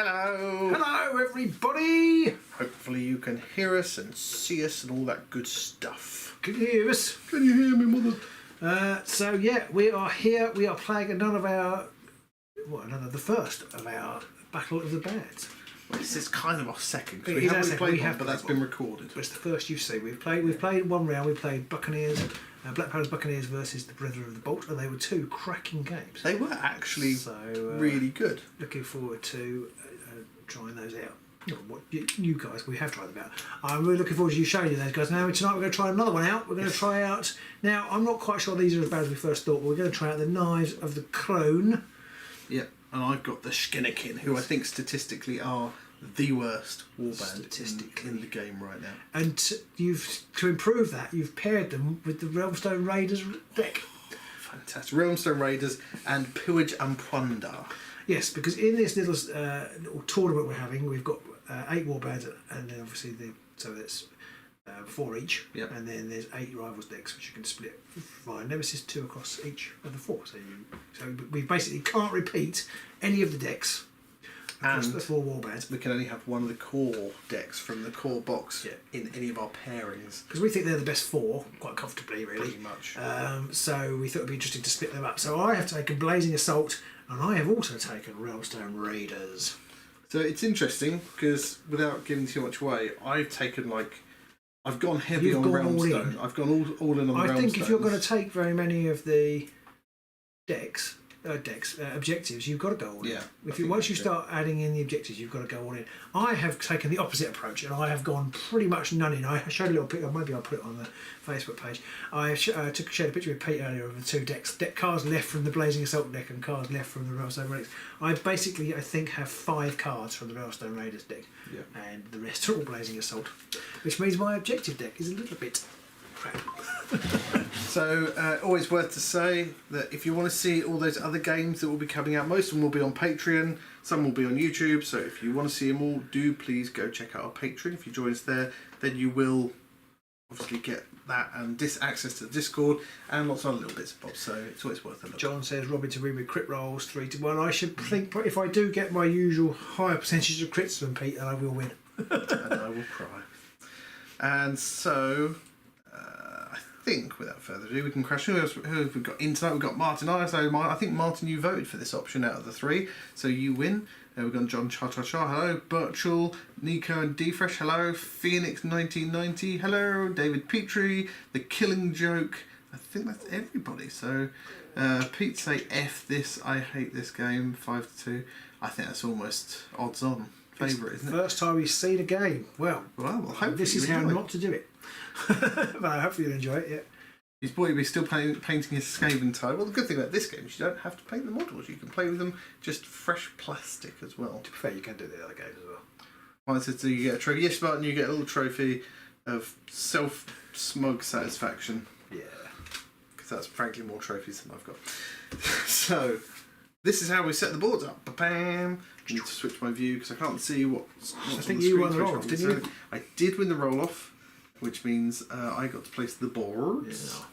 Hello! Hello, everybody! Hopefully you can hear us and see us and all that good stuff. Can you hear us? Can you hear me, mother? So yeah, we are here. We are playing the first of our Battle of the Bands. Well, this is kind of our second, because It we is our haven't second. played We one, have but that's played been one. recorded. It's the first you've seen. We've played one round. We played Buccaneers, Black Powder's Buccaneers versus the Brethren of the Bolt, and they were two cracking games. They were actually really good. Looking forward to trying those out. Not what you guys, we have tried them out. I'm really looking forward to you showing you those guys. Now tonight we're going to try another one out. We're going to try out. Now I'm not quite sure these are as bad as we first thought. But we're going to try out the Knives of the Crone. Yep, and I've got the Skinnerkin, who I think statistically are the worst warband in the game right now. And to improve that, you've paired them with the Realmstone Raiders deck. Fantastic. Realmstone Raiders and Pillage and Plunder. Yes, because in this little tournament we're having, we've got 8 warbands, and then obviously that's 4 each. Yep. And then there's 8 rivals decks, which you can split via Nemesis 2 across each of the 4. So we basically can't repeat any of the decks across the 4 warbands. We can only have one of the core decks from the core box in any of our pairings. Because we think they're the best 4, quite comfortably, really. Pretty much. So we thought it'd be interesting to split them up. So I have taken Blazing Assault, and I have also taken Realmstone Raiders. So it's interesting because without giving too much away, I've gone heavy on Realmstone. I've gone all in on Realmstone. I think if you're going to take very many of the objectives, you've got to go all in. Yeah. Once you start adding in the objectives, you've got to go all in. I have taken the opposite approach, and I have gone pretty much none in. I showed a little picture. Maybe I'll put it on the Facebook page. I shared a picture with Pete earlier of the 2 decks. Cards left from the Blazing Assault deck and cards left from the Realmstone Raiders. I think have 5 cards from the Realmstone Raiders deck, and the rest are all Blazing Assault, which means my objective deck is a little bit crap. So always worth to say that if you want to see all those other games that will be coming out, most of them will be on Patreon, some will be on YouTube, so if you want to see them all, do please go check out our Patreon. If you join us there, then you will obviously get that and access to the Discord and lots of other little bits and bobs, so it's always worth a look. John says Robin to win with crit rolls 3-1. I should think if I do get my usual higher percentage of crits from Pete, then I will win. And I will cry. And so I think without further ado we can crash. Who have we got in tonight? We've got Martin. I think Martin, you voted for this option out of the 3, so you win. We've got John Cha Cha Cha, hello. Birchall, Nico and D-Fresh, hello. Phoenix 1990, hello. David Petrie, The Killing Joke. I think that's everybody. So Pete say F this, I hate this game, 5-2. I think that's almost odds on favourite, isn't it? First time we've seen a game. Well hopefully this is how not to do it. But hopefully you'll enjoy it, yeah. His boy will be still painting his Skaven toe. Well, the good thing about this game is you don't have to paint the models. You can play with them just fresh plastic as well. To be fair, you can do the other games as well. Well, so you get a trophy. Yes, Martin, you get a little trophy of self-smug satisfaction. Yeah. Because that's frankly more trophies than I've got. So, this is how we set the boards up. Ba-bam! I need to switch my view because I can't see what's I think you won the roll-off, didn't you? I did win the roll-off, which means I got to place the boards. Yeah.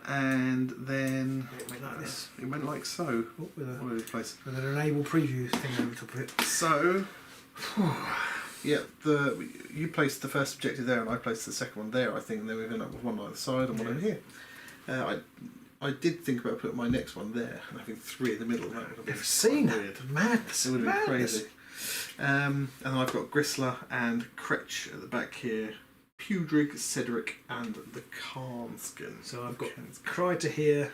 And then it went like this. It went like so. With all over the place. With an enable preview thing over top of it. So, yeah, you placed the first objective there, and I placed the second one there. I think, and then we've ended up with one on either side and one over here. I did think about putting my next one there and having 3 in the middle. That would have been seen weird. That. Madness. It would have been crazy. And then I've got Gristler and Kretch at the back here. Pudrig, Cedric, and the Karnskin. So I've got Kryta here,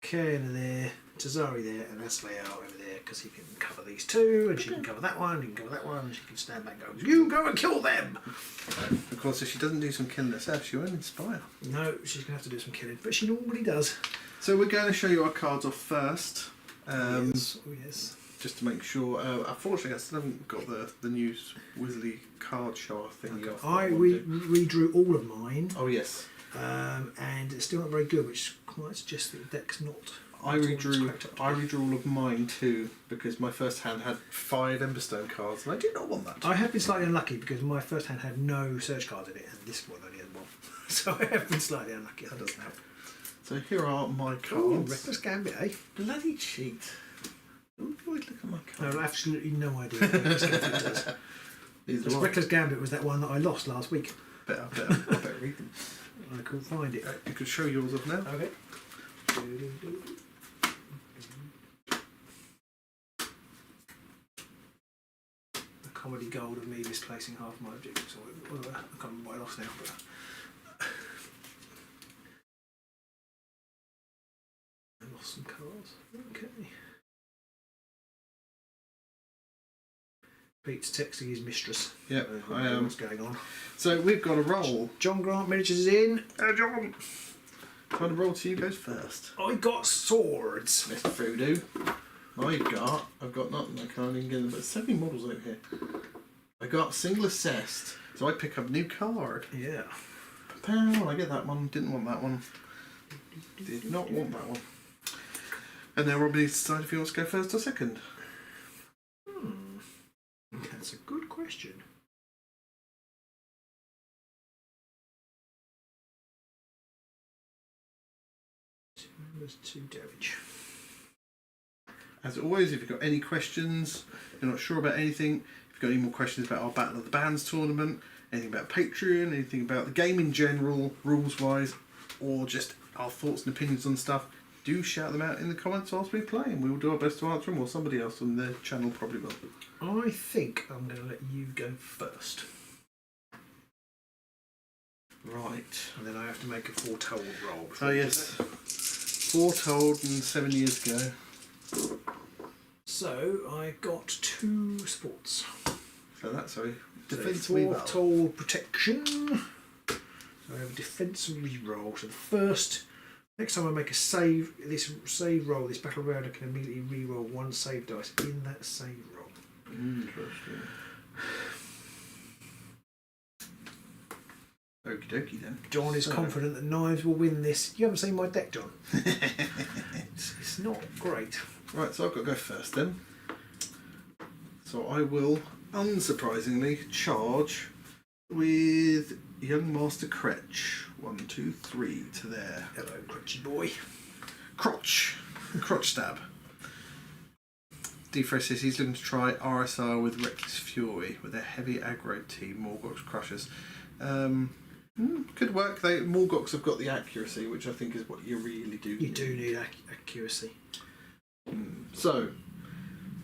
Cairn there, Tazari there, and Aslael over there, because he can cover these 2, and she can cover that one, he can cover that one, and she can stand back and go, you go and kill them! Of course, if she doesn't do some killing herself, she won't inspire. No, she's going to have to do some killing, but she normally does. So we're going to show you our cards off first. Yes. Oh, yes. Just to make sure. Unfortunately, I still haven't got the new Wizzly card show thing. Okay. I redrew all of mine. Oh yes. And it's still not very good, which might suggest that the deck's not. I redrew all of mine too because my first hand had 5 Emberstone cards, and I did not want that. I have been slightly unlucky because my first hand had no search cards in it, and this one only had 1. So I have been slightly unlucky. That doesn't help. So here are my cards. Oh, Reckless Gambit, eh? Bloody cheat. Ooh, look at my I have card. absolutely no idea what Reckless Gambit does. These are Reckless Gambit was that one that I lost last week. I better read them. I couldn't find it. You could show yours off now. Okay. The comedy gold of me misplacing half my objectives. I can't remember what I lost now. But I lost some cards. Okay. Pete's texting his mistress. Yep, I am. What's going on? So we've got a roll. John Grant Miniatures is in. John! Trying to roll to you goes first. I got swords. Mr. Voodoo. I've got nothing. I can't even get them. But so many models out here. I got single assessed. So I pick up a new card. Yeah. Pow, I get that one. Didn't want that one. Did not want that one. And then Robbie decided if he wants to go first or second. That's a good question. There's 2 damage. As always, if you've got any questions, you're not sure about anything, if you've got any more questions about our Battle of the Bands tournament, anything about Patreon, anything about the game in general, rules-wise, or just our thoughts and opinions on stuff, do shout them out in the comments whilst we play, and we will do our best to answer them, or somebody else on the channel probably will. I think I'm going to let you go first. Right. And then I have to make a foretold roll. Oh yes. Foretold 7 years ago. So I got 2 sports. So that's sorry. So Defense foretold protection. So I have a defense reroll. So the first, next time I make a save, this save roll, this battle round, I can immediately reroll 1 save dice in that save roll. Interesting. Okie dokie then. John is confident that knives will win this. You haven't seen my deck, John. it's not great. Right, so I've got to go first then. So I will, unsurprisingly, charge with Young Master Kretch. 1, 2, 3 to there. Hello, crutchy boy. Crotch stab. D4 says he's looking to try RSR with Reckless Fury with a heavy aggro team, Morgox Crushers. Could work. Morgox have got the accuracy, which I think is what you really do. You do need accuracy. So,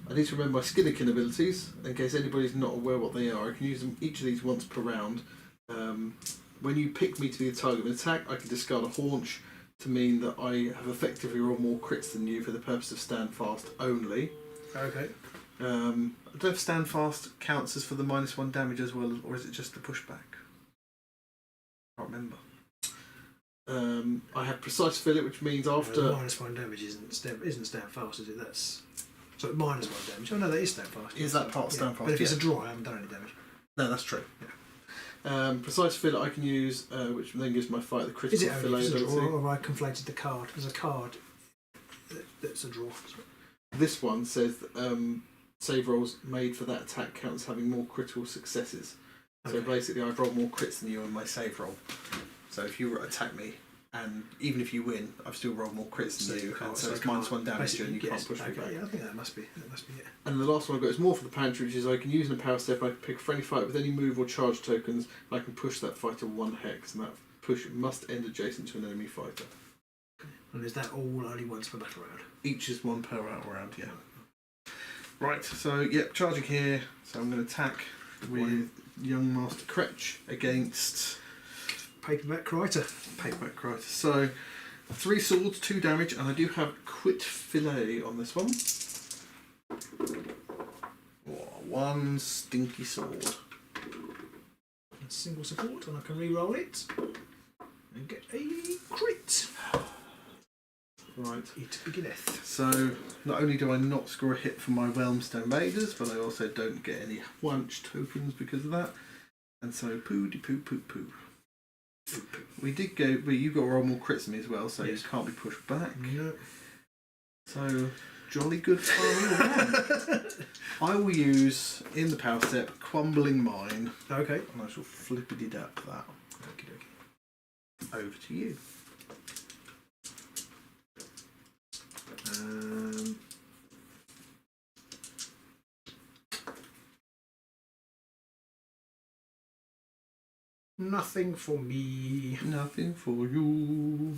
I need to remember my Skinnerkin abilities, in case anybody's not aware what they are. I can use them each of these once per round. When you pick me to be the target of an attack, I can discard a haunch to mean that I have effectively rolled more crits than you for the purpose of stand fast only. Okay. I don't know if stand fast counts as for the -1 damage as well, or is it just the pushback? I can't remember. I have precise fillet, which means after -1 damage isn't stand fast, is it? That's so -1 damage. Oh no, that is stand fast. is that part of stand fast? But if it's Yeah. a draw, I haven't done any damage. No, that's true. Yeah. Precise fillet I can use, which then gives my fight the Is critical it only fillet if it's a ability. draw, or have I conflated the card? There's a card that's a draw. This one says that, save rolls made for that attack counts having more critical successes. So Okay. basically, I've rolled more crits than you on my save roll. So if you attack me, and even if you win, I've still rolled more crits than you, and so it's -1 damage, and you can't push me back. Yeah, I think that must be it. And the last one I've got is more for the pantry, which is I can use in a power step. I can pick a friendly fight with any move or charge tokens, and I can push that fighter 1 hex, and that push must end adjacent to an enemy fighter. And is that all only once per battle round? Each is 1 per round, yeah. Right, so yep, charging here. So I'm going to attack with Young Master Kretch against Paperback Crider. Paperback Crider. So 3 swords, 2 damage, and I do have Quit Fillet on this one. 1 stinky sword. A single support, and I can re-roll it and get a crit. Right. It beginneth. So not only do I not score a hit for my Realmstone Raiders, but I also don't get any hunch tokens because of that. And so poo. We did go, but you got to roll more crits than me as well, so Yes. you can't be pushed back. No. So jolly good fun. I will use in the power step Crumbling Mine, Okay. and I shall flippity dap that Okey-dokey. over to you. Nothing for me. Nothing for you.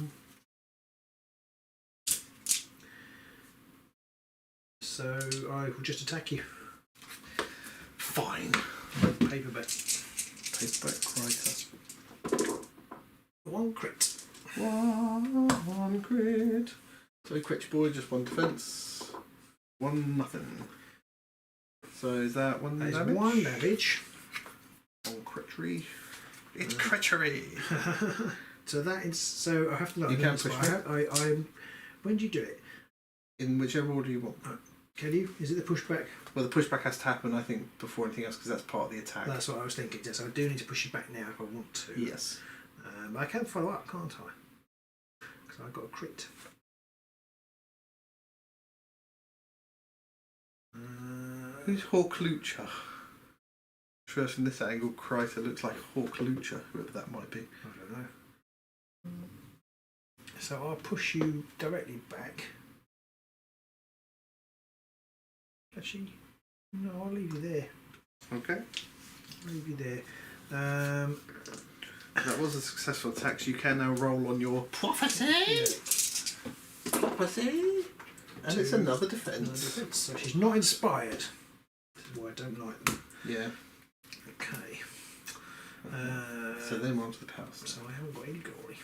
So I will just attack you. Fine. Paperback. Paperback Criter. One crit. One crit. So Quetch Boy, just one defence. 1-0. So is that one That is damage? 1 damage. On treachery. It's treachery. So that is. So I have to. You can push I when do you do it? In whichever order you want. Can you? Is it the pushback? Well, the pushback has to happen, I think, before anything else, because that's part of the attack. That's what I was thinking. So I do need to push you back now if I want to. Yes. I can follow up, can't I? Because I've got a crit. Who's Horclucha? First from this angle, Criter looks like Horclucha, whoever that might be. I don't know. So I'll push you directly back. Actually, no, I'll leave you there. Okay. I'll leave you there. That was a successful attack, so you can now roll on your prophecy. Yeah. Prophecy. And it's another defence. So she's not inspired. This is why I don't like them. Yeah. Okay. So then we're on to the power stone. So I haven't got any glory.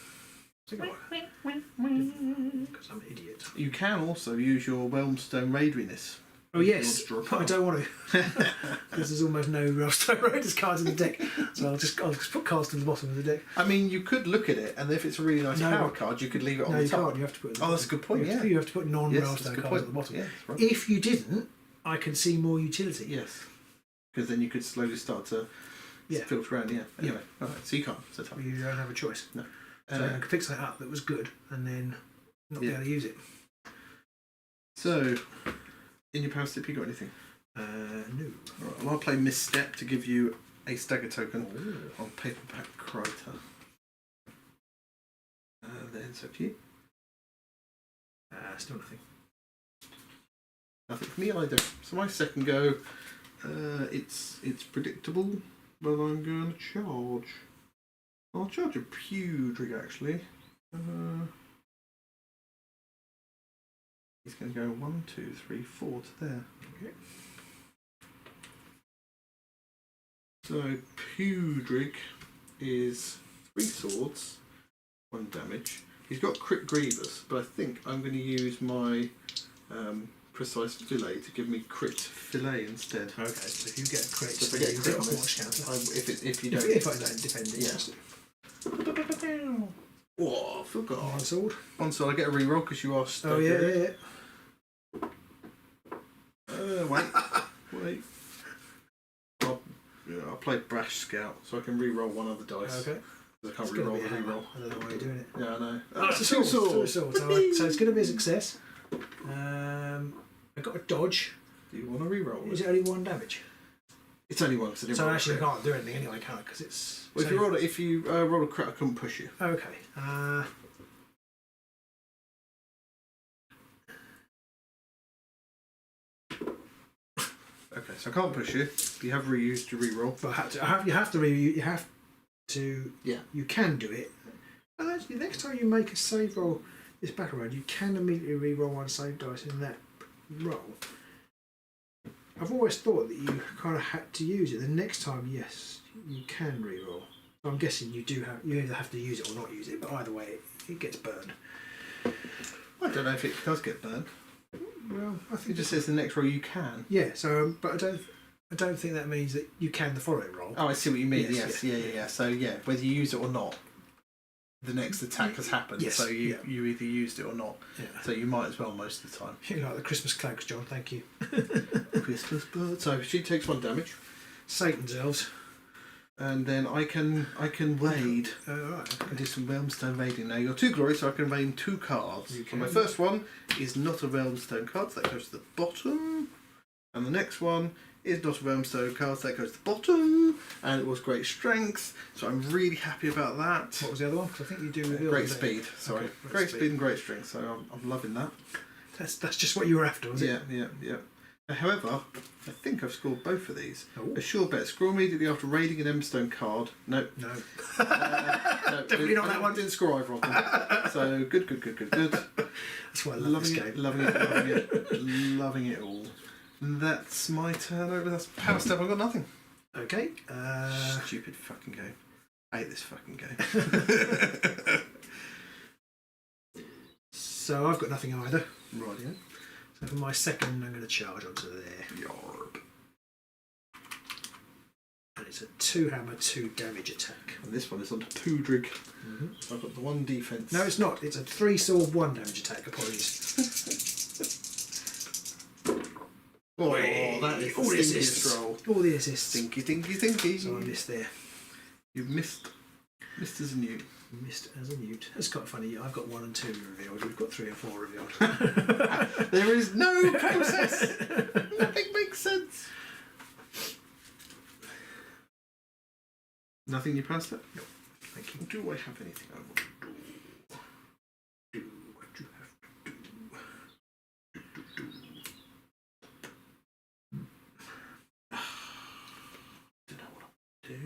Because I'm an idiot. You can also use your Realmstone Raideriness. Oh yes, Draw a but I card. don't want to. Because there's almost no Realmstone Raiders cards in the deck, so I'll just put cards to the bottom of the deck. I mean, you could look at it, and if it's a really nice power card, you could leave it on No, the you top. can't. You have to put. It Oh, that's a good point. You have to put non-Realmstone cards at the bottom. Yeah, right. If you didn't, I can see more utility. Yes, because then you could slowly start to filter around. Yeah. Anyway, all right. So you can't. So tough. You don't have a choice. No. So I could pick something up that was good, and then not be able to use it. So, in your power step, you got anything? No. Right, well, I'll play Misstep to give you a stagger token on Paperback Criter. Then, so for you? Still nothing. Nothing for me either. So my second go, it's predictable, but I'm going to charge. I'll charge a Pewdrig actually. He's going to go 1, 2, 3, 4 to there. Okay. So Pewdrig is 3 swords, 1 damage. He's got crit Grievous, but I think I'm going to use my precise fillet to give me crit fillet instead. Okay, so if you get a crit, So if I get a crit on off this, counter. if you don't, If I don't defend it, yeah. Oh, I forgot. One sword. One sword, I get a reroll because you are stuck. Oh yeah. Wait. I'll play Brash Scout so I can reroll one other dice. Okay. I can't It's gonna reroll be a the hammer. reroll. I don't know why you're doing it. Yeah, I know. Oh, it's a sword. So it's going to be a success. I got a dodge. Do you want to reroll Is it? it only 1 damage? It's only one because I didn't So roll a actually, I crit. can't do anything anyway, can I? Because it's. Well, so if you roll a crit, I couldn't push you. Okay. Okay, so I can't push you. You have reused your reroll. But you have to. Yeah. You can do it. And actually, next time you make a save roll this battle round, you can immediately re-roll 1 save dice in that roll. I've always thought that you kind of had to use it. The next time, yes, you can re-roll. I'm guessing you do have. You either have to use it or not use it. But either way, it gets burned. I don't know if it does get burned. Well, I It think just says the next roll you can. yeah. So, but I don't think that means that you can the following roll. Oh, I see what you mean. Yes, Yes, yeah. So yeah, whether you use it or not, the next attack has happened. Yes, So you either used it or not. Yeah. So you might as well most of the time. You like the Christmas cloaks, John. Thank you. Christmas bird. So she takes 1 damage, Satan's elves. and then I can raid. Right. I do some Realmstone raiding. Now you're 2 glory, so I can raid 2 cards. You And my can. first one is not a Realmstone card, so that goes to the bottom. And the next one is not a Realmstone card, so that goes to the bottom. And it was great strength, so I'm really happy about that. What was the other one? Because I think you do reveal Great them, don't you? speed, sorry. Okay, great speed and great strength, so I'm loving that. That's just what you were after, was it? Yeah. However, I think I've scored both of these. Oh. A sure bet. Score immediately after raiding an Emberstone card. No. No. No, Definitely not that one. Didn't score either of them. So good. That's why I love this game. Loving it all. That's my turn over. That's power step. I've got nothing. Okay. Stupid fucking game. I hate this fucking game. So I've got nothing either. Rightio. So for my second, I'm going to charge onto there. Yarb. And it's a 2-hammer, 2 damage attack. And this one is onto Poodrig. So I've got the 1 defense. No, it's not. It's a 3-sword, 1 damage attack. Apologies. Oh, that is all the the assists. stinkiest roll. All the assists. Stinky. So I missed there. You've missed as a newt. Missed as a newt. That's quite funny. I've got 1 and 2 revealed. We've got 3 and 4 revealed. There is no process. Nothing makes sense. Nothing you passed it? No. Thank you. Do I have anything I want to do? Do what you have to do. Don't know what I do.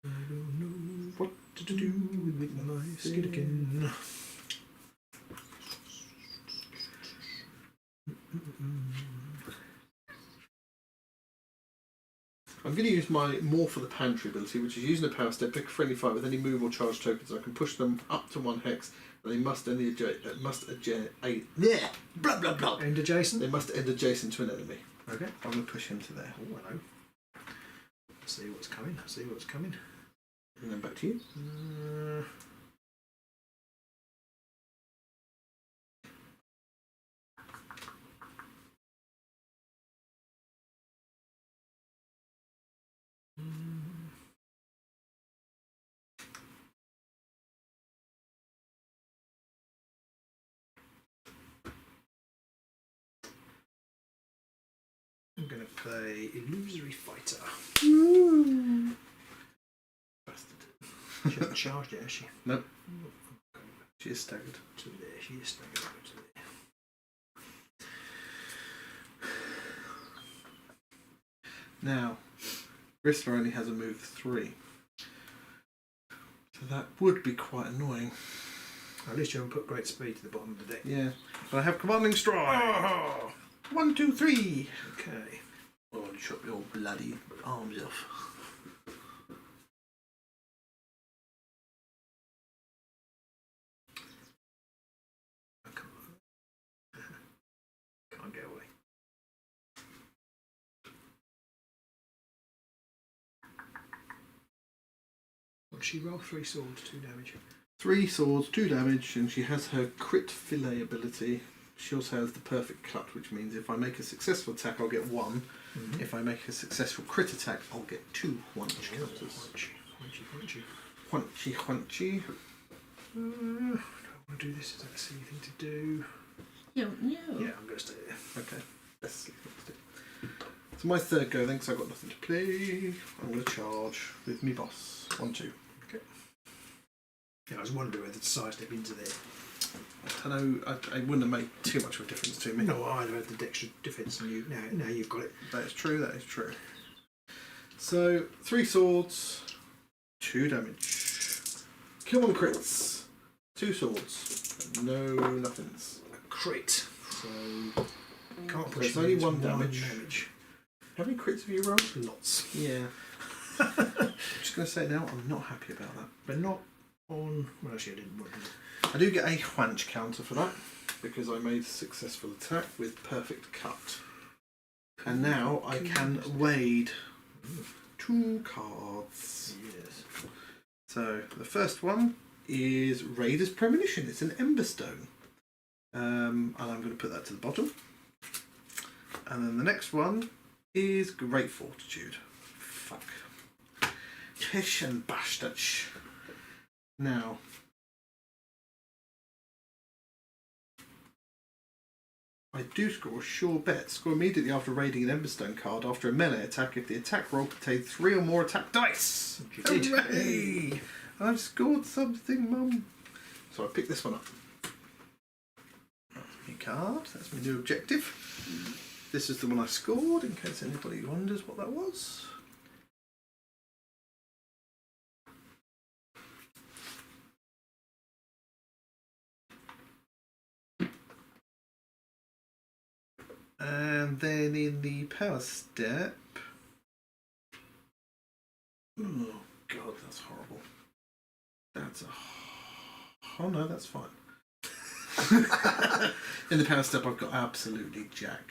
I don't know what to do with my Skinnerkin. I'm going to use my more for the pantry ability, which is using a power step, pick a friendly fight with any move or charge tokens. I can push them up to 1 hex, and they must end And adjacent? They must end adjacent to an enemy. Okay. I'm going to push him to there. Oh, hello. See what's coming. And then back to you. I'm going to play Illusory Fighter. Bastard. She hasn't charged yet, has she? Nope. She is staggered. To there. She is staggered over to there. Now, Bristler only has a move 3. So that would be quite annoying. At least you haven't put great speed to the bottom of the deck. Yeah. But I have commanding strike. Oh! 1, 2, 3. Okay. Oh, you chop your bloody arms off. Oh, come on. Can't get away. What did she roll? 3 swords, 2 damage. 3 swords, 2 damage, and she has her crit fillet ability. She also has the perfect cut, which means if I make a successful attack, I'll get 1. Mm-hmm. If I make a successful crit attack, I'll get 2 whunch counters. Whunchy. Do I want to do this? Is that a silly thing to do? No. Yeah, I'm going to stay there. Okay, let's do. So my third go then, because I've got nothing to play. I'm going to charge with me boss. 1, 2. Okay. Yeah, I was wondering whether to sidestep into there. I know it wouldn't have made too much of a difference to me. No, I'd have had the extra defence than you. Now you've got it. That is true. So 3 swords, 2 damage. Kill 1 crits, 2 swords, no nothings. A crit. So can't So push. it's only me, 1 damage. How many crits have you rolled? Lots. Yeah. I'm just going to say now, I'm not happy about that. But not on. Well, actually, I didn't. I do get a whanch counter for that, because I made a successful attack with perfect cut. And now I can wade 2 cards. Yes. So the first one is Raider's Premonition. It's an Emberstone. And I'm going to put that to the bottom. And then the next one is Great Fortitude. Fuck. Tish and Bastach. Now, I do score a sure bet. Score immediately after raiding an Emberstone card after a melee attack if the attack roll contains 3 or more attack dice. Hooray! I've scored something, Mum. So I picked this one up. That's my card. That's my new objective. This is the one I scored, in case anybody wonders what that was. And then in the power step... Oh, God, that's horrible. That's a... Oh, no, that's fine. In the power step, I've got absolutely jack.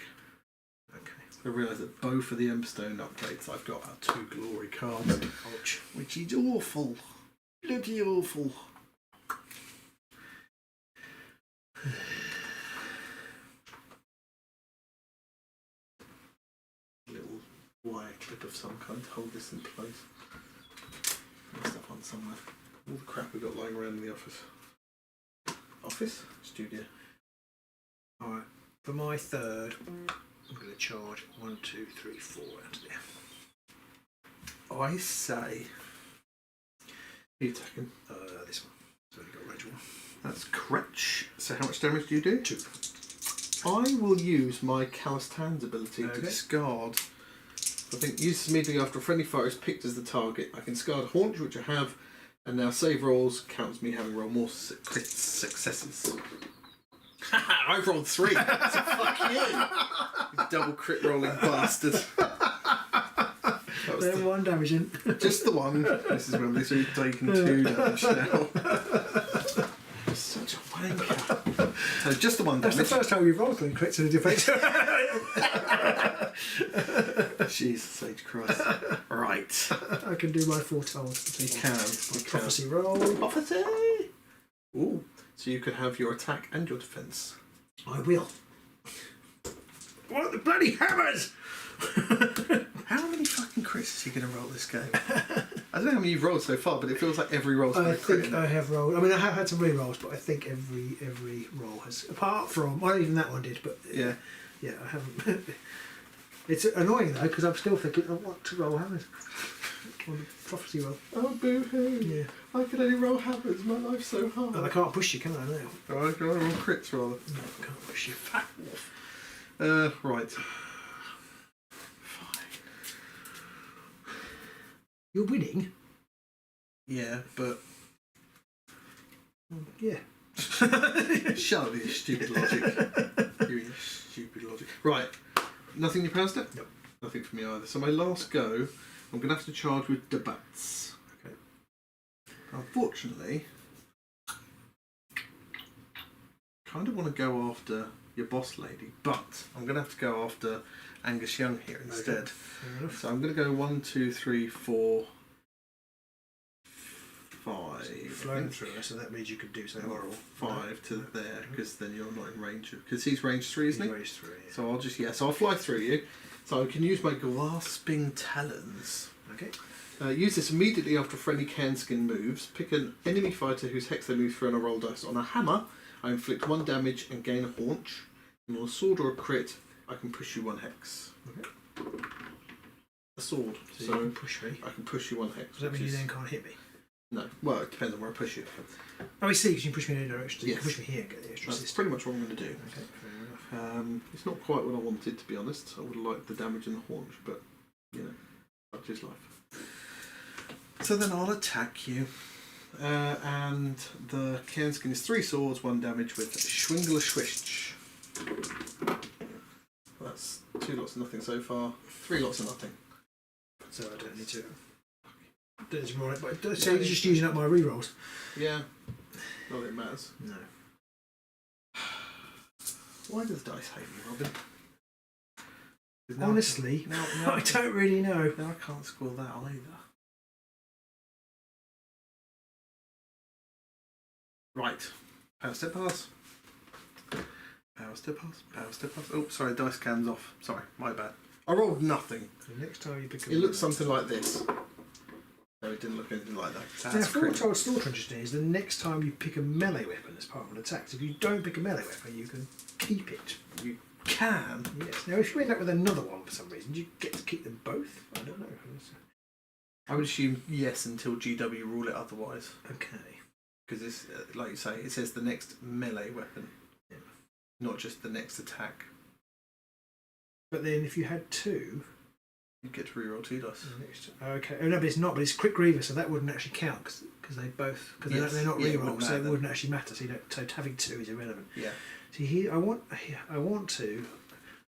Okay. I realise that both of the Emberstone upgrades I've got are 2 glory cards. Ouch. Which is awful. Bloody awful. Little wire clip of some kind to hold this in place. Put stuff on somewhere. All the crap we've got lying around in the office. Office? Studio. Alright, for my third, I'm going to charge 1, 2, 3, 4 out of there. I say... Who are you attacking? This one. So we've got Rachel. That's Crutch. So how much damage do you do? 2. I will use my Callous Hands ability to Okay. discard. I think use this immediately after a friendly foe is picked as the target. I can discard Haunch, which I have, and now save rolls counts me having rolled more crit successes. I've rolled 3. So fuck you, you double crit rolling bastard. That was They're 1 damage in. just the one. This is when this is taking 2 damage now. Such a wanker. So just the 1 That's damage. the first time you've rolled 3 crits in a defence. Jesus Sage Christ. Right. I can do my foretold. You can. You can. Prophecy roll. Prophecy! Ooh. So you could have your attack and your defence. I will. What the bloody hammers! How many fucking crits is he going to roll this game? I don't know how many you've rolled so far, but it feels like every roll's got I a crit. think I have rolled. I mean, I have had some re-rolls, but I think every roll has. Apart from, well, even that one did, but Yeah. yeah, I haven't. It's annoying though because I'm still thinking, I want to roll hammers on the prophecy roll. Oh, boo-hoo. Yeah, I can only roll hammers. My life's so hard. and I can't push you, can I? Now. Oh, I can only roll crits, rather. No, I can't push you. Fat wolf. Right. You're winning. Yeah, but... Yeah. Shut up with your stupid logic. Your stupid logic. Right. Nothing in your power step? No. Nothing for me either. So my last go, I'm going to have to charge with debats. Okay. Unfortunately, kind of want to go after your boss lady, but I'm going to have to go after Angus Young here instead. Okay. Fair enough. So I'm going to go 1, 2, 3, 4, 5. You've flown through her, so that means you could do something horrible. 5 to there, because then you're not in range of... Because he's range 3, isn't he? Range 3. Yeah. So I'll just... Yeah, so I'll fly through you. So I can use my Grasping Talons. Okay. Use this immediately after friendly Skin moves. Pick an enemy fighter whose hex they move through and I roll dice. On a hammer, I inflict 1 damage and gain a haunch. And on a sword or a crit, I can push you 1 hex. Okay. A sword. So you can push me. I can push you 1 hex. Does that mean which you is- then can't hit me? No. Well, it depends on where I push you. Oh, I see, because you can push me in any direction. So you Yes. can push me here and get the extra That's assist. pretty much what I'm going to do. Okay, fair enough. It's not quite what I wanted, to be honest. I would have liked the damage and the haunch, but, you know, such is life. So then I'll attack you. And the Skin is 3 swords, 1 damage with Schwingler Schwisch. That's 2 lots of nothing so far. 3 lots of nothing. So I don't need to. Don't need to roll it, but so you're just using up my re-rolls? Yeah. Not that it matters. No. Why does dice hate me, Robin? 'Cause now Honestly, now I don't really know. Now I can't score that either. Right. Power step pass. Power step pass. Power step pass. Oh, sorry, dice can's off. Sorry, my bad. I rolled nothing. So next time you pick up. It looks something like this. No, it didn't look anything like that. Now, That's crit. foretold slaughter interesting is the next time you pick a melee weapon as part of an attack. So if you don't pick a melee weapon, you can keep it. You can. Yes. Now, if you end up with another one for some reason, do you get to keep them both? I don't know. I would assume yes until GW rule it otherwise. Okay. Because it's, like you say, it says the next melee weapon. Yeah. Not just the next attack. But then if you had 2... You get to reroll 2 dice. Okay. Oh, no, but it's not. But it's Crit Griever, so that wouldn't actually count because they both they're not rerolls, so it wouldn't actually matter. So having 2 is irrelevant. Yeah. See, I want to,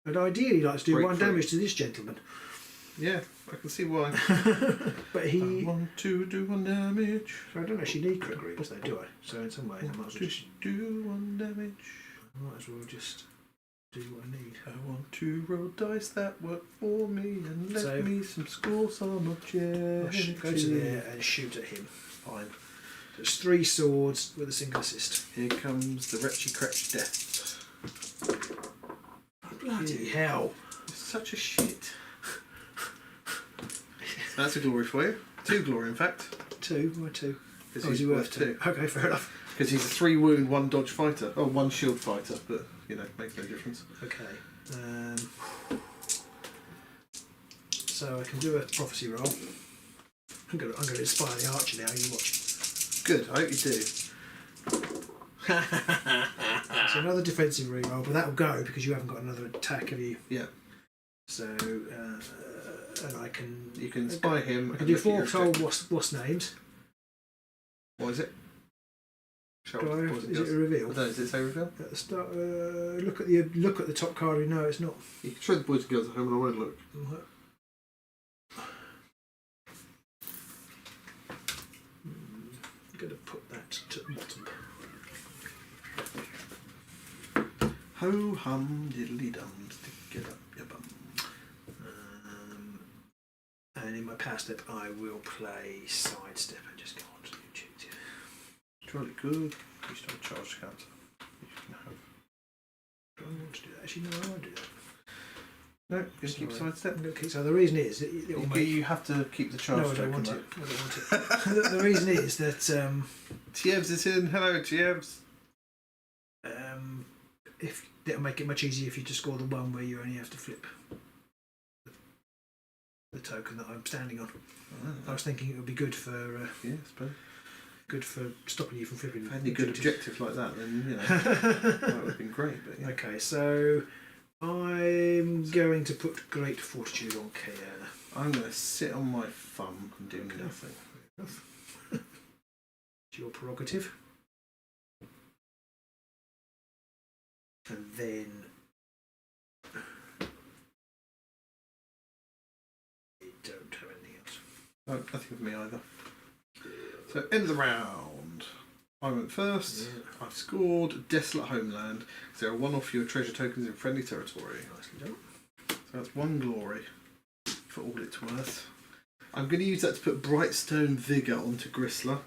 but ideally, like to do 1 damage to this gentleman. Yeah, I can see why. But he. I want to do 1 damage. So I don't actually need Crit Grievers, though, do I? So in some way, I might as well just do 1 damage. I might as well just do what I need. I want to roll dice that work for me and let me some scores on objects. I should go to there and shoot at him. Fine. So it's 3 swords with a single assist. Here comes the Wretched death. Bloody hell! It's such a shit. That's a glory for you. 2 glory, in fact. 2? Why 2? Because he's worth 2. Okay, fair enough. Because he's a 3 wound, 1 dodge fighter. Oh, 1 shield fighter, but makes no difference. Okay. So I can do a prophecy roll. I'm gonna inspire the archer now. You watch. Good. I hope you do. So another defensive reroll, but that'll go because you haven't got another attack, have you? Yeah. So and I can. You can inspire him. I can do 4 told what's names. What is it? Is it a reveal? I don't know, does it say reveal? At the start, look at the top card. No, it's not. You can show the boys and girls at home, and I won't look. I'm going to put that to the bottom. Ho hum diddly dum, stick it up your bum. And in my power step, I will play sidestep and just go on to the objective. Jolly good. You still have a charge counter. You can have. Do I want to do that? Actually, no, I won't do that. No, you're going to keep sidestep. I'm going to keep. So the reason is that you have to keep the charge. No, I don't want it. I don't want it. The reason is that Tievs is in. Hello, Tievs. If that'll make it much easier for you to score the one where you only have to flip the token that I'm standing on. I was thinking it would be good for good for stopping you from flipping. If I had any good objectives like that, then that would have been great. But yeah. Okay, so I'm going to put Great Fortitude on Kiana. I'm going to sit on my thumb and do nothing. It's your prerogative. And then you don't have anything else. No, nothing with me either. So end of the round. I went first. Yeah. I've scored Desolate Homeland. So there are 1 or fewer treasure tokens in friendly territory. Nicely done. So that's 1 glory for all it's worth. I'm going to use that to put Brightstone Vigour onto Gristler,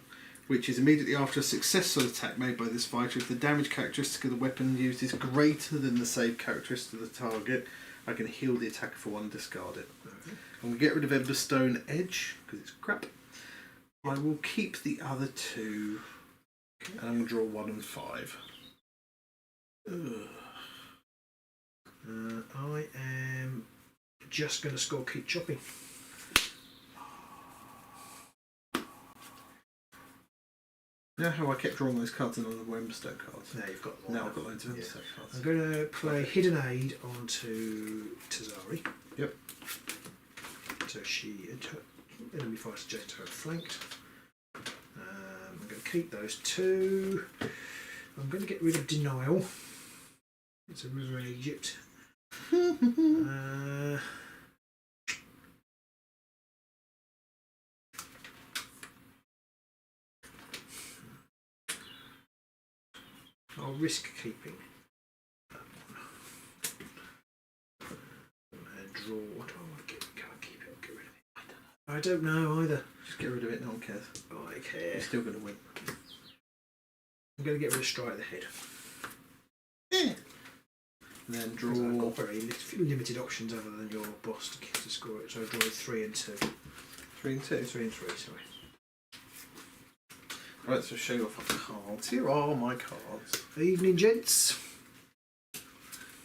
which is immediately after a successful attack made by this fighter. If the damage characteristic of the weapon used is greater than the save characteristic of the target, I can heal the attack for 1 and discard it. Okay. I'm going to get rid of Emberstone Edge, because it's crap. I will keep the other 2, and I'm going to draw 1 and 5. I am just going to score Keep Chopping. You know how I kept drawing those cards and all the Emberstone cards? Now you've got them. Now I've got loads of Emberstone cards. I'm going to play Hidden Aid onto Tazari. Yep. So enemy fighter jet her flanked. I'm going to keep those 2. I'm going to get rid of Denial. It's a river in Egypt. I'll risk keeping that one. And draw. What do I want to get? Can I keep it or get rid of it? I don't know either. Just get rid of it, no one cares. I care. You're still going to win. I'm going to get rid of Strike the Head. Yeah. And then draw. I've got very limited options other than your boss to score it. So I draw 3 and 2. 3 and 2? 3 and 3, sorry. Right, so show you off my cards. Here are my cards. Evening, gents.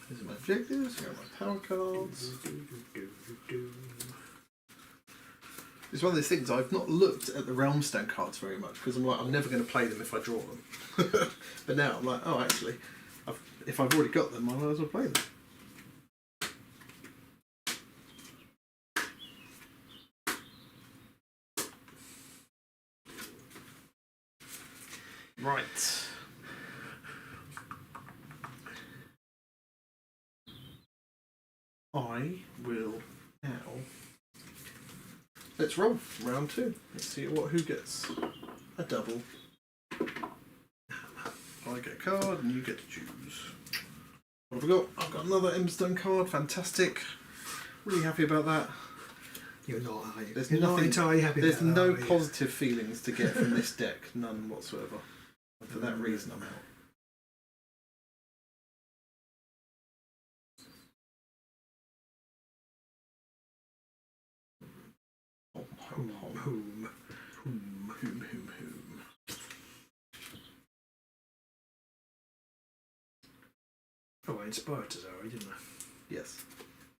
These are my objectives. Here are my power cards. It's one of those things, I've not looked at the Realmstone cards very much because I'm like, I'm never going to play them if I draw them. But now I'm like, oh, actually, if I've already got them, I might as well play them. Right. I will now. Let's roll round 2. Let's see who gets a double. I get a card and you get to choose. What have I got? I've got another Emberstone card. Fantastic. Really happy about that. You're not, are you? There's You're not nothing, entirely happy there's about that, no are you? positive feelings to get from this deck. None whatsoever. And for that reason, I'm out. Whom. Oh, I inspired to Zari, didn't I? Yes.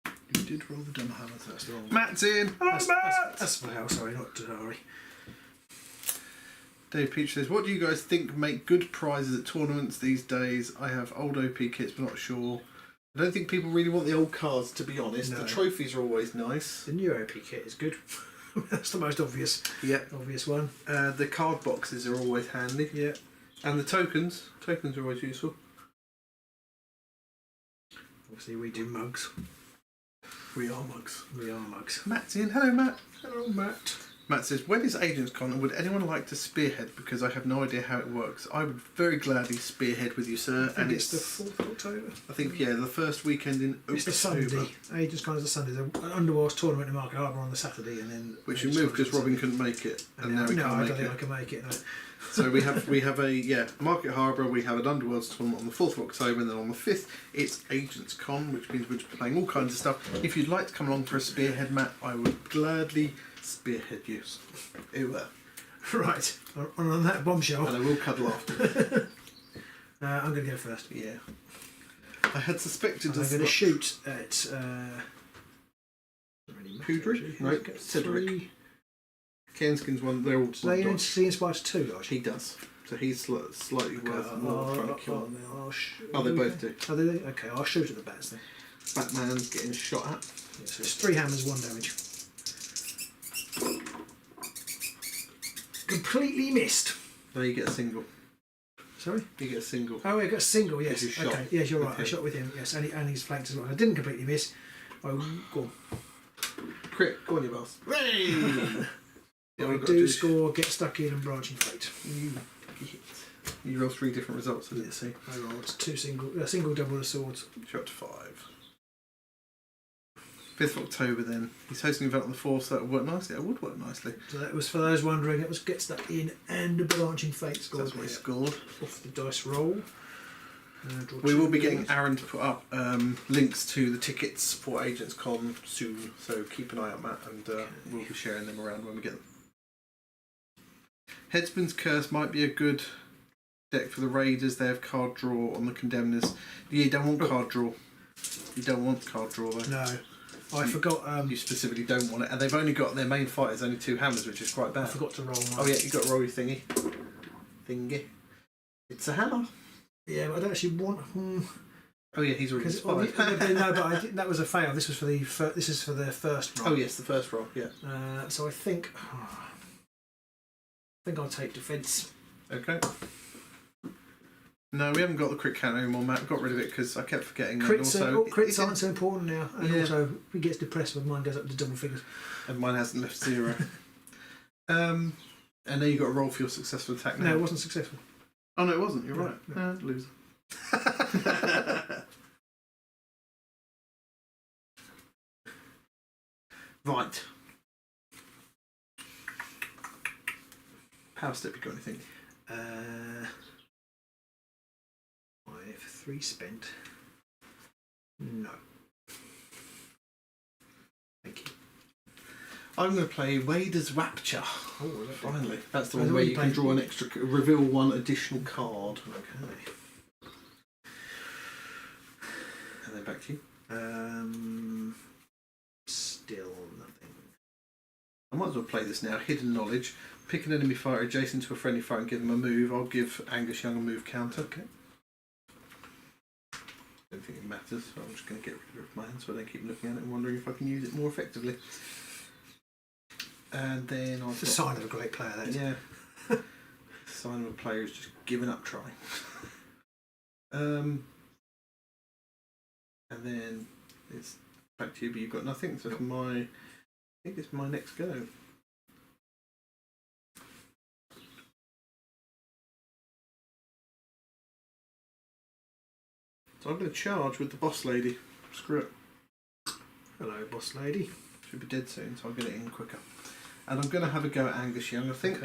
You did roll the dumb hammer. That's the wrong one. Matt's in. Hello, Matt. That's my house, sorry, not Zari. Dave Peach says, what do you guys think make good prizes at tournaments these days? I have old OP kits, but not sure. I don't think people really want the old cards, to be honest. No. The trophies are always nice. The new OP kit is good. That's the most obvious one. The card boxes are always handy. Yeah. And the tokens. Tokens are always useful. Obviously, we do mugs. We are mugs. We are mugs. Matt's in. Hello, Matt. Hello, Matt. Matt says, when is Agents Con and would anyone like to spearhead? Because I have no idea how it works. I would very gladly spearhead with you, sir. I think it's the 4th of October. I think, yeah, the first weekend in October. It's the Sunday. Agents Con is the Sunday. There's an Underworld's tournament in Market Harbour on the Saturday, and then which you moved because Robin couldn't make it, and now he no, can't I make don't it. think I can make it. No. So we have a Market Harbour. We have an Underworld's tournament on the 4th of October, and then on the 5th it's Agents Con, which means we're playing all kinds of stuff. If you'd like to come along for a spearhead, Matt, I would gladly spearhead you. Right. On that bombshell. And I will cuddle after. I'm going to go first. Yeah. I had suspected. I'm going to shoot at. Poudry? No, Cedric. Kenskin's one. They're all. So they inspires 2, largely. He does. So he's slightly worth more trying to kill. They both do. Oh, they do? Okay, I'll shoot at the bats then. Batman's getting shot at. Yeah, so it's 3 hammers, 1 damage. Completely missed. No, you get a single. Sorry? You get a single. Oh, I got a single, yes. You shot. Okay, yes, you're right. Okay. I shot with him, yes, and he's flanked as well. I didn't completely miss. Oh, go on. Crit, go on, you boss. Hey! I do score, get stuck in, and branching fate. You roll 3 different results, I didn't see. I rolled 2 single double of swords. Shot to 5. 5th of October then. He's hosting an event on the 4th, so that would work nicely. It would work nicely. So that was, for those wondering, it was get stuck in and a branching fate So scored. that's what he scored. Off the dice roll. We will be getting Aaron to put up links to the tickets for Agents Con soon, so keep an eye out, Matt, and we'll be sharing them around when we get them. Headspin's Curse might be a good deck for the Raiders. They have card draw on the Condemners. You don't want card draw. You don't want card draw though. No. I forgot. You specifically don't want it, and they've only got their main fight is only 2 hammers, which is quite bad. I forgot to roll one. Oh yeah, you got to roll your thingy. It's a hammer. Yeah, but I don't actually want. Oh yeah, he's already inspired. No, but that was a fail. This was for the this is for the first roll. Oh yes, the first roll. Yeah. So I think I'll take defence. Okay. No, we haven't got the crit count anymore, Matt. We got rid of it because I kept forgetting. Crits aren't so important now, and Yeah. also he gets depressed when mine goes up to double figures. And mine hasn't left 0. And then you got to roll for your successful attack now. No, it wasn't successful. Oh no, it wasn't. You're No, right. no. Loser. Right. Power step. You got anything? I have 3 spent. No. Thank you. I'm going to play Wader's Rapture. Oh, Finally, that's the I've one where already you can played- draw an extra, reveal 1 additional card, Okay. and then back to you. Still nothing. I might as well play this now. Hidden Knowledge. Pick an enemy fighter adjacent to a friendly fighter and give them a move. I'll give Angus Young a move counter. Okay. Don't think it matters, so I'm just going to get rid of mine so I don't keep looking at it and wondering if I can use it more effectively. And then I've It's a sign of a great player, that is. Yeah. sign of a player who's just given up trying. And then it's back to you, but you've got nothing. So it's I think it's my next go. So I'm going to charge with the boss lady. Screw it. Hello, boss lady. Should be dead soon, so I'll get it in quicker. And I'm going to have a go at Angus Young, I think.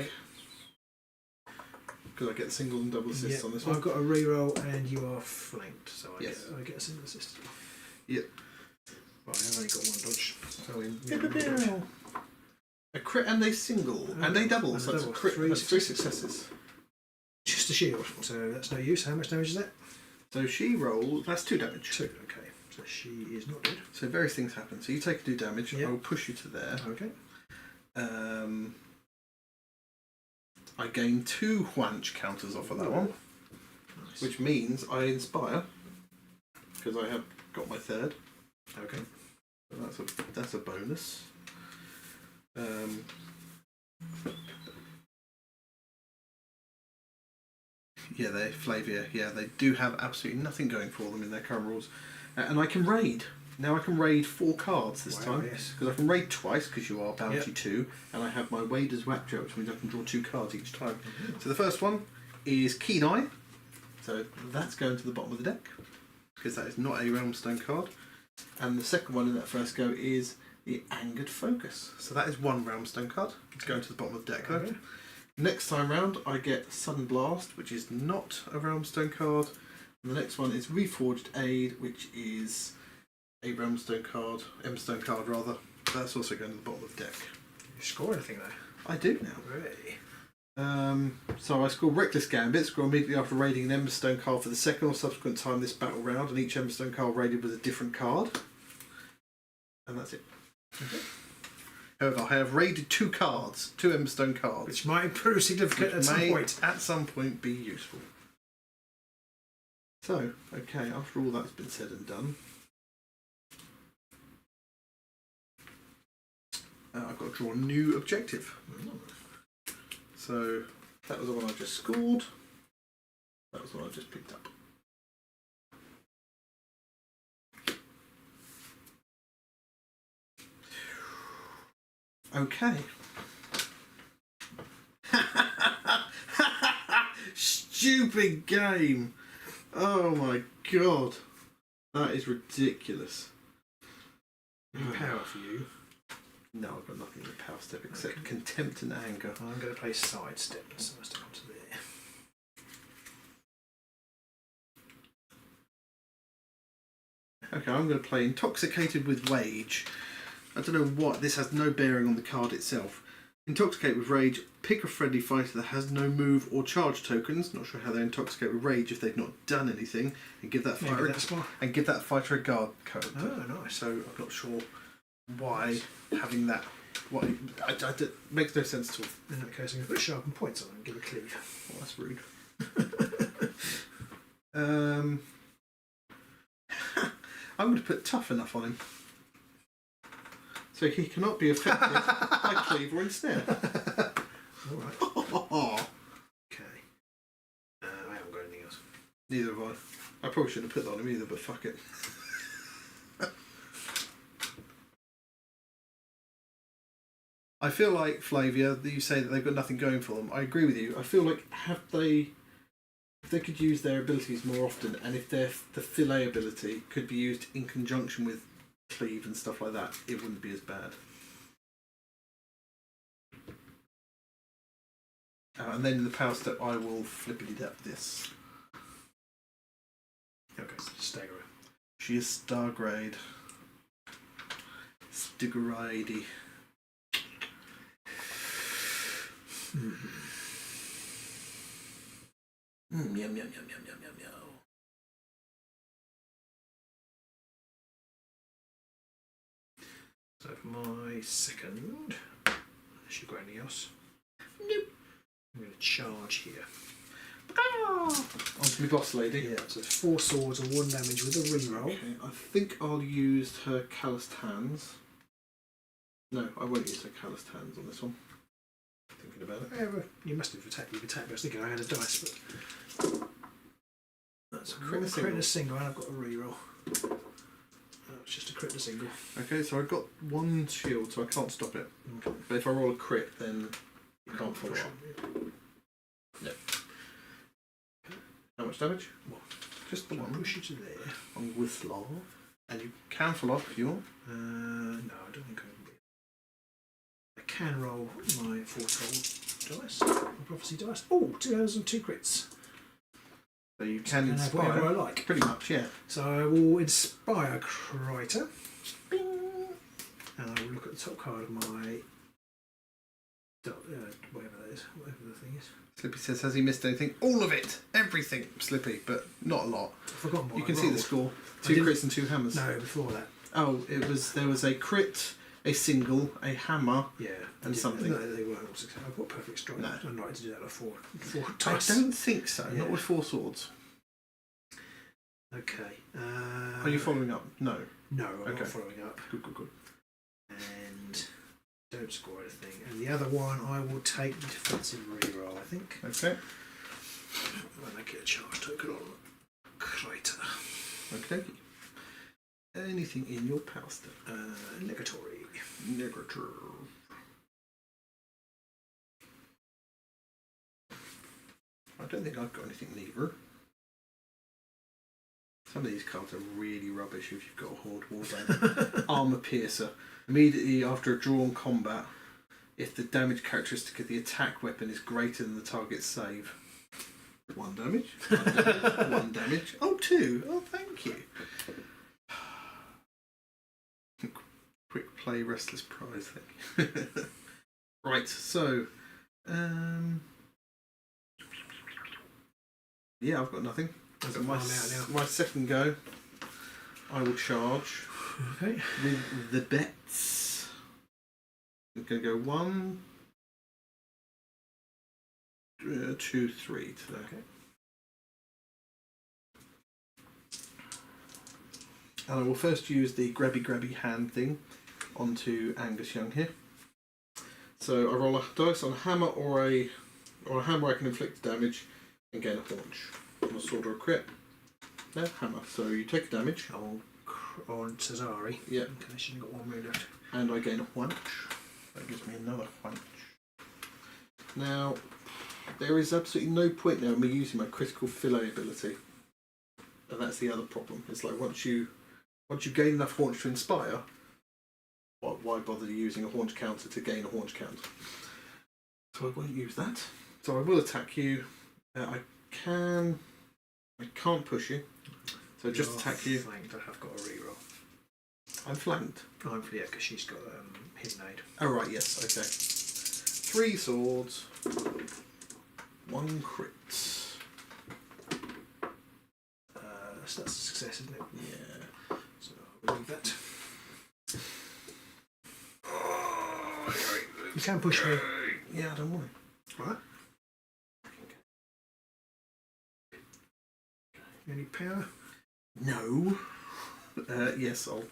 Because I get single and double assists on this one. I've got a reroll and you are flanked, so I get a single assist. Yep. Right, I've only got one dodge. So a crit and a single and a double, so it's a crit. Three successes. Just a shield, so that's no use. How much damage is that? So she rolls, that's 2 damage. 2, okay. So she is not dead. So various things happen. So you take 2 damage, I'll push you to there. Okay. I gain 2 Hwanch counters off of that one. Nice. Which means I inspire, because I have got my 3rd. Okay. So that's a bonus. Yeah, Flavia, they do have absolutely nothing going for them in their current rules. And I can raid. Now I can raid 4 cards this time. Yes. Because I can raid twice, because you are Bounty 2, and I have my Wader's Wapjo, which means I can draw 2 cards each time. Mm-hmm. So the first one is Keen Eye. So that's going to the bottom of the deck, because that is not a Realmstone card. And the second one in that first go is the Angered Focus. So that is 1 Realmstone card. It's going to the bottom of the deck though. Okay. Next time round I get Sudden Blast, which is not a Realmstone card. And the next one is Reforged Aid, which is a Realmstone card, Emberstone card rather. That's also going to the bottom of the deck. You score anything though? I do now. Really? So I score Reckless Gambit, score immediately after raiding an Emberstone card for the second or subsequent time this battle round, and each Emberstone card raided with a different card. And that's it. Okay. However, I have raided 2 cards, 2 Emberstone cards. Which might prove significant at some point. At some point be useful. So, okay, after all that's been said and done, I've got to draw a new objective. So, that was the one I just scored. That was the one I just picked up. Okay. Stupid game. Oh my god. That is ridiculous. Any power for you? No, I've got nothing in the power step except contempt and anger. I'm going to play sidestep, so I must come to there. Okay, I'm going to play Intoxicated with Rage. I don't know what, this has no bearing on the card itself. Intoxicate with Rage, pick a friendly fighter that has no move or charge tokens. Not sure how they intoxicate with Rage if they've not done anything, and give that fighter a guard code. Oh, nice. So I'm not sure why having that. What it makes no sense at all. In that case, I'm going to put sharpen points on it and give a cleave. Well, that's rude. I'm going to put tough enough on him. So he cannot be affected by cleave or ensnare. Alright. Okay. I haven't got anything else. Neither have I. I probably shouldn't have put that on him either, but fuck it. I feel like, Flavia, that you say that they've got nothing going for them. I agree with you. I feel like if they could use their abilities more often, and if the fillet ability could be used in conjunction with cleave and stuff like that, it wouldn't be as bad. And then in the power step, I will flippity-dap this. Okay, stagger. She is star grade. Stiggeride. Yum, yum, yum, yum, yum, yum, yum. So for my second, unless you've got anything else. Nope. I'm going to charge here. Onto my boss lady. Yeah, so it's 4 swords and 1 damage with a reroll. Okay, I think I'll use her calloused hands. No, I won't use her calloused hands on this one. Thinking about it. Yeah, well, you must have attacked. You've attacked. I was thinking I had a dice, but that's a crit and a single, and I've got a reroll. It's just a crit and a single. Okay, so I've got 1 shield, so I can't stop it. Okay. But if I roll a crit, then you can't follow Push up. on, Yep. How much damage? One. Just the So I'll one. push you to there. On Whistle. And you can follow up if you want. No, I don't think I can be. I can roll my foretold dice, my prophecy dice. Oh, 2 hours and 2 crits. So you can have inspire. whatever I like. Pretty much, yeah. So I will inspire Kryter. Bing. And I will look at the top card of my whatever that is, whatever the thing is. Slippy says, has he missed anything? All of it! Everything, Slippy, but not a lot. I've forgotten what You I can see the rolled. score. 2 crits and 2 hammers. No, before that. Oh, there was a crit, a single, a hammer, Yeah. and something. No, they weren't all successful. I've got perfect strike. No. I'm not to do that before. I don't think so, Yeah. not with 4 swords. Okay. Are you following up? No. No, I'm Okay. not following up. Good. And don't score anything. And the other one, I will take the defensive reroll, I think. Okay. When I get a charge token on Kryter. Okay. Anything in your power step? Negatory. Negative. I don't think I've got anything neither. Some of these cards are really rubbish if you've got a Horde Warband. Armour Piercer. Immediately after a drawn combat, if the damage characteristic of the attack weapon is greater than the target's save. 1 damage. 1 damage. Oh, 2. Oh, thank you. Quick play, restless prize thing. Right, so yeah, I've got nothing. So my second go, I will charge Okay. with the bets. I'm going to go 1, 2, 3 today. Okay. And I will first use the grabby hand thing onto Angus Young here. So I roll a dice on a hammer or a hammer I can inflict damage and gain a haunch. On a sword or a crit. No, hammer. So you take a damage. On Cesari. Yeah. Okay, she's got 1 wound left. And I gain a haunch. That gives me another haunch. Now, there is absolutely no point now in me using my critical fillet ability. And that's the other problem. It's like once you gain enough haunch to inspire, why bother using a haunch counter to gain a haunch counter? So I won't use that. So I will attack you. I can't push you. So just attack you. Flanked. I have got a reroll. I'm flanked. I'm for because she's got hidden aid. Oh right, yes, okay. 3 swords, 1 crit. So that's a success, isn't it? Yeah. So I'll leave that. You can push me. Yeah, I don't want it. Right. Any power? No. Yes, I'll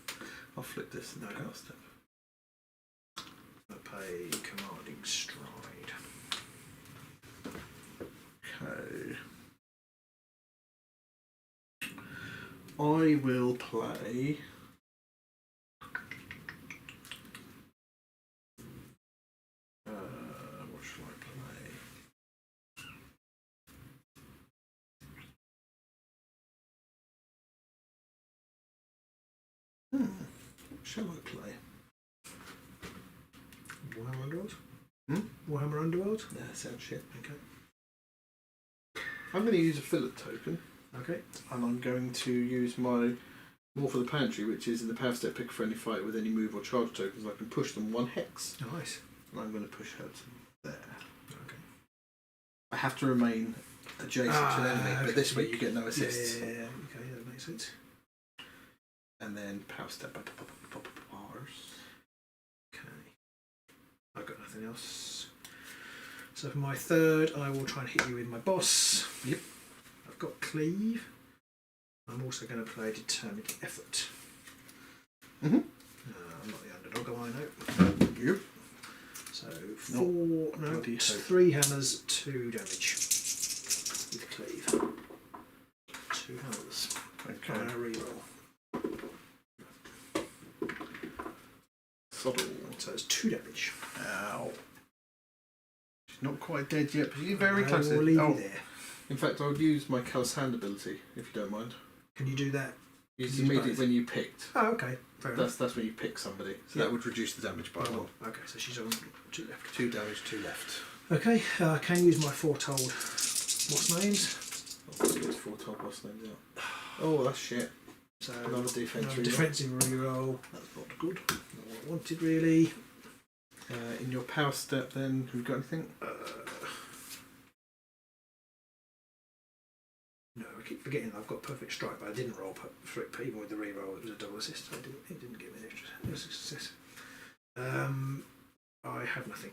flip this in the power step. I pay commanding stride. Okay. I will play. What shall I play? What shall I play? Warhammer Underworld? Hmm? Warhammer Underworld? Yeah, sounds shit. Okay. I'm going to use a fillet token. Okay. And I'm going to use my More for the Pantry, which is in the power step, pick a friendly fight with any move or charge tokens. I can push them 1 hex. Nice. And I'm going to push her to there. Okay. I have to remain adjacent to an enemy, but this way you get no assists. Yeah. Okay, that makes sense. And then power step. Okay. I've got nothing else. So for my third, I will try and hit you with my boss. Yep. I've got cleave. I'm also going to play determined effort. Mm-hmm. I'm not the underdog, am I? No. Yep. So 4. No. bloody hope. 3 hammers, 2 damage. With cleave. 2 hammers. Okay. And a reroll. Soddle. So it's 2 damage. Ow. She's not quite dead yet, but she's very close. I will leave you there. In fact, I would use my Callous Hand ability, if you don't mind. Can you do that? Use immediately when you picked. Oh, okay. Fair enough. That's when you pick somebody. So that would reduce the damage by 1. Okay, so she's on 2 left. 2 damage, 2 left. Okay, I can use my foretold what's names. Let's get 4 top boss names out. Oh, that's shit. So Another defensive reroll. defensive reroll. That's not good. Not what I wanted really. In your power step, then, have you got anything? No, I keep forgetting I've got perfect strike, but I didn't roll for it. Even with the reroll, it was a double assist. So it didn't give me an extra success. I have nothing.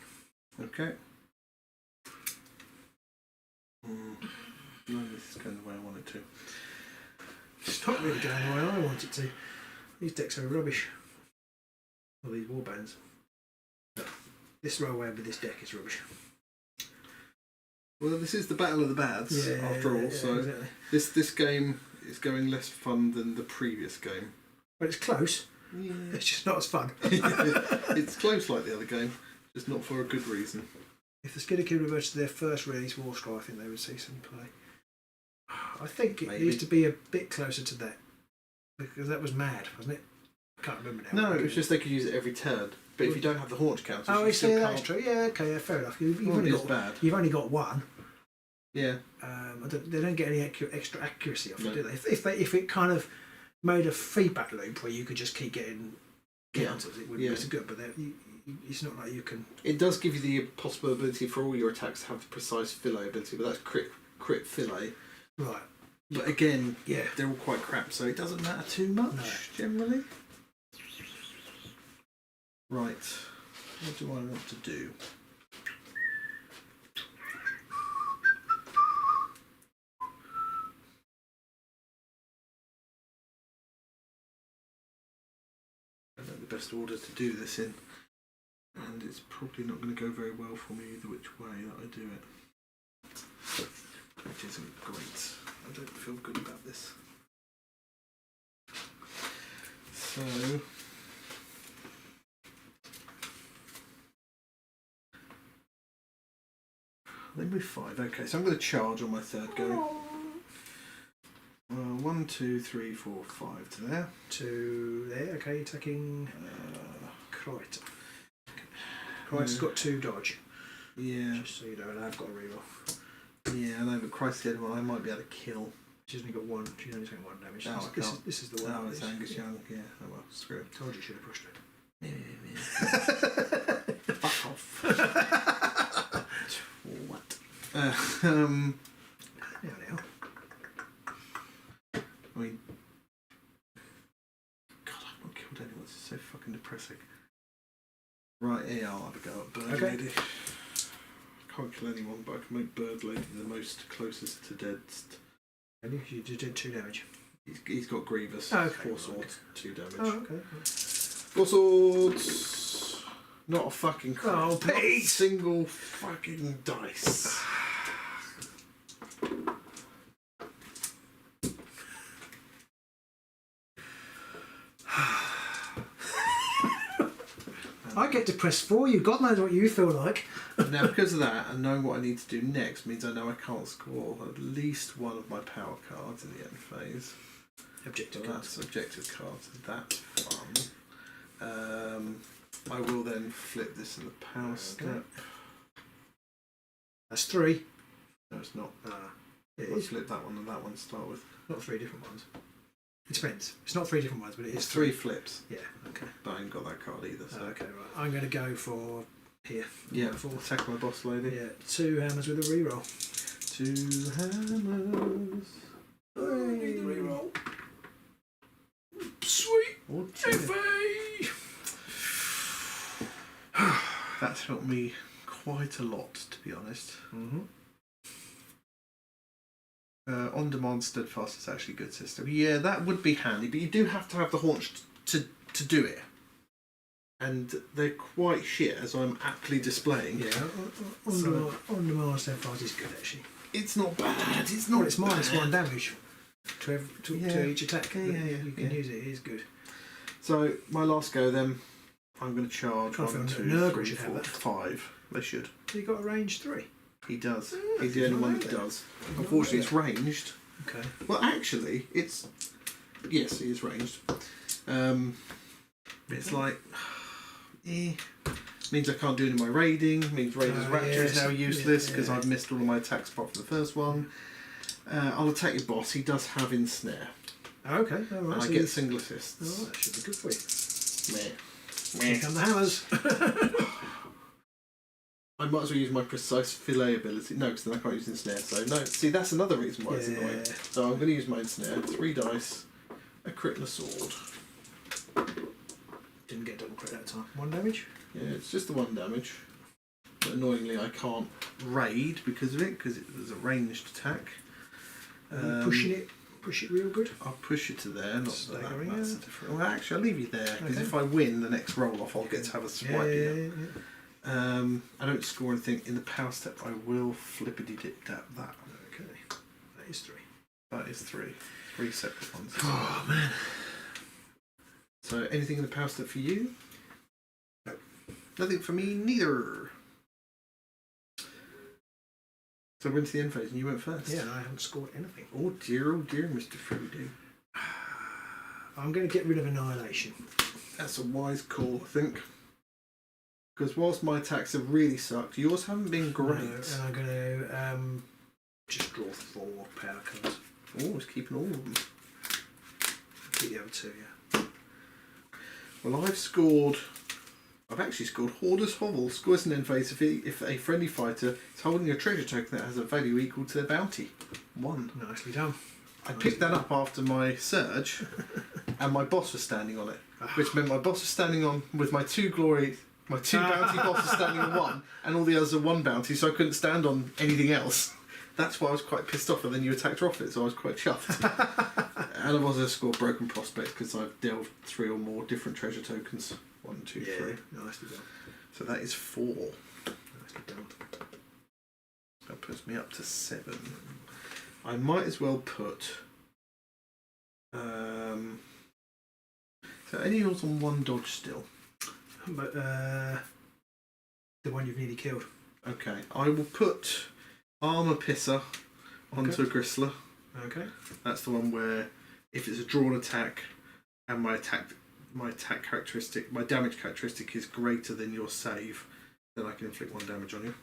Okay. No, this is going the way I want it to. It's not really going the way I want it to. These decks are rubbish. Well, these warbands. This row away with this deck is rubbish. Well, this is the battle of the bads, after all. So exactly. this game is going less fun than the previous game. But it's close. Yeah. It's just not as fun. It's close like the other game, just not for a good reason. If the Skinnerkin reverted to their first release War Scroll, I think they would see some play. I think it Maybe. needs to be a bit closer to that. Because that was mad, wasn't it? I can't remember now. No, it's just they could use it every turn. But if you don't have the haunch counters, Oh, you I still see, can't. that's true. Yeah, okay, yeah, fair enough. You've Only only as got bad. You've only got 1. Yeah. They don't get any extra accuracy off No. it, do they? If it kind of made a feedback loop where you could just keep getting counters, it would be so good. But it's not like you can. It does give you the possibility for all your attacks to have the precise fillet ability, but that's crit fillet. Right. But again, Yeah. they're all quite crap, so it doesn't matter too much generally. Right. What do I want to do? I don't know the best order to do this in, and it's probably not going to go very well for me either which way that I do it, which isn't great. I don't feel good about this. So they move 5. Okay, so I'm going to charge on my third go. 1, 2, 3, 4, 5 to there. To there, okay, attacking Crite. Crite's got 2 dodge. Yeah. Just so you know, and I've got a reroll. Yeah, I know, but Christ the other one I might be able to kill. She's only got 1. She's only taken 1 damage. Oh, This is the one. Oh, it's Angus Young. Yeah, oh well, screw it. Told you should have pushed it. Fuck off. What? Now. I mean, God, I've not killed anyone. This is so fucking depressing. Right, yeah, I'll have a go at Bird Lady. Can't kill anyone, but I can make Bird Lady the most closest to dead. And you did 2 damage. He's got Grievous. Oh, okay. 4 swords, 2 damage. Oh, okay. 4 swords. Not a fucking crit. Oh, Not a Pete! single fucking dice. I get depressed for you. God knows what you feel like. Now, because of that, and knowing what I need to do next means I know I can't score at least one of my power cards in the end phase. Objective So cards. that's objective cards. That's fun. I will then flip this in the power step. That's 3. No, it's not. It I'll is. flip that one and that one to start with. Not 3 different ones. It depends. It's not 3 different ones, but it is It's 3 flips. Yeah, okay. But I ain't got that card either. So. Okay, right. I'm going to go for here. Yeah, For attack my boss lady. yeah, 2 hammers with a reroll. 2 hammers. I need the reroll. Sweet. Oh, that's helped me quite a lot, to be honest. Mm-hmm. On-demand steadfast is actually a good system. Yeah, that would be handy, but you do have to have the haunch to do it. and they're quite shit, as I'm aptly displaying. Yeah, on the Mars Fight is good actually. It's not bad. It's not. It's -1 damage to each attack. Yeah, you can use it. It is good. So my last go, then I'm going to charge Can't 1, feel 2, Nurgle 3, should have 4, that. 5. They should. So you got a range 3. He does. Oh, He's the only one that right then. does. Unfortunately, it's ranged. Okay. Well, actually, it's yes, he is ranged. It's like means I can't do any of my raiding. Means Raider's Rapture is now useless because I've missed all of my attacks apart from the first one. I'll attack your boss. He does have ensnare. Okay. All right. And I get single assists. Oh, that should be good for you. Meh. Here come the hammers. I might as well use my precise fillet ability. No, because then I can't use ensnare. So no. See, that's another reason why it's annoying. So I'm going to use my ensnare. 3 dice, a crit and a sword. Didn't get double crit that time. 1 damage. Yeah, it's just the 1 damage. But annoyingly, I can't raid because of it, because it was a ranged attack. Push it real good. I'll push it to there. Not Staggering that's it. a different. Well, actually, I'll leave you there because Okay. if I win the next roll off, I'll get to have a swipe. I don't score anything in the power step. I will flippity dip that. Okay. That is 3. That is 3. 3 separate ones. Oh man. So anything in the power step for you? No. Nothing for me neither. So I went to the end phase and you went first. Yeah, I haven't scored anything. Oh dear, Mr. Frodo. I'm going to get rid of Annihilation. That's a wise call, I think. Because whilst my attacks have really sucked, yours haven't been great. No, and I'm going to just draw 4 power cards. Oh, it's keeping all of them. Keep the other 2, yeah. Well, I've actually scored Hoarder's Hovel. Scores an end phase if a friendly fighter is holding a treasure token that has a value equal to their bounty. 1. Nicely done. I picked that up after my surge, and my boss was standing on it, which meant my boss was standing on with my 2 bounty bosses standing on 1, and all the others are 1 bounty, so I couldn't stand on anything else. That's why I was quite pissed off, and then you attacked her off it, so I was quite chuffed. And I've also scored Broken Prospect because I've delved 3 or more different treasure tokens. 1, 2, 3. Nicely done. So that is 4. Nicely done. That puts me up to 7. I might as well put. So any yours on 1 dodge still? But the one you've nearly killed. Okay, I will put Armour Pisser onto a Gristler. Okay. That's the one where if it's a drawn attack and my attack characteristic, my damage characteristic is greater than your save, then I can inflict 1 damage on you.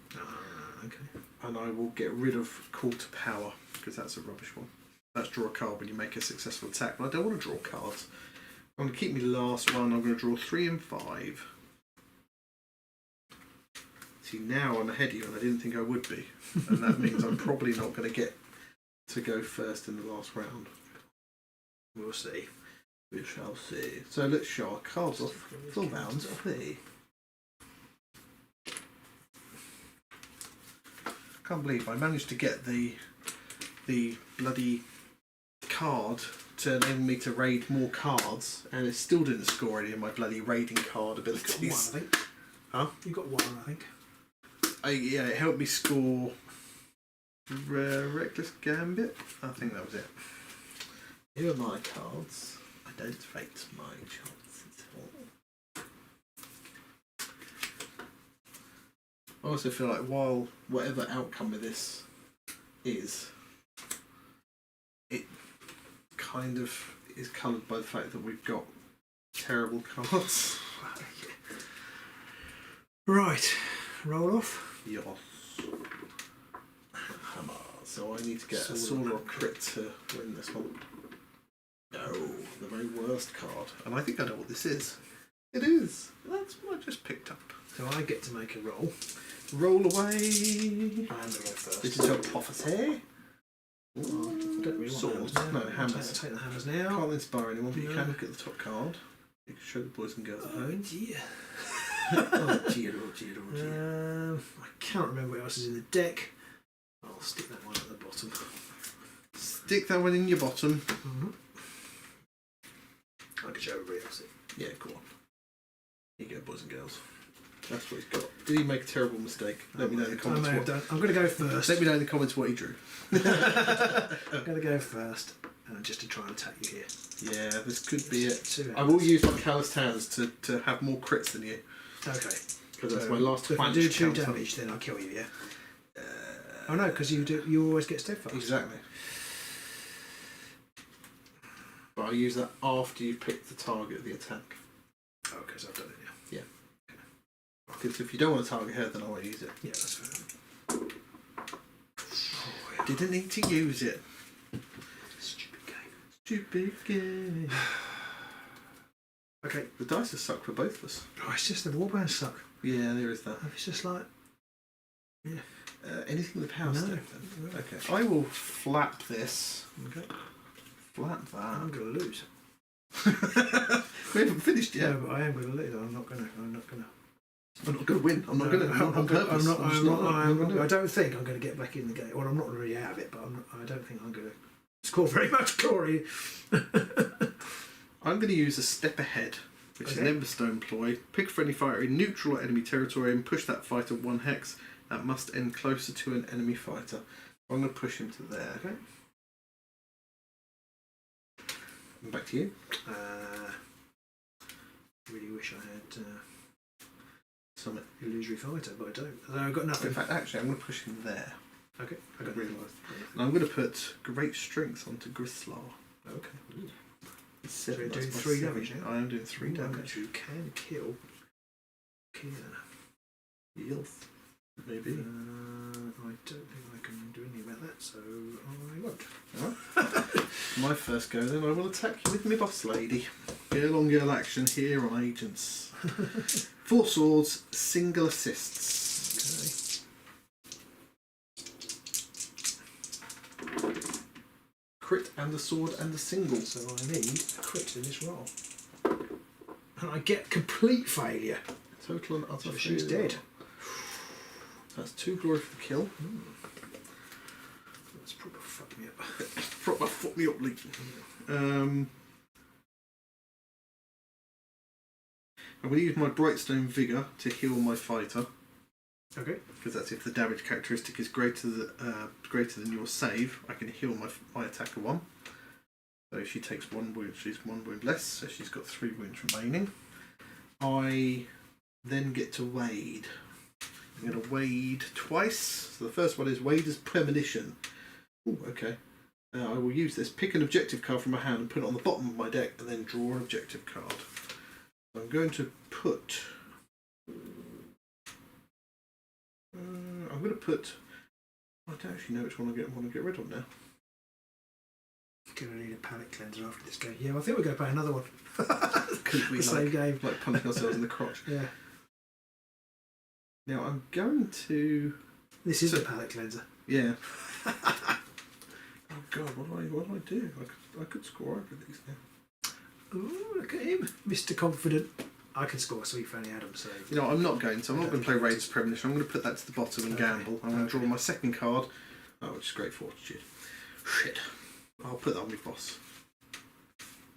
Okay. And I will get rid of Call to Power because that's a rubbish one. That's draw a card when you make a successful attack, but I don't want to draw cards. I'm going to keep my last one. I'm going to draw 3 and 5. See, now I'm ahead of you, and I didn't think I would be, and that means I'm probably not going to get to go first in the last round. We'll see. We shall see. So let's show our cards off. Full bounds, play. Can't believe I managed to get the bloody card to enable me to raid more cards, and it still didn't score any of my bloody raiding card abilities. You got 1, I think. Huh? You got 1, I think. Yeah, it helped me score Reckless Gambit. I think that was it. Here are my cards. I don't rate my chances at all. I also feel like while whatever outcome of this is, it kind of is coloured by the fact that we've got terrible cards. Right. Roll off. Yes. Hammer. So I need to get a Sword sword or a and crit to win this one. No, the very worst card. And I think I know what this is. It is. That's what I just picked up. So I get to make a roll. Roll away. I'm the roll first. This is your prophecy. I don't really want Swords. hammers now. No, hammers. I'll take the hammers now. Can't inspire anyone, but you No. can look at the top card. You can show the boys and girls. Oh dear. Oh dear, oh dear, oh dear. I can't remember what else is in the deck. I'll stick that one at the bottom. Stick that one in your bottom. I can show everybody else it. Yeah, go on. Here you go, boys and girls. That's what he's got. Did he make a terrible mistake? Let me know in the comments. I may have done. I'm going to go first. Let me know in the comments what he drew. I'm going to go first, just to try and attack you here. Yeah, this could be it. 2 I will use my calloused hands to have more crits than you. Okay. Because that's my last so if I do 2 damage, then I'll kill you, yeah? Oh no, because you always get steadfast. Exactly. But I'll use that after you've picked the target of the attack. Oh, okay, so I've done it, yeah. Yeah. Because if you don't want to target her, then I won't use it. Yeah, that's fair. Oh, yeah. Didn't need to use it. Stupid game. Stupid game. Okay. The dice have sucked for both of us. Oh, it's just the warbands suck. Yeah, there is that. It's just like... Yeah. Anything with a power step then? No. Okay. I will flap this. Okay. Flap that. I'm going to lose. We haven't finished yet. No, but I am going to lose. I'm not going to. I'm not going to win. I'm not going to. On purpose. I don't think I'm going to get back in the game. Well, I'm not really out of it, but I don't think I'm going to score very much glory. I'm going to use a step ahead, which is an Emberstone ploy. Pick a friendly fighter in neutral or enemy territory and push that fighter 1 hex. That must end closer to an enemy fighter. I'm going to push him to there. Okay. And back to you. Really wish I had Summit. illusory fighter, but I don't. I've got nothing. In fact, actually, I'm going to push him there. Okay. I got realised. And I'm going to put great strength onto Grislar. Okay. So you're doing 3 damage now? I am doing 3 damage. You can kill. Heals. Maybe. I don't think I can do anything about that, so I won't. Alright. My first go then, I will attack you with my boss lady. Girl on girl action here on Agents. 4 swords, single assists. Okay. Crit and a sword and a single. So I need a crit in this roll. And I get complete failure. Total and utter So she's failure. dead. That's 2 glory for the kill. That's probably fucked me up. Proper fuck me up, Lee. I'm going to use my Brightstone Vigour to heal my fighter. Okay. Because that's if the damage characteristic is greater than your save, I can heal my attacker 1. So she takes 1 wound, she's 1 wound less, so she's got 3 wounds remaining. I then get to wade. I'm going to wade twice. So the first one is Wade as Premonition. Ooh, okay. I will use this. Pick an objective card from my hand and put it on the bottom of my deck and then draw an objective card. I'm going to put... I'm going to put... I don't actually know which one I want to get rid of now. Gonna need a palate cleanser after this game. Yeah, I think we're going to play another one. Could we the same game. Like punching ourselves in the crotch. Yeah. Now I'm going to... This is a palate cleanser. Yeah. Oh God, what do I do? I could score over these now. Ooh, look at him. Mr. Confident. I can score Sweet Fanny Adams. So you know, I'm not going to. I'm not going to play Raider's Premonition. I'm going to put that to the bottom and gamble. I'm going to draw my second card, which is Great Fortitude. Shit. I'll put that on my boss.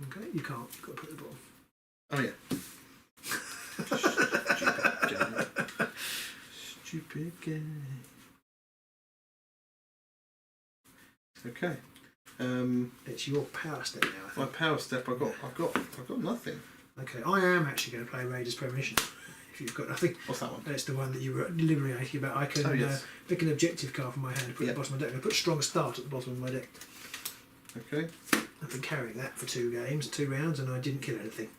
Okay, you can't. You've got to put it at the bottom. Oh yeah. Stupid game. Okay. It's your power step now, I My think. power step. I've got nothing. Okay, I am actually going to play Raiders Premonition. If you've got nothing. What's that one? That's the one that you were deliberating about. I can pick an objective card from my hand and put it at the bottom of my deck. I'm going to put Strong Start at the bottom of my deck. Okay. I've been carrying that for 2 games, 2 rounds, and I didn't kill anything.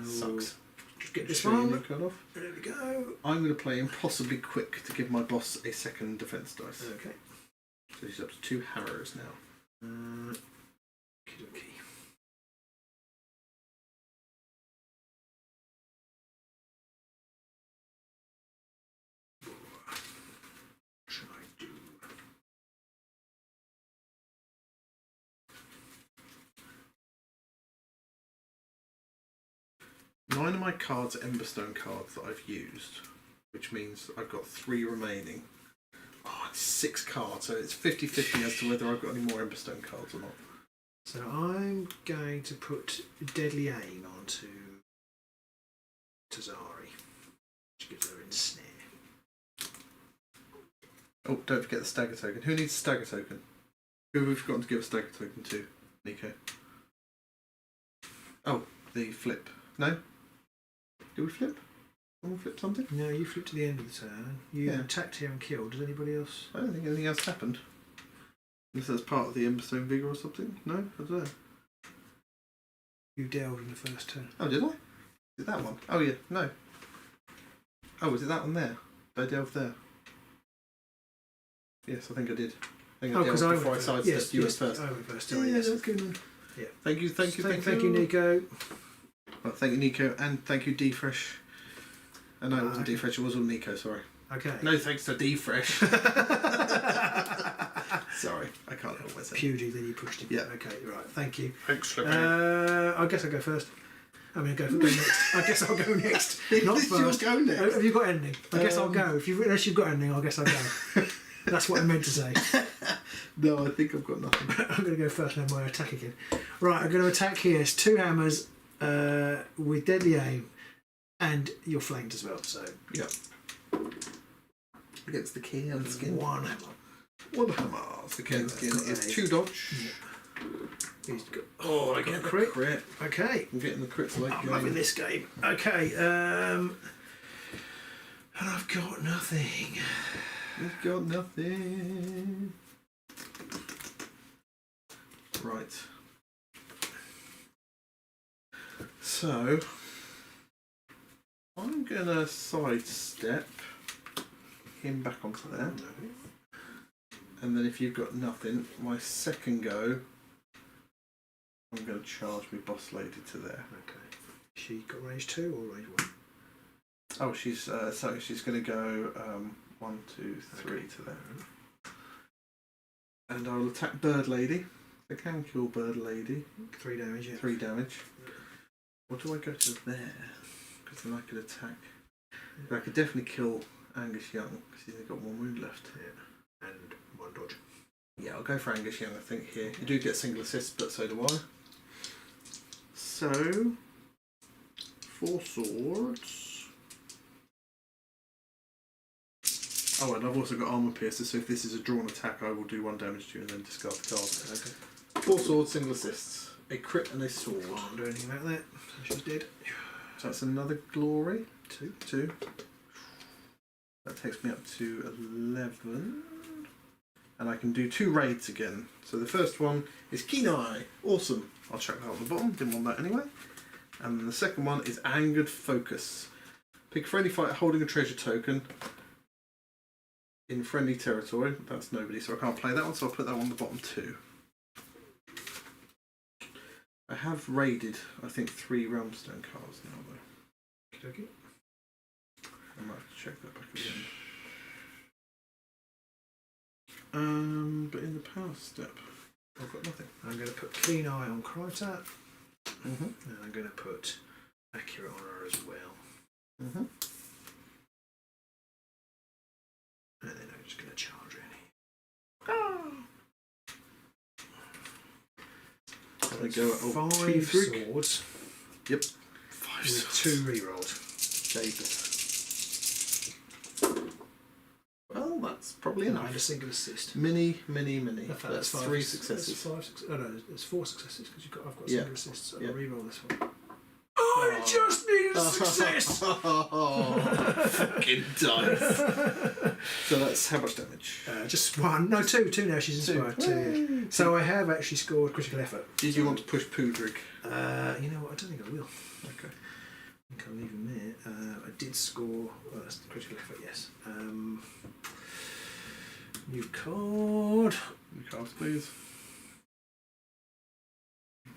Sucks. Just get this Sure, one. you cut off. There we go. I'm going to play Impossibly Quick to give my boss a second defense dice. Okay. So he's up to 2 harrows now. Okey-dokey. Should I do? Nine of my cards are Emberstone cards that I've used, which means I've got 3 remaining. Oh, it's 6 cards, so it's 50-50 as to whether I've got any more Emberstone cards or not. So I'm going to put Deadly Aim onto Tazari, which gives her ensnare. Oh, don't forget the stagger token. Who needs a stagger token? Who have we forgotten to give a stagger token to? Nico. Oh, the flip. No? Do we flip? Someone flip something? No, you flip to the end of the turn. You attacked here and killed. Does anybody else? I don't think anything else happened. Unless that's part of the Emberstone Vigor or something? No? I don't know. You delved in the first turn. Oh, did I? Is it that one? Oh, yeah. No. Oh, was it that one there? Did I delve there? Yes, I think I did. I think I delved before I sidestepped you first. I went first. Yeah, Yes. that's good one. Yeah. Thank you, Thank you, Nico. Well, thank you, Nico, and thank you, D-Fresh. No, it wasn't D-Fresh, it was all Nico, sorry. Okay. No thanks to D-Fresh. Sorry, I can't help myself. Pugy, then you pushed him. Yeah. Okay, right, thank you. Thanks, I guess I'll go first. Go next. I guess I'll go next. Not first. Go next. Have you got anything? I guess I'll go. Unless you've got anything, I guess I'll go. That's what I meant to say. No, I think I've got nothing. I'm going to go first and then my attack again. Right, I'm going to attack here. It's 2 hammers with deadly aim, and you're flanked as well. So Yep. Against the king and the skin. 1 hammer. 1 hammer. The king and skin is 2 dodge. Yeah. He's got, I get got the the crit. Okay. I'm getting the crits like I'm loving this game. Okay. And I've got nothing. You've got nothing. Right. So, I'm going to sidestep him back onto there. And then if you've got nothing, my second go, I'm going to charge my boss lady to there. Okay. She got range 2 or range 1? Oh, she's so she's going to go 1, 2, 3 to there. And I'll attack Bird Lady. I can kill Bird Lady. 3 damage, yeah. 3 damage. What do I go to there? Because then I could attack. I could definitely kill Angus Young because he's only got 1 wound left. Yeah. And 1 dodge. Yeah, I'll go for Angus Young, I think, here. You do get single assists, but so do I. So, 4 swords. Oh, and I've also got armor piercer, so if this is a drawn attack, I will do 1 damage to you and then discard the card. Okay. 4 swords, single assists. A crit and a sword. Can't do anything about that. So she's dead. So that's another glory. 2. 2. That takes me up to 11. And I can do 2 raids again. So the first one is Keen Eye. Awesome. I'll chuck that on the bottom. Didn't want that anyway. And then the second one is Angered Focus. Pick a friendly fighter holding a treasure token in friendly territory. That's nobody, so I can't play that one, so I'll put that one on the bottom too. I have raided, I think, 3 Realmstone cards now, though. Okay. I might have to check that back again. But in the power step, I've got nothing. I'm going to put Keen Eye on Kryta. Mm-hmm. And I'm going to put Accurate on her as well. Mm-hmm. And then I'm just going to charge her. I go at 5 swords. Yep. 5 with swords. 2 rerolls. Davis. Well, that's probably And enough. a single assist. Mini. That's 5 3 successes. That's 5 oh no, there's 4 successes because I've got Yeah. single assists. So Yeah. I'll reroll this one. I just needed a success! Oh, fucking dice. So that's how much damage? Just 1. No, 2. 2 now she's inspired. 2. Yeah. So I have actually scored critical effort. Did you want to push Poodrig? You know what? I don't think I will. Okay. I think I'll leave him there. I did score that's the critical effort, yes. New card. New cards, please.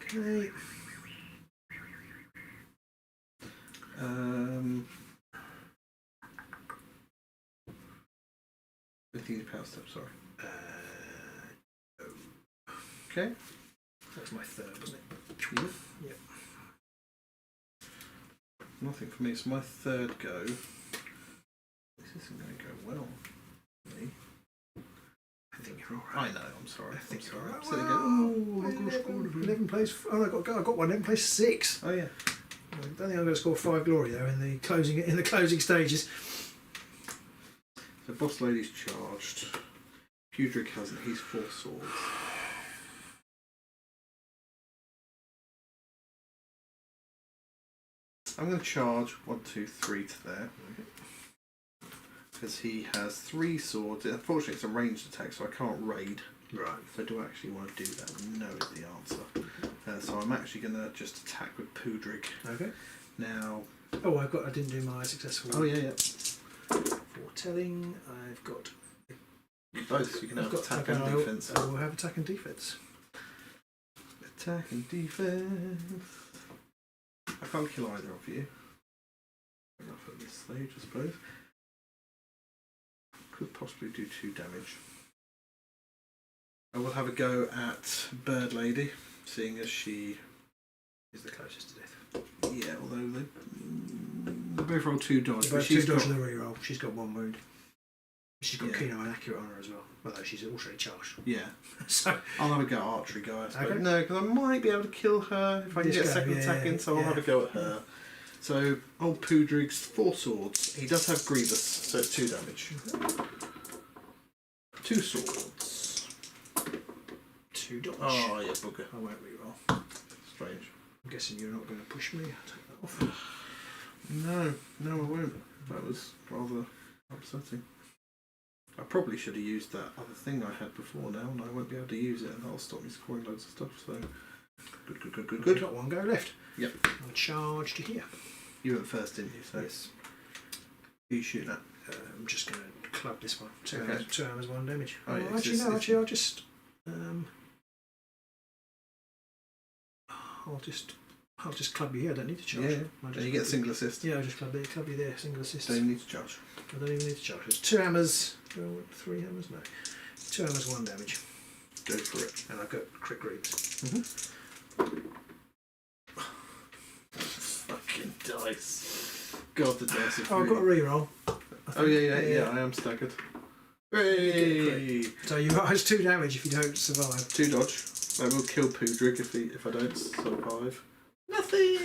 Okay. With the power step, sorry. Oh. Okay. That was my 3rd, wasn't it? Yep. Yep. Nothing for me. It's my 3rd go. This isn't going to go well for me. I think you're alright. I know, I'm sorry. I think I'm you're sorry. alright. So they go, oh, I've got a score of 11 plays. Oh, I got 1. 11 plays 6. Oh, yeah. I don't think I'm going to score 5 glory though in the closing stages. So Boss Lady's charged. Pudric hasn't. He's 4 swords. I'm going to charge 1, 2, 3 to there. Because he has 3 swords. Unfortunately, it's a ranged attack, so I can't raid. Right. So do I actually want to do that? No is the answer. So I'm actually going to just attack with Pudric. Okay. Now... Oh, I didn't do my successful... Oh, yeah. Foretelling. I've got... Both, so you can have attack and defence. I will have attack and defence. Attack and defence. I can't kill either of you. Enough at this stage, I suppose. Could possibly do 2 damage. I will have a go at Bird Lady, seeing as she is the closest to death. Yeah, although they both roll 2 dodge. But she's 2 dodge in the reroll. She's got 1 wound. She's got keen eye and accurate on her as well, although she's also charged. Yeah. So I'll have a go at archery go, I suppose. Okay. No, because I might be able to kill her if I can get a second attack in, so I'll have a go at her. So, old Pudrig's 4 swords. He does have Grievous, so it's 2 damage. 2 swords. 2 dodge. Oh, yeah, bugger. I won't reroll. Strange. I'm guessing you're not going to push me. I'll take that off. No, I won't. That was rather upsetting. I probably should have used that other thing I had before now, and I won't be able to use it, and that'll stop me scoring loads of stuff, so... Good. We've got 1 go left. Yep. I'll charge to here. You went first, didn't you? So Yes. Who are you shooting at? I'm just going to club this one. 2 Okay. hours, 1 damage. Oh, yeah, actually, no, I'll just... I'll just club you here. I don't need to charge. Yeah. I'll And just you get a single assist. Yeah, I'll just club you there. Single assist. Don't even need to charge. I don't even need to charge. There's 2 hammers. 3 hammers? No. 2 hammers, 1 damage. Go for it. And I've got crit greaves. Fucking dice. God, the dice are Oh, I've got a reroll. Oh, yeah, I am staggered. Hooray! So you got 2 damage if you don't survive. 2 dodge. I will kill Pudric if I don't survive. Nothing!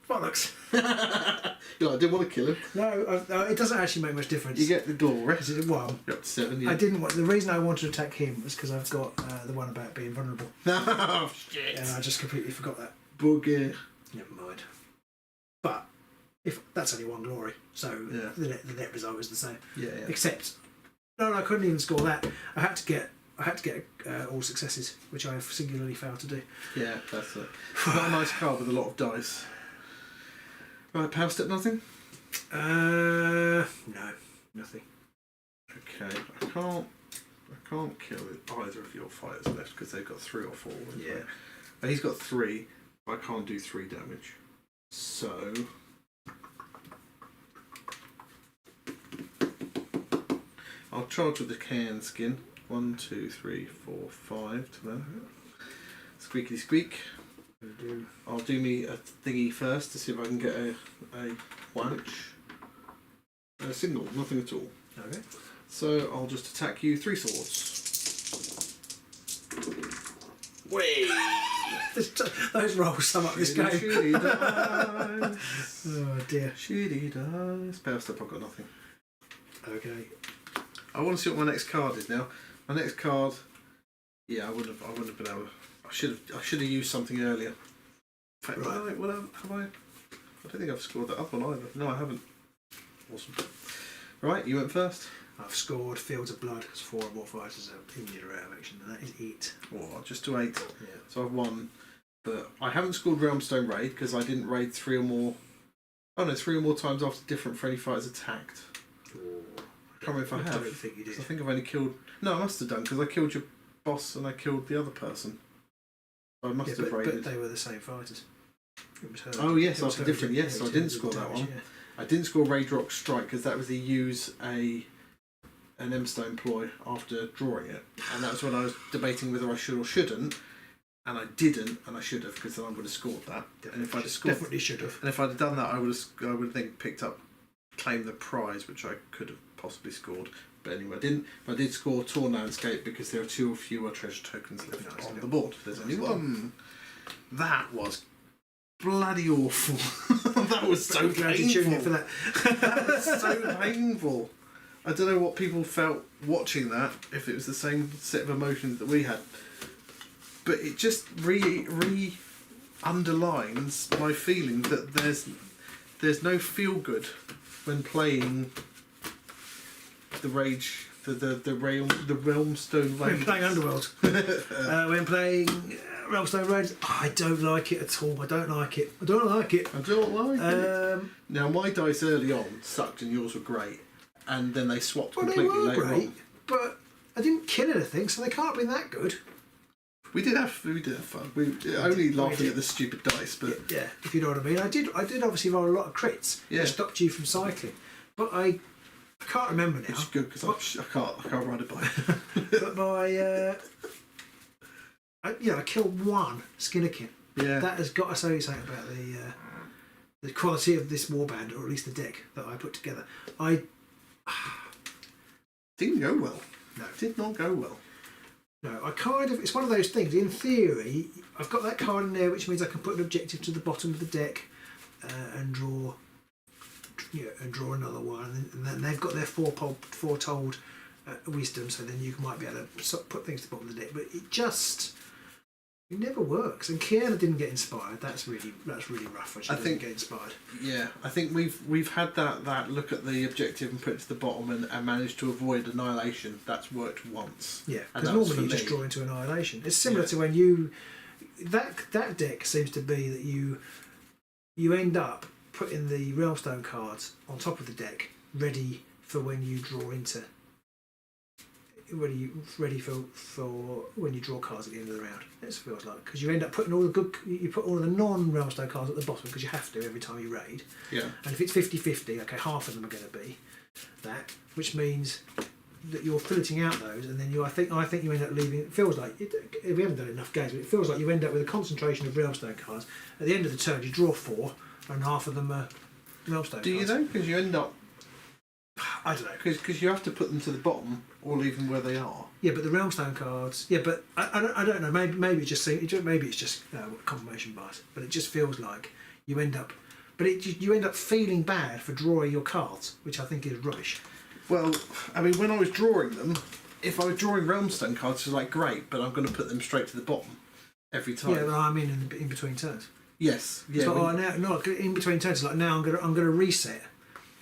Bollocks. Yeah, I didn't want to kill him. No, it doesn't actually make much difference. You get the door rest. Well, You're up to 7, yeah. I didn't want. The reason I wanted to attack him was because I've got the one about being vulnerable. Oh, shit. And I just completely forgot that. Bugger. Never mind. But if that's only 1 glory, so Yeah. the net result is the same. Yeah. Except, no, I couldn't even score that. I had to get all successes, which I have singularly failed to do. Yeah, that's it. Not a nice card with a lot of dice. Right, power step, nothing? No, nothing. Okay, I can't kill either of your fighters left because they've got 3 or 4. Yeah. But he's got 3. I can't do 3 damage. So I'll charge with the can skin. 1, 2, 3, 4, 5 to that. Squeaky squeak. I'll do me a thingy first to see if I can get a wanch. A single, nothing at all. Okay. So I'll just attack you 3 swords. Way! Those rolls sum up this game. Shooty dice. Oh dear. Shooty dice. Power step, I've got nothing. Okay. I want to see what my next card is now. My next card, yeah, I wouldn't have been able to. I should have used something earlier. In fact, Right. have I? I don't think I've scored that other one either. No, I haven't. Awesome. Right, you went first. I've scored Fields of Blood. It's 4 or more fighters injured or out of action, and that is it. Well, I'll just do 8. Yeah. So I've won. But I haven't scored Realmstone raid because I didn't raid 3 or more. Oh no, 3 or more times after different friendly fighters attacked. I can't remember if I have. I don't think you did. I think I've only killed. No, I must have done because I killed your boss and I killed the other person. I must have raided. But they were the same fighters. It was her. Oh yes, it was after her different. to- Yes, so I to didn't do score the that damage, one. yeah. I didn't score Raid Rock Strike because that was the use an M-Stone ploy after drawing it, and that was when I was debating whether I should or shouldn't, and I didn't, and I should have because then I would have scored that. And if I'd have scored, Definitely should have. and if I'd have done that, I would have then picked up, claimed the prize, which I could have possibly scored. But anyway, I didn't. But I did score Torn Landscape because there are 2 or fewer treasure tokens left Nice on little- the board. There's only nice 1. That was bloody awful. That was so Glad you tuned in for painful. that. That was so painful. I don't know what people felt watching that, if it was the same set of emotions that we had. But it just underlines my feeling that there's no feel good when playing the Realmstone When Raids. playing Underworld. When playing Realmstone Raids, I don't like it at all. I don't like it. I don't like it. Now my dice early on sucked and yours were great, and then they swapped Well, they completely were later great, on. but I didn't kill anything, so they can't have been that good. We did have fun. We only laughing at the stupid dice, but Yeah, if you know what I mean. I did obviously roll a lot of crits. Yeah. That stopped you from cycling, but I can't remember now. which is good because I can't ride a bike. But my I killed one Skinnerkin. Yeah. That has got to say something about the quality of this warband, or at least the deck that I put together. Didn't go well. No. Did not go well. No, it's one of those things. In theory, I've got that card in there, which means I can put an objective to the bottom of the deck and draw another one, and then they've got their foretold wisdom, so then you might be able to put things to the bottom of the deck. But it never works. And Kiana didn't get inspired. That's really rough when she didn't get inspired. Yeah, I think we've had that look at the objective and put it to the bottom and managed to avoid annihilation. That's worked once. Yeah, And because that was normally you for just me. draw into annihilation. It's similar to when that deck seems to be that you end up putting the Realmstone cards on top of the deck, ready for when you draw into. Ready for when you draw cards at the end of the round. It feels like, because you end up putting all the non-Realmstone cards at the bottom because you have to every time you raid. Yeah. And if it's 50-50, okay, half of them are going to be that, which means that you're filleting out those, and then I think you end up leaving. It feels like we haven't done enough games, but it feels like you end up with a concentration of Realmstone cards. At the end of the turn, you draw 4, and half of them are Realmstone cards. Do you though? Because you end up. I don't know. Because you have to put them to the bottom or leave them where they are. Yeah, but the Realmstone cards. Yeah, but I don't know. Maybe it's just confirmation bias. But it just feels like you end up. But you end up feeling bad for drawing your cards, which I think is rubbish. Well, I mean, when I was drawing them, if I was drawing Realmstone cards, it was like great, but I'm going to put them straight to the bottom every time. Yeah, but I mean in between turns. Yes. Yeah. It's like, now in between turns. It's like now I'm gonna reset,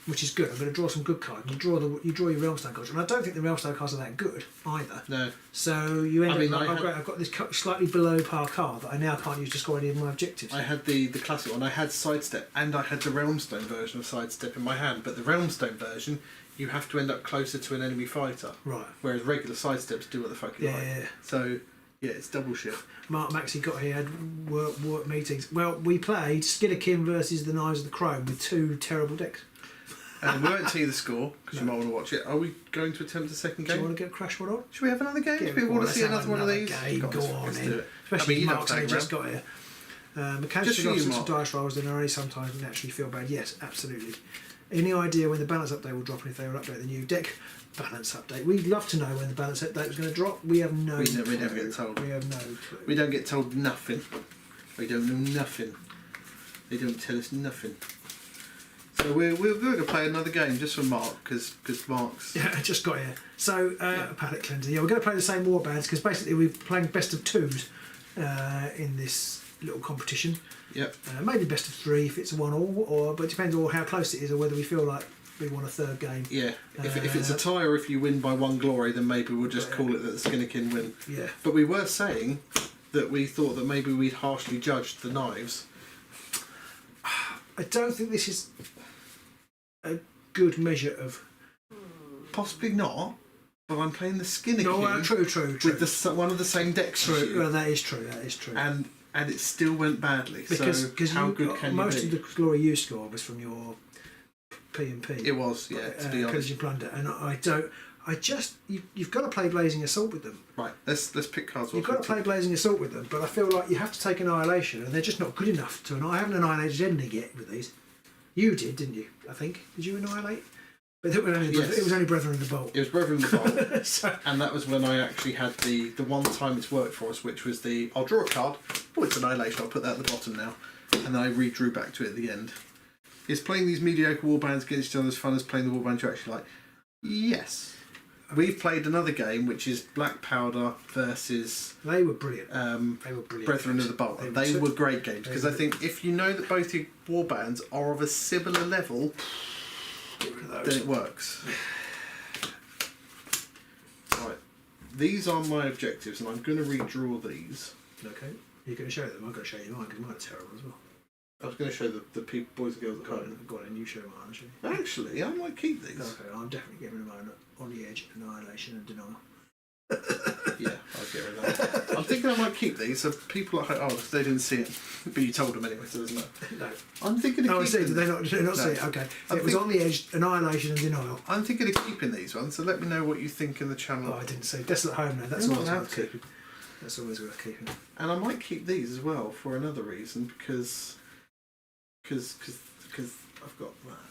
which is good. I'm going to draw some good cards. You draw your Realmstone cards, and I don't think the Realmstone cards are that good either. No. So you end up. I've got this slightly below par card that I now can't use to score any of my objectives. I had the classic one. I had Sidestep, and I had the Realmstone version of Sidestep in my hand. But the Realmstone version, you have to end up closer to an enemy fighter. Right. Whereas regular Sidesteps do what the fuck you like. Yeah. So, yeah, it's double shit. Mark Maxey got here, had work meetings. Well, we played Skinnerkin versus the Knives of the Crone with 2 terrible decks. And we won't tell you the score because you might want to watch it. Are we going to attempt a second Do game? you want to get crash one on? Should we have another game? Yeah, Do people want to let's see have another one of these? game. Go on let's in. do it. Especially I mean, you Mark's don't only take just got here. Mechanics Just for you, and Mark. dice rolls, then I sometimes naturally feel bad. Yes, absolutely. Any idea when the balance update will drop and if they will update the new deck balance update? We'd love to know when the balance update was going to drop. We have no We clue. never get told. We have no clue. We don't get told nothing. We don't know nothing. They don't tell us nothing. So we're going to play another game just for Mark because Mark's. Yeah, I just got here. So, palette cleanser. Yeah, we're going to play the same warbands because basically we're playing best of 2s in this little competition. Yep. Maybe best of 3 if it's a 1-all, but it depends on how close it is or whether we feel like we want a third game. Yeah. If it's a tie or if you win by 1 glory, then maybe we'll just call it that the Skinnerkin win. Yeah. But we were saying that we thought that maybe we'd harshly judged the knives. I don't think this is a good measure of. Possibly not. But I'm playing the Skinnerkin. No, true. With one of the same decks. as you. Well, that is true. And it still went badly. Because how good can most you be? of the glory you scored was from your P&P. It was, yeah. To be honest. Because you plunder, and I don't. You've got to play Blazing Assault with them. Right. Let's pick cards. You've got to play Blazing Assault with them, but I feel like you have to take Annihilation, and they're just not good enough to. I haven't annihilated anything yet with these. You did, didn't you? I think. Did you annihilate? But it was only Brethren of the Bolt. It was Brethren of the Bolt. So, And that was when I actually had the one time it's worked for us, which was I'll draw a card. Oh, it's Annihilation. I'll put that at the bottom now. and then I redrew back to it at the end. Is playing these mediocre warbands against each other as fun as playing the warbands you actually like? Yes. We've played another game which is Black Powder versus They were brilliant. Brethren games. of the Bolt. They were great games because I think if you know that both your warbands are of a similar level, then it works. Right, these are my objectives, and I'm going to redraw these. Okay, you're going to show them. I'm going to show you mine because mine are terrible as well. I was going to show the people, boys and girls at home. I've got it, and you show mine, actually. Actually, I might keep these. Okay, I'm definitely getting mine on the edge, annihilation and denial. Yeah, I'll get rid of that. I'm thinking I might keep these so people at home. Oh, they didn't see it, but you told them anyway, so it doesn't matter. No. I'm thinking of keeping. Did they not see it? Okay. So it was on the edge, annihilation and denial. I'm thinking of keeping these ones, so let me know what you think in the channel. Oh, I didn't see. Desolate Home now. That's You're always not allowed worth to. keeping. That's always worth keeping. And I might keep these as well for another reason because I've got that.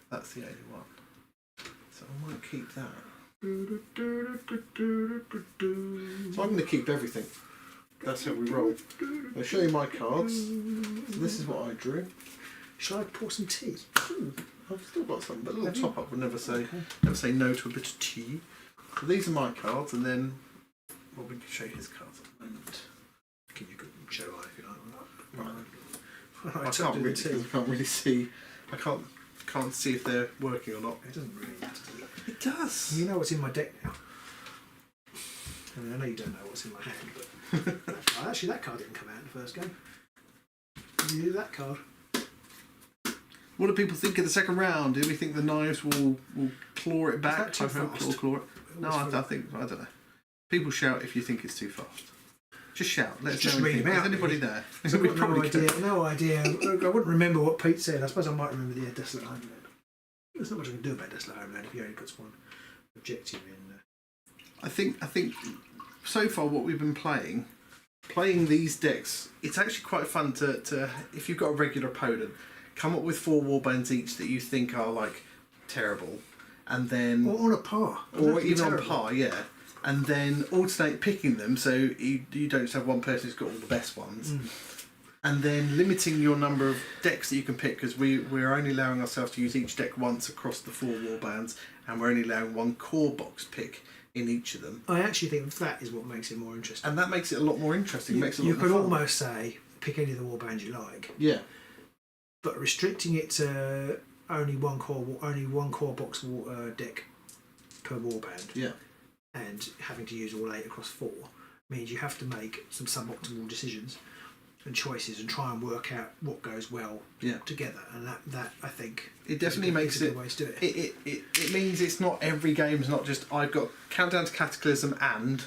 That's the only one. So I might keep that. So I'm going to keep everything. That's how we roll. I'll show you my cards. So this is what I drew. Shall I pour some tea? I've still got some, but a little top up would never say no to a bit of tea. So these are my cards, and then we can show you his cards at the moment. Can you show mine if you like? Right. I can't really because I can't really see. I can't see if they're working or not. It doesn't really matter, does it? It does. You know what's in my deck now. I mean, I know you don't know what's in my hand, but actually, that card didn't come out in the first game. Did you do that card? What do people think of the second round? Do we think the knives will claw it back? Is that too fast? Claw it. No, I don't know. People shout if you think it's too fast. Just shout. Let us know. Read them out. Is anybody there? I've got no idea. I wouldn't remember what Pete said. I suppose I might remember the Desolate Homeland. There's not much I can do about Desolate Homeland if he only puts one objective in. I think so far what we've been playing these decks, it's actually quite fun to if you've got a regular opponent, come up with 4 warbands each that you think are like terrible, and then or on a par, or even on par, yeah. And then alternate picking them so you don't just have one person who's got all the best ones. And then limiting your number of decks that you can pick because we're only allowing ourselves to use each deck once across the 4 warbands, and we're only allowing 1 core box pick in each of them. I actually think that is what makes it more interesting. And that makes it a lot more interesting. You could almost say pick any of the warbands you like. Yeah. But restricting it to only one core box deck per warband. Yeah. And having to use all 8 across 4 means you have to make some suboptimal decisions and choices and try and work out what goes well together. And that I think it definitely makes it. Way to do it means it's not every game's not just I've got Countdown to Cataclysm and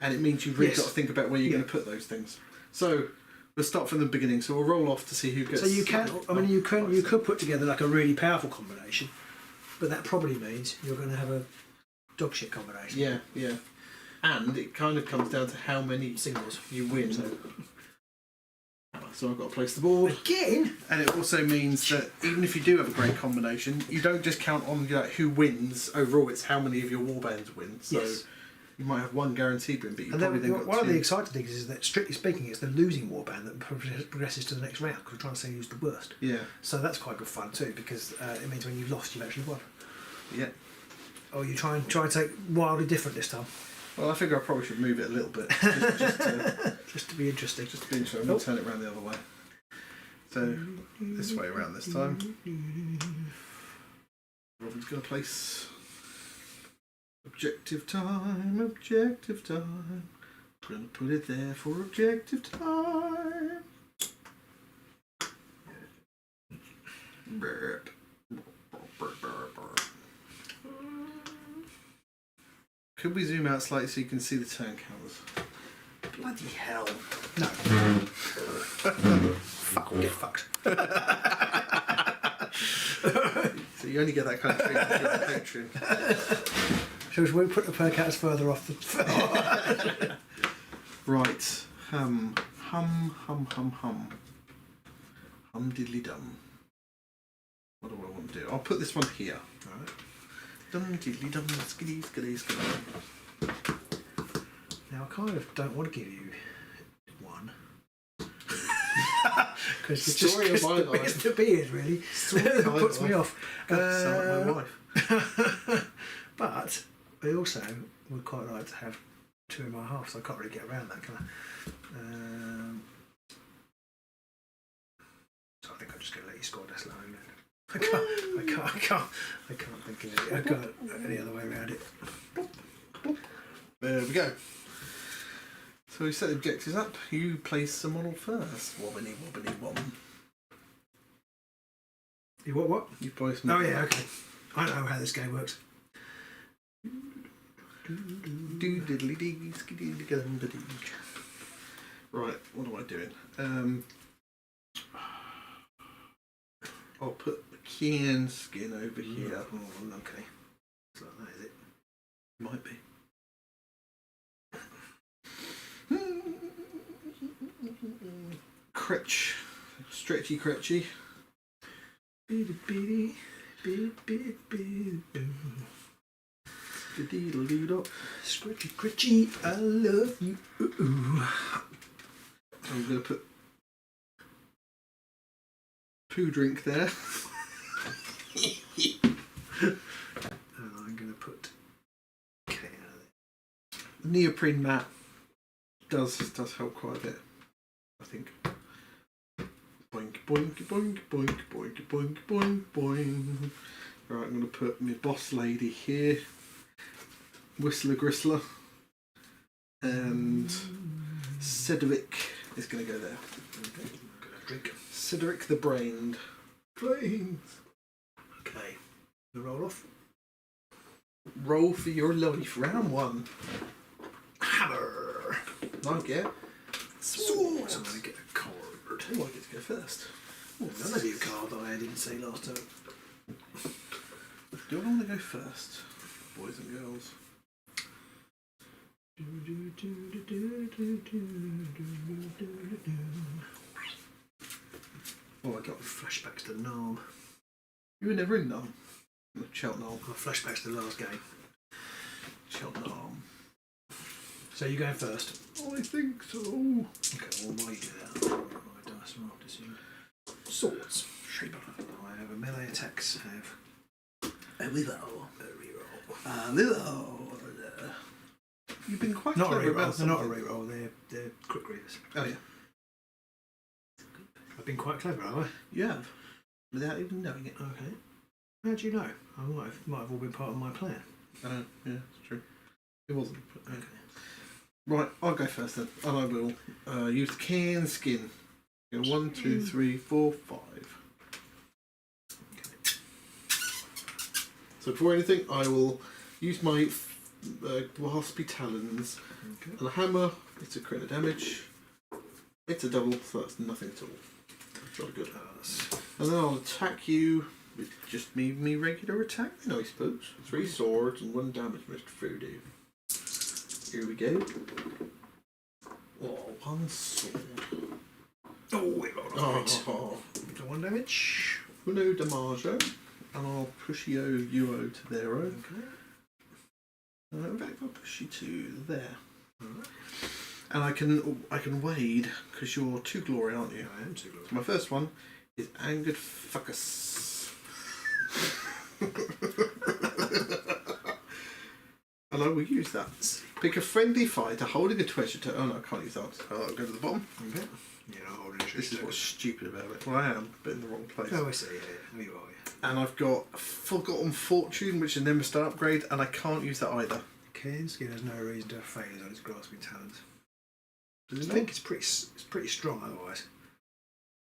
it means you've really got to think about where you're going to put those things. So we'll start from the beginning. So we'll roll off to see who gets. So you can. I mean, you could put together like a really powerful combination, but that probably means you're going to have a dog shit combination. Yeah, yeah. And it kind of comes down to how many singles you win. So I've got to place the board again. And it also means that even if you do have a great combination, you don't just count on who wins overall. It's how many of your warbands win. So you might have one guaranteed win, but you probably then got one of the exciting things is that strictly speaking, it's the losing warband that progresses to the next round because we're trying to say who's the worst. Yeah. So that's quite good fun too because it means when you've lost, you've actually won. Yeah. Or you try and take wildly different this time. Well, I figure I probably should move it a little bit, just to be interesting. Just to be interesting. I'm going to turn it around the other way. So this way around this time. Robin's going to place objective time. Objective time. I'm going to put it there for objective time. Burp. Could we zoom out slightly so you can see the turn counters? Bloody hell. No. Fuck, get fucked. So you only get that kind of treatment through the Patreon. So we put the per counters further off the... Right. Hum diddly dum. What do I want to do? I'll put this one here. Alright. Dum diddly dum skiddy skiddy skiddy. Now I kind of don't want to give you one. because it's Story just of my life. it's the beard really that puts me off. Sound like my wife. But I also would quite like to have 2.5, so I can't really get around that, can I? So I think I'm just going to let you score Desolate Homeland. I can't think of it. I can't any other way around it. There we go. So we set the objectives up. You place the model first. Wobbly, wobbly, wobbly. You what? You place. Oh yeah, okay. I know how this game works. Right, what am I doing? I'll put the can skin over here. Oh, okay. It's like that, is it? Might be. Cretch. Stretchy Cretchy. Beady, beady, beady, beady, beady, Diddle-doo-dop. Scritchy, critchy, I love you. Ooh. I'm going to put poo drink there. And I'm going to put K out of there. Neoprene mat does help quite a bit, I think. Boink, boink, boink, boink, boink, boink, boink, boink. Right, I'm going to put my boss lady here. Whistler Gristler. And Cedric is going to go there. Okay, I'm going to drink. Cedric the Brained. Brains. Okay, the roll off. Roll for your life. Round 1. Hammer. I get Sword. I'm going to get a card. Oh, I get to go first. None of you card that I didn't see last time. Do I want to go first? Boys and girls. Oh, I got flashbacks to Narm. You were never in Narm. Cheltenham. Oh, flashbacks to the last game. Cheltenham. So you going first? I think so. Okay, well, while you do that, I'll roll my dice roll to see. Swords. Shaper. I have a melee attacks. I have A reroll. a reroll. A reroll. You've been quite Not a clever reroll. about They're not a something. reroll. They're quick readers. Oh yeah. I've been quite clever, have I? You have. Without even knowing it. Okay. How do you know? I might have all been part of my plan. Yeah, it's true. It wasn't. But, Okay. Right, I'll go first then. And I will use can skin. Go 1, 2, 3, 4, 5. Okay. So before anything, I will use my waspy talons. Okay. And a hammer, it's a crit damage. It's a double, so that's nothing at all. Jolly good. And then I'll attack you with just me regular attack, then I suppose. 3 swords and 1 damage, Mr. Voodoo. Here we go. Oh, 1 sword. Oh, we rolled off it. Oh, So 1 damage. uno damajo. And I'll push you to there. Okay. In fact, I'll push you to there. Alright. And I can wade, because you're 2 glory, aren't you? I am too good. So my first one is Angered Fuckus. And I will use that. Pick a friendly fighter holding a treasure to... Oh no, I can't use that. I'll go to the bottom. Okay. You're not holding a This is what's stupid about it. Well, I am, but in the wrong place. Oh, I see. Yeah, you are. Yeah. And I've got Forgotten Fortune, which is an Ember upgrade, and I can't use that either. Ken Skin has no reason to have failures on his grasping talent. Does it I think it's pretty strong otherwise.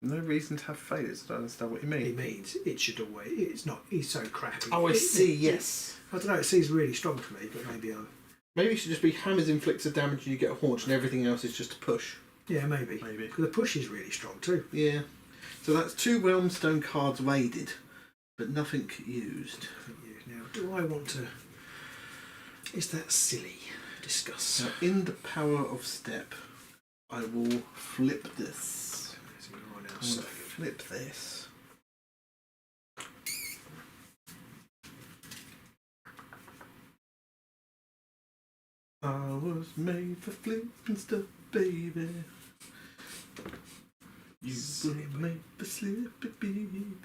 No reason to have failures. I don't understand what you He mean. means it should always. It's not. He's so crappy. Oh, I see, yes. I don't know. It seems really strong to me, but maybe I'm. Maybe it should just be hammers inflicts a damage and you get a haunch, and everything else is just a push. Yeah, maybe. Maybe. Because the push is really strong too. Yeah. So that's 2 Realmstone cards waded, but nothing used. Now, do I want to? Is that silly? Discuss. Now, in the power of step, I will flip this. So you're right now, I so will flip this. I was made for flipping stuff, baby. You will make the slip beep.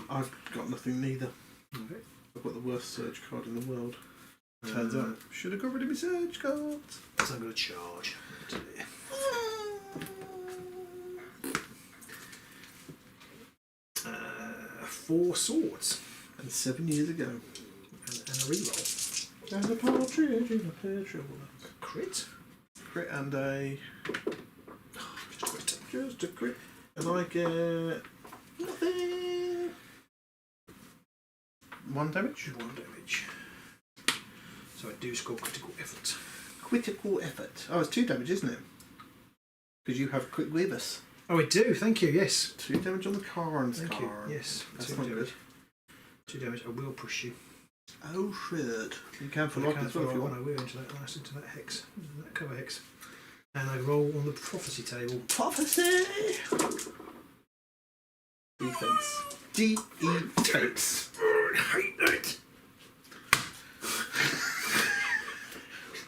I've got nothing neither. Okay. I've got the worst Surge card in the world. Turns out, should have got rid of my Surge cards. So I'm going to charge. 4 swords. And 7 years ago. And a reroll. And a partridge in a pear tree. A crit. Crit and a... Just a crit. Just a crit. And I get... nothing. 1 damage? 1 damage. So I do score critical effort. Critical effort. Oh, it's 2 damage, isn't it? Because you have Quick Weavers. Oh, I do. Thank you. Yes. 2 damage on the Carnes Thank card. you. Yes. That's 2 not damage. good. 2 damage. I will push you. Oh, shit. You can for I life can as well if you when want. I will into that hex. That cover hex. And I roll on the prophecy table. Prophecy! Defense. Defense. I hate that.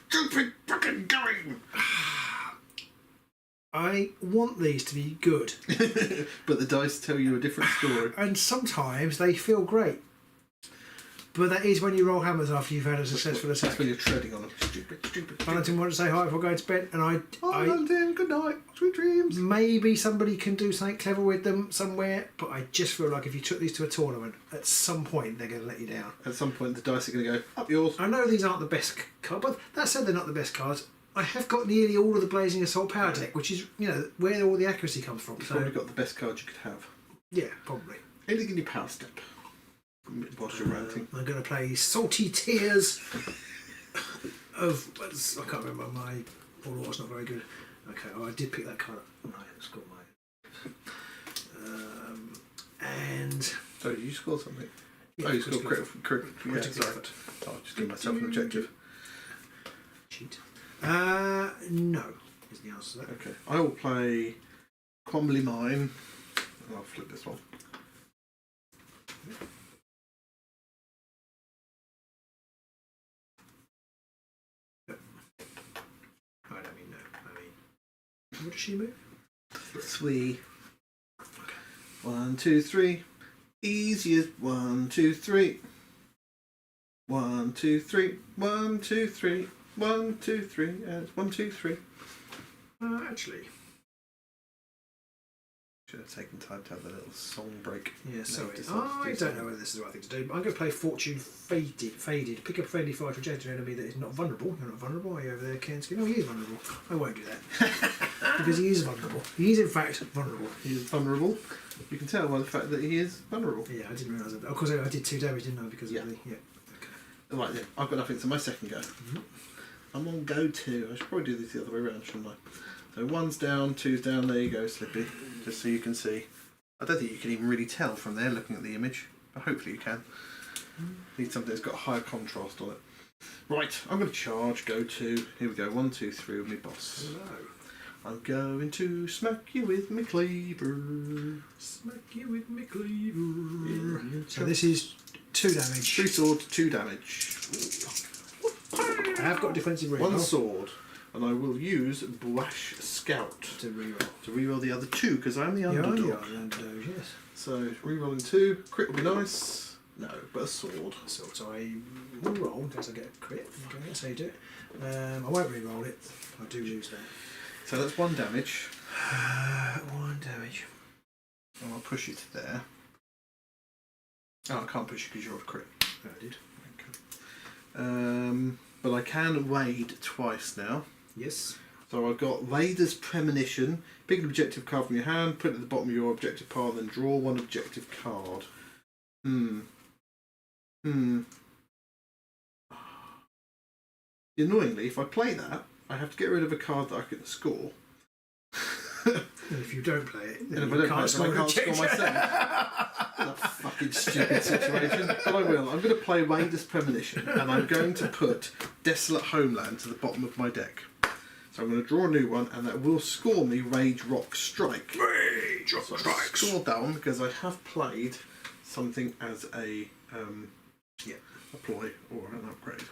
Stupid fucking going! I want these to be good. But the dice tell you a different story. And sometimes they feel great. But that is when you roll hammers after you've had a successful That's attack. when you're treading on them. Stupid. Valentin wanted to say hi before going to bed, and I Valentin, good night. Sweet dreams. maybe somebody can do something clever with them somewhere, but I just feel like if you took these to a tournament, at some point they're going to let you down. At some point the dice are going to go, up yours. I know these aren't the best cards, but that said they're not the best cards. I have got nearly all of the Blazing Assault power deck, which is, where all the accuracy comes from. You've So, probably got the best card you could have. yeah, probably. Anything in your power step. Whilst you're ranting. I'm going to play Salty Tears of... I can't remember, my All War's not very good. Okay, I did pick that card up. Right, it's got my... and... So you score something? Yeah, Oh, you scored critical critical effort. Oh, just give myself an objective. Cheat. No, is the answer to that. Okay. I will play Quambly Mine. And I'll flip this one. I don't mean no. I mean, what does she move? 3. 1, 2, 3. Easy as 1, 2, 3. 1, 2, 3. 1, 2, 3. 1, 2, 3. And it's 1, 2, 3. Actually, Should have taken time to have the little song break. yeah, sorry. Decided to I do don't know whether this is the right thing to do, but I'm going to play Fortune Faded. Pick up a friendly fighter, reject an enemy that is not vulnerable. You're not vulnerable, are you over there, Ken Skin? Oh, he is vulnerable. I won't do that. Because he is vulnerable. He is, in fact, vulnerable. He is vulnerable. You can tell by the fact that he is vulnerable. Yeah, I didn't realise that. Of course, I did 2 damage, didn't I? Because of the... Yeah. Okay. Right then, I've got nothing, so my second go. I'm on go 2. I should probably do this the other way around, shouldn't I? So 1's down, 2's down, there you go, Slippy. Just so you can see. I don't think you can even really tell from there looking at the image, but hopefully you can. Need something that's got higher contrast on it. Right, I'm going to charge, go 2. Here we go, 1, 2, 3 with my boss. Hello. I'm going to smack you with my cleaver. Smack you with my cleaver. Yeah, So this is 2 damage. 3 swords, 2 damage. I have got defensive reroll. 1 sword. And I will use Blash Scout To reroll. to reroll the other 2 because I'm the Yeah, underdog. you are the underdog, yes. So rerolling 2, crit will be nice. No, but a sword. So I will roll in case I get a crit. Okay, that's how you do it. I won't re-roll it. I do lose that. So that's 1 damage. 1 damage. And I'll push you to there. Oh, I can't push you because you're off crit. No, I did. Okay. But I can wade twice now. Yes. So I've got Vader's Premonition. Pick an objective card from your hand, put it at the bottom of your objective pile, then draw 1 objective card. Annoyingly, if I play that, I have to get rid of a card that I can score. And if you don't play it, then And if I you don't play it, then I can't score objective. myself. What a fucking stupid situation. But I will. I'm going to play Vader's Premonition, and I'm going to put Desolate Homeland to the bottom of my deck. So I'm going to draw a new one, and that will score me Rage Rock Strike. Rage Rock So I've Strikes. scored that one because I have played something as a ploy or an upgrade.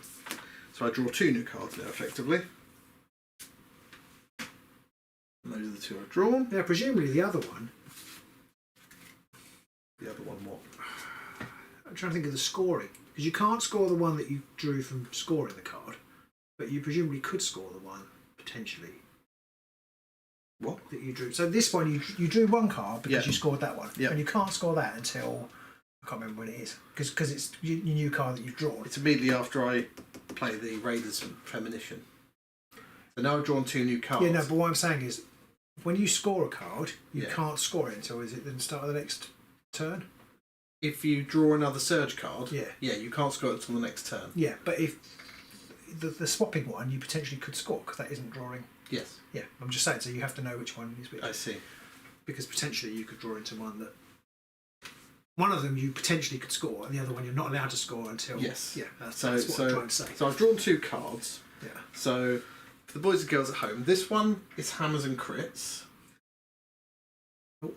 So I draw 2 new cards now, effectively. the two I've drawn. Now, presumably the other one. The other one, what? I'm trying to think of the scoring, because you can't score the one that you drew from scoring the card, but you presumably could score the one potentially. What? That you drew. So this one you drew one card because you scored that one, yeah. And you can't score that until I can't remember when it is because it's your new card that you've drawn. It's immediately after I play the Raiders Premonition. So now I've drawn two new cards. Yeah, no, but what I'm saying is, when you score a card, you can't score it until is it the start of the next turn? If you draw another Surge card, yeah, you can't score it until the next turn. Yeah, but if the swapping one, you potentially could score because that isn't drawing. Yes. Yeah, I'm just saying, so you have to know which one is which. I see. Because potentially you could draw into one that... One of them you potentially could score, and the other one you're not allowed to score until... Yes. Yeah, that's what I'm trying to say. So I've drawn two cards. Yeah. So, for the boys and girls at home, this one is Hammers and Crits. Oh.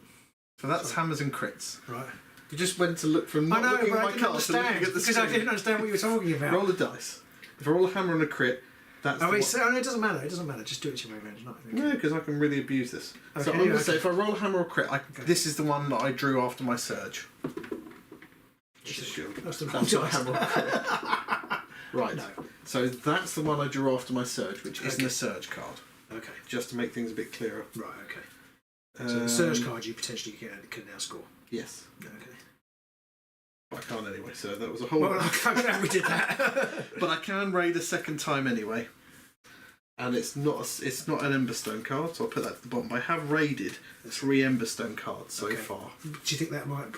So that's Hammers and Crits. Right. You just went to look from not looking at my cards to looking at the because screen. I didn't understand what you were talking about. Roll a dice. If I roll a hammer and a crit, that's no, it doesn't matter. It doesn't matter. Just do it your way around. No, because I can really abuse this. Okay, so I'm going to say, if I roll a hammer or a crit, this is the one that I drew after my surge. Just a shield. That's not a hammer or a crit. Right. No. So that's the one I drew after my surge, which isn't a surge card. Okay. Just to make things a bit clearer. Right. Okay. So the surge card you potentially can now score. Yes. Okay. I can't anyway, so that was a whole... Well, I'm glad we did that. But I can raid a second time anyway. And it's not an Emberstone card, so I'll put that at the bottom. But I have raided 3 Emberstone cards so far. Do you think that might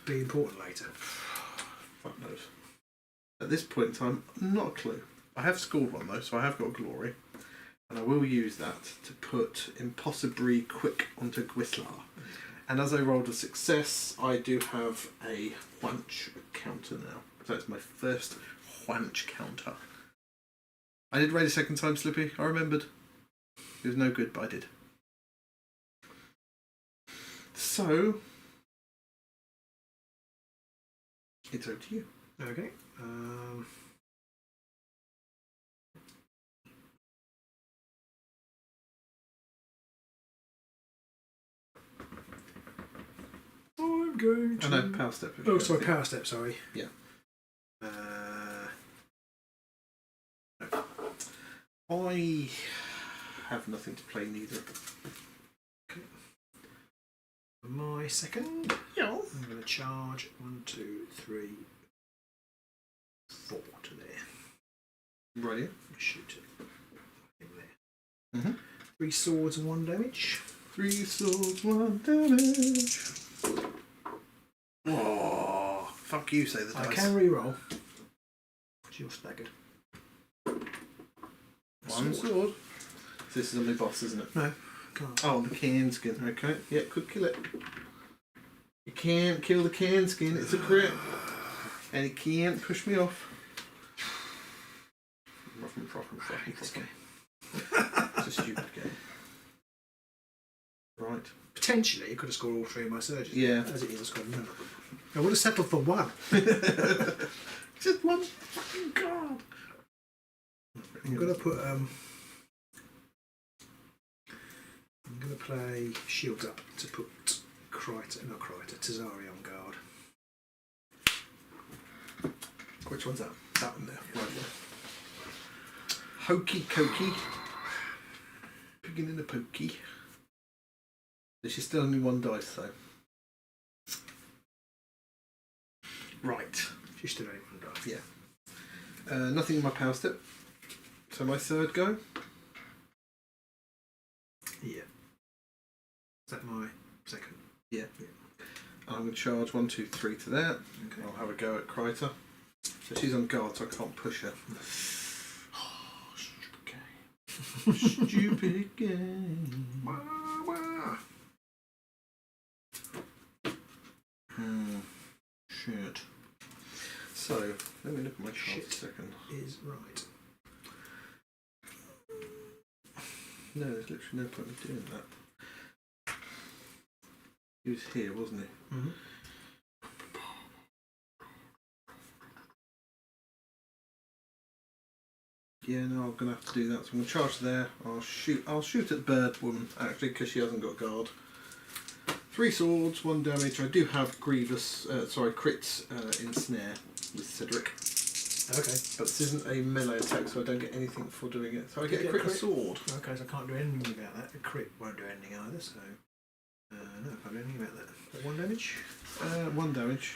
be important later? Fuck knows. At this point in time, not a clue. I have scored one though, so I have got glory. And I will use that to put Impossibly Quick onto Gwislar. And as I rolled a success, I do have a whanch counter now. So it's my first whanch counter. I did raid a second time, Slippy. I remembered. It was no good, but I did. So, it's over to you. Okay. I'm going to... I know, power step. Oh, sorry, power step, sorry. Yeah. I have nothing to play neither. Okay. My second. Yeah. I'm going to charge 1, 2, 3, 4 to there. Right. Shoot it. In there. Mm-hmm. 3 swords and 1 damage. 3 swords, 1 damage. Oh, fuck you, say the dice. I can re-roll. You're staggered. 1 sword. This is only boss, isn't it? No, can't. Oh, the can skin. Okay. Yeah, could kill it. You can't kill the can skin. It's a crit. And it can't push me off. It's a stupid game. Right. Potentially, it could have scored all 3 of my surges. Yeah. As it is, I scored none of them. I would have settled for 1. Just 1 fucking card. I'm going to put... I'm going to play Shields up to put Tazari on guard. Which one's that? That one there. Right there. Hokey cokey. Picking in a pokey. This is still only 1 dice though. Right. She's still only 1 dice. Yeah. Nothing in my power step. So my third go. Yeah. Is that my second? Yeah. I'm going to charge 1, 2, 3 to that. Okay. I'll have a go at Kryta. So she's on guard, so I can't push her. Oh, stupid game. Stupid game. Shit. So, let me look at my chart a second. Is right. No, there's literally no point in doing that. He was here, wasn't he? Mm-hmm. Yeah, no, I'm gonna have to do that. So I'm gonna charge there. I'll shoot at Bird Woman actually because she hasn't got guard. 3 swords, 1 damage. I do have crits in snare with Cedric. Okay. But this isn't a melee attack, so I don't get anything for doing it. So I get a crit sword. Okay, so I can't do anything about that. A crit won't do anything either, so... no, I can't do anything about that. 1 damage? 1 damage.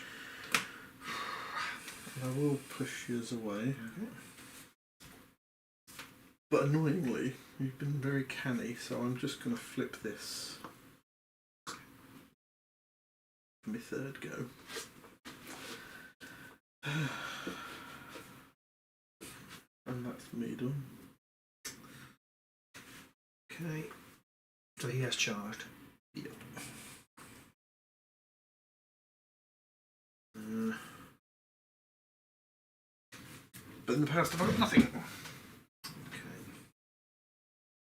I will push yours away. Okay. But annoyingly, you've been very canny, so I'm just going to flip this for my 3rd go. And that's me done. Okay. So he has charged. Yep. But in the past I've got nothing.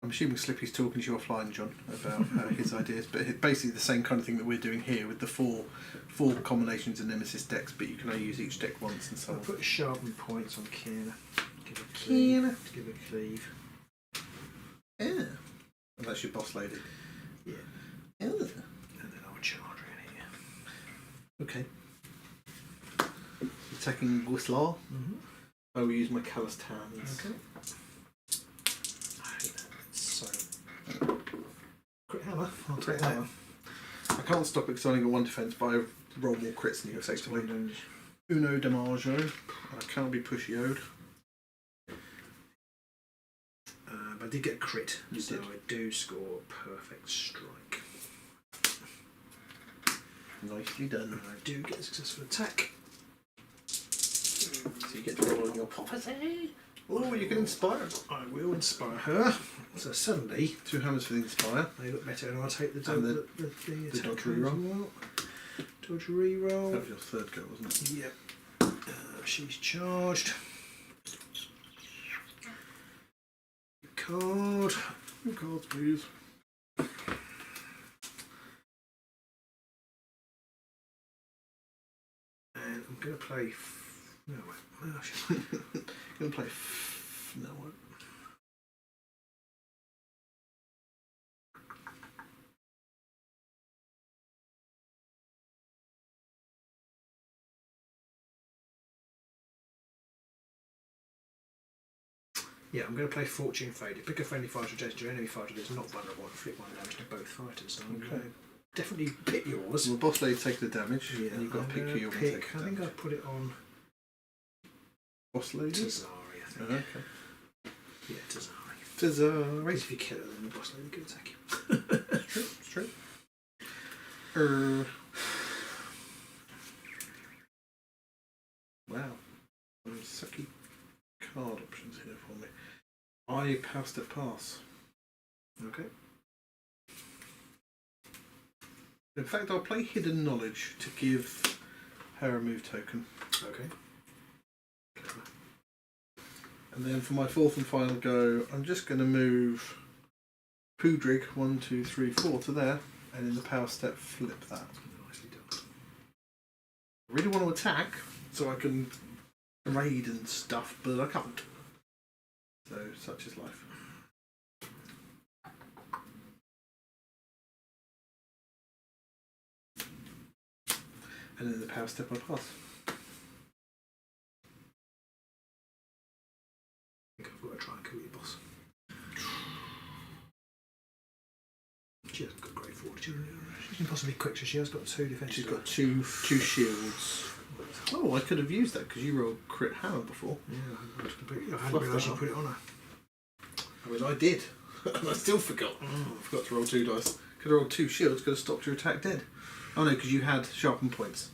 I'm assuming Slippy's talking to you offline, John, about his ideas, but it's basically the same kind of thing that we're doing here with the four combinations of Nemesis decks, but you can only use each deck once and so I'll on. put sharpen points on Kiana. Give a Kiana. cleave. Give a cleave. Yeah. And that's your boss lady. Yeah. Yeah. And then I'll charge her in here. Okay. Attacking Whistler. Mm-hmm. I will use my calloused hands. Okay. So, crit hammer. I'll take that one. I can't stop it because I only got 1 defense, but I roll more crits than you effectively. Uno damaggio. I can't be pushy-oed. But I did get a crit, You so did. I do score perfect strike. Nicely done. And I do get a successful attack. So you get to roll on your prophecy. Oh, you can inspire. I will inspire her. So suddenly, 2 hammers for the inspire. they look better, and I'll take the And the the attack dodge rolls reroll. as well. Dodge reroll. That was your 3rd go, wasn't it? Yep. She's charged. Card. Your cards, please. And I'm going to play... No, wait. No, You're going to play... No, what? yeah, I'm going to play Fortune Faded. Pick a friendly fighter adjacent to your enemy fighter that is not vulnerable and inflict 1 damage to both fighters. So I'm Okay. going to definitely pick yours. Well, boss lady take the damage, Yeah, and you've got to I'm pick who gonna you're going to take pick. the I think damage. I'll put it on Boss lady? Tazari, I think. Okay. Yeah, Tazari. Tazari. If you kill her, then the boss lady can attack you. It's true. Wow. Some sucky card options here for me. I passed it pass. Okay. In fact, I'll play Hidden Knowledge to give her a move token. Okay. And then for my 4th and final go, I'm just going to move Poodrig 1, 2, 3, 4 to there, and in the power step flip that. Nicely done. I really want to attack so I can raid and stuff, but I can't. So such is life. And in the power step I pass. I think I've got to try and kill your boss. She hasn't got great fortune. She can possibly quick, so she has got 2 defense. She's got two shields. Oh, I could have used that because you rolled crit hammer before. Yeah, I hadn't realised you put it on her. I mean, I did. And I still forgot. I forgot to roll 2 dice. Could have rolled 2 shields, could have stopped your attack dead. Oh no, because you had sharpened points.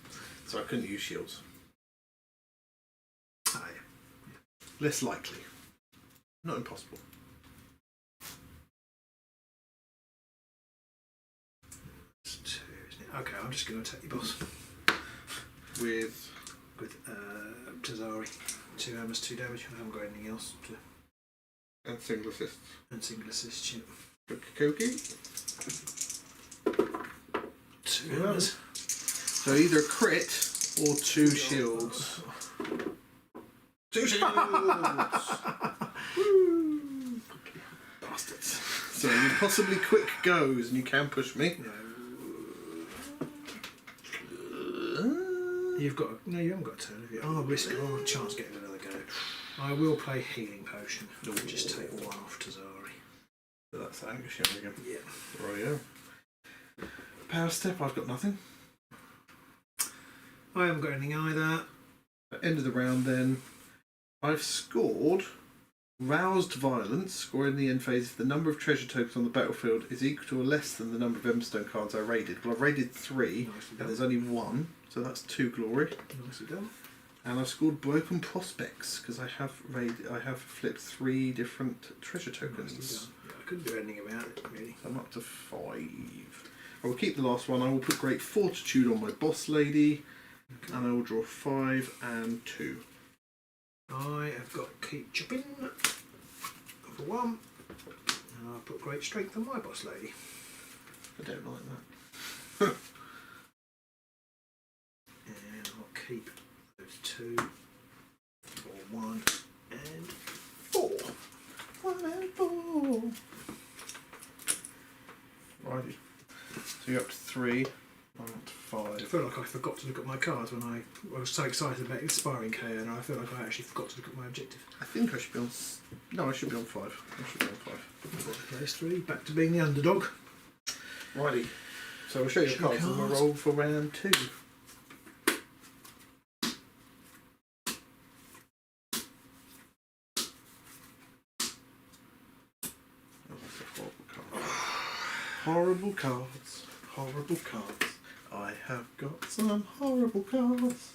So I couldn't use shields. Ah, yeah. Less likely. Not impossible. It's 2, isn't it? Okay, I'm just going to attack your boss. With Tazari. 2 hammers, 2 damage. I haven't got anything else to... and single assists. And single assist, yeah. Cookie. 2 hammers. So either a crit or 2 shields. 2 shields! Woo! Bastards. So you possibly quick goes and you can push me. You've got no, you haven't got a turn, have you? Oh, risk. Oh, chance getting another go. I will play healing potion. Just take one off to Zari. So that's anger shell again. Yeah. Rightio. Power step. I've got nothing. I haven't got anything either. At end of the round, then I've scored roused violence. Scoring the end phase if the number of treasure tokens on the battlefield is equal to or less than the number of Emberstone cards I raided. Well, I've raided 3, and there's only 1. So that's 2 glory. Nicely done. And I've scored broken prospects because I have flipped 3 different treasure tokens. Yeah, I couldn't do anything about it really. So I'm up to 5. I will keep the last one. I will put great fortitude on my boss lady, and I will draw 5 and 2. I have got keep chopping for 1, and I'll put great strength on my boss lady. I don't like that. And I'll keep those 2 for 1 and 4. 1 and 4. Righty. So you're up to 3. I'm up to 5. I feel like I forgot to look at my cards when I was so excited about inspiring KO, and I feel like I actually forgot to look at my objective. I think I should be on. No, I should be on 5. I should be on 5. Place 3, back to being the underdog. Righty. So I'll show you the cards and we'll roll for round 2. Horrible cards. Horrible cards. I have got some horrible cards.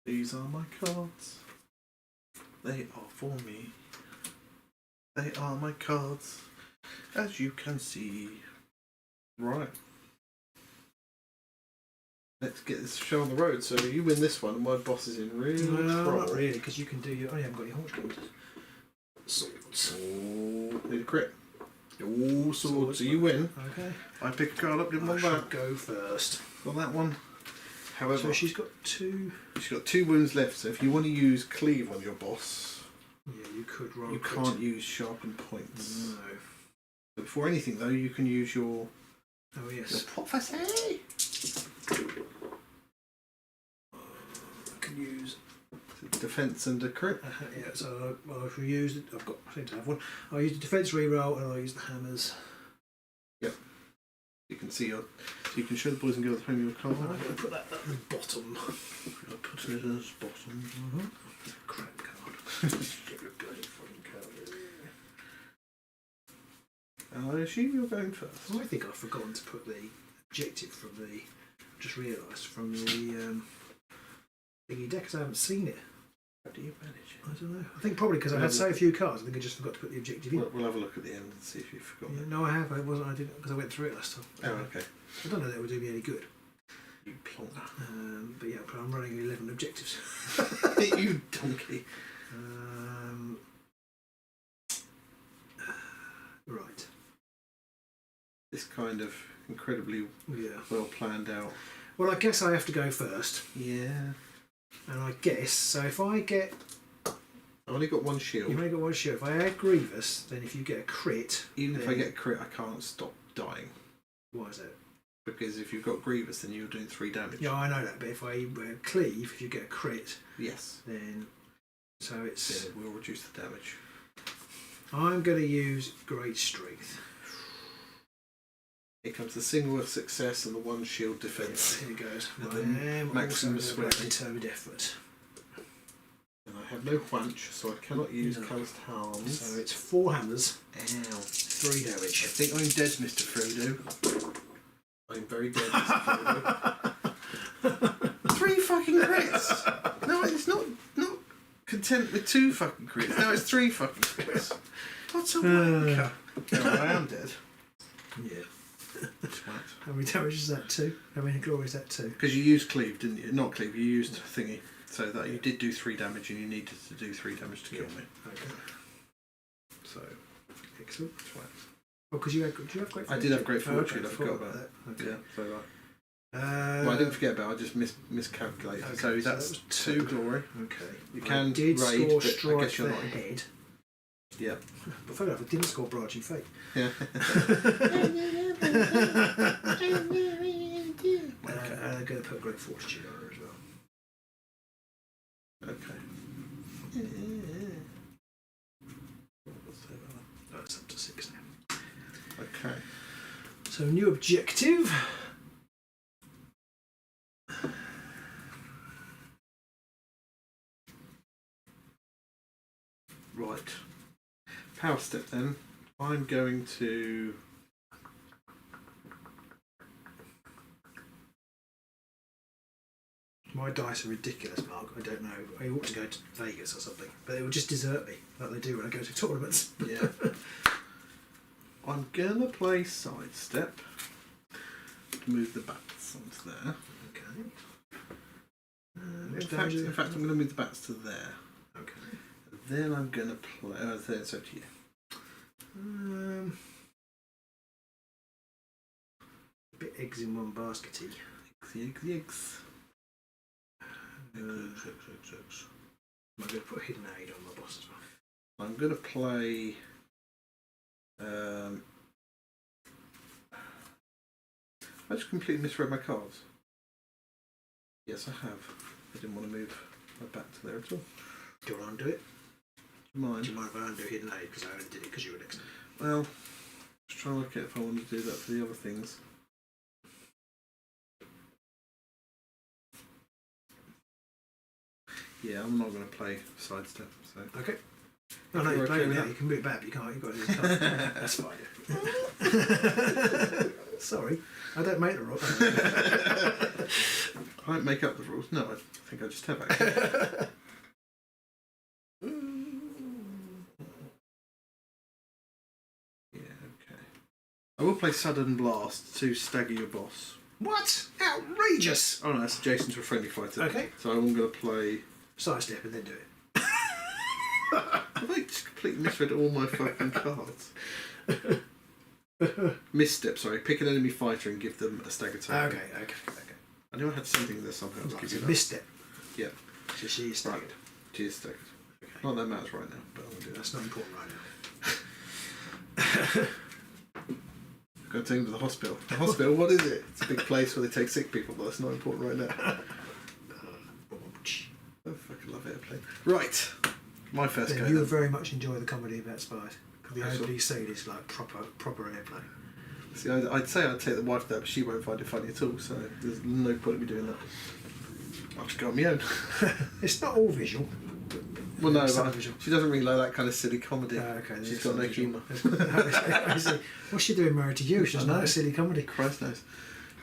These are my cards. They are for me. They are my cards, as you can see. Right. Let's get this show on the road. So you win this one, and my boss is in real trouble. Not really, because you can do your. Oh, you haven't got your horse counters. Swords. Oh, need a crit. Oh, swords. So you win. Okay. I pick a card up, didn't want I that. go first. Got that one. However, So she's got 2. she's got 2 wounds left. So if you want to use cleave on your boss, Yeah, you could roll. you can't use sharpen points. No. But before anything though, you can use your Oh yes. prophecy. I can use. Defense and a crit. Yeah. So I've used it. I seem to have one. I'll use the defense reroll, and I'll use the hammers. You can see so you can show the boys and girls at home your card. I'm going to put that at the bottom. I'll put it as bottom. Crap card. And I assume you're going first. I think I've forgotten to put the objective from the. Just realised from the thingy deck because I haven't seen it. How do you manage it? I don't know. I think probably because I had so few cards. I think I just forgot to put the objective in. We'll have a look at the end and see if you've forgotten. Yeah, no, I have. I didn't because I went through it last time. Oh, okay. I don't know that it would do me any good. You plonk. But yeah, I'm running 11 objectives. You donkey. Right. This kind of incredibly well planned out. Well, I guess I have to go first. Yeah. And I guess, so if I get... I've only got 1 shield. You've only got 1 shield. If I add Grievous, then if you get a crit... Even if I get a crit, I can't stop dying. Why is that? Because if you've got Grievous, then you're doing 3 damage. Yeah, I know that, but if I cleave, if you get a crit... Yes. Then... So it's... Then it will reduce the damage. I'm going to use Great Strength. Here comes the single of success and the 1 shield defense. Here it goes. And I then am maximum also sweat. toad effort. And I have no whanch, so I cannot use calloused harms. So it's 4 hammers, Ow. 3 I damage. think I'm dead, Mr. Frodo. I'm very dead, Mr. Frodo. 3 fucking crits! No, it's not content with 2 fucking crits. No, it's 3 fucking crits. What's a wanker? No, I am dead. Yeah. Twat. How many damage is that? 2? How many glory is that? 2? Because you used cleave, didn't you? Not cleave, you used thingy. So that you did do 3 damage and you needed to do 3 damage to kill me. Okay. So, Excellent. twat. Oh, because do you have great fortune? I did have great Oh, okay, fortune, I forgot about that. Okay. Yeah, so Well, I didn't forget about it, I just miscalculated. Okay, so so that's that was 2 glory. Okay. You can did raid, score but I strike guess you're the not. head. Yeah. But fair enough, I didn't score branching fate. Yeah. I'm going to put great fortitude on her as well. Okay. That's up to 6 now. Okay. So new objective. Right. Power step then. I'm going to. My dice are ridiculous, Mark. I don't know. I ought to go to Vegas or something, but it will just desert me like they do when I go to tournaments. Yeah. I'm gonna play sidestep. Move the bats onto there. Okay. In fact, I'm going to move the bats to there. Okay. Then I'm going to play. Oh, it's up to you. A bit eggs in one baskety. Eggs. I'm going to put hidden aid on my boss as well. I'm going to play. I just completely misread my cards. Yes, I have. I didn't want to move my back to there at all. Do you want to undo it? Do you mind? Do you mind if I undo hidden aid? Because I only did it because you were next. Well, just trying to look at if I want to do that for the other things. Yeah, I'm not going to play sidestep. So. Okay. No, no, you play now. You can move it back, but you can't. You've got to do the card. That's fine. Sorry, I don't make the rules. I don't make up the rules. No, I think I just have actually. Yeah, okay. I will play Sudden Blast to stagger your boss. What? Outrageous! Oh no, that's adjacent to a friendly fighter. Okay. So I'm going to play. Sidestep and then do it. I just completely misread all my fucking cards. Misstep, sorry. Pick an enemy fighter and give them a stagger token. Okay. I knew I had something there somehow to Right, give so you that. misstep. Yeah. So she is staggered. Right. She is staggered. Okay. Not that matters right now, but I'll do that. That's not important right now. Go take them to the hospital. The hospital, what is it? It's a big place where they take sick people, but that's not important right now. I fucking love airplane. Right. My first go. You would very much enjoy the comedy about spies. The I shall. opening scene is like proper airplane. See, I'd say I'd take the wife there, but she won't find it funny at all, so there's no point in me doing that. I'll just go on my own. It's not all visual. Well, no, Some but visual. she doesn't really like that kind of silly comedy. Okay, She's got no humour. I see. What's she doing married to you? She doesn't like silly comedy. Christ knows.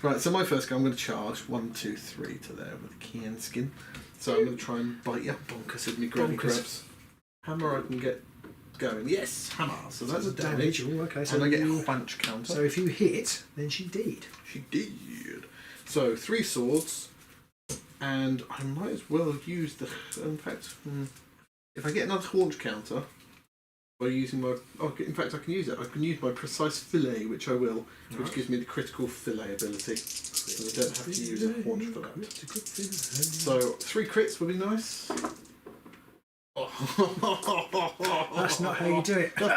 Right, so my first go, I'm going to charge 1, 2, 3 to there with the skin. So I'm going to try and bite you. Bonkers with me granny grabs. Hammer I can get going. Yes, hammer. So that's a damage. Okay, so and I get a punch counter. So if you hit, then she did. She did. So 3 swords, and I might as well use the. In fact, if I get another haunch counter by using my. Oh, in fact, I can use it. I can use my precise fillet, which I will, which gives me the critical fillet ability. So I don't have to use a haunch for that. So 3 crits would be nice. That's not how you do it. I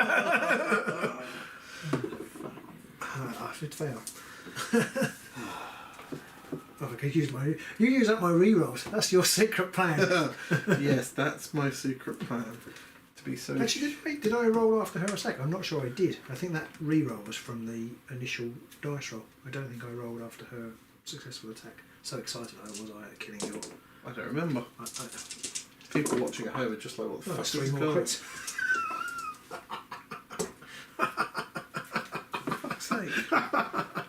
should fail. Oh, I could use my. You use up my rerolls. That's your secret plan. Yes, that's my secret plan. To be so. Actually, did I roll after her a second? I'm not sure I did. I think that reroll was from the initial dice roll. I don't think I rolled after her successful attack. So excited I was at killing you all. I don't remember. People watching at home are just like, what the fuck is 3 this more going? crits. Fuck's sake.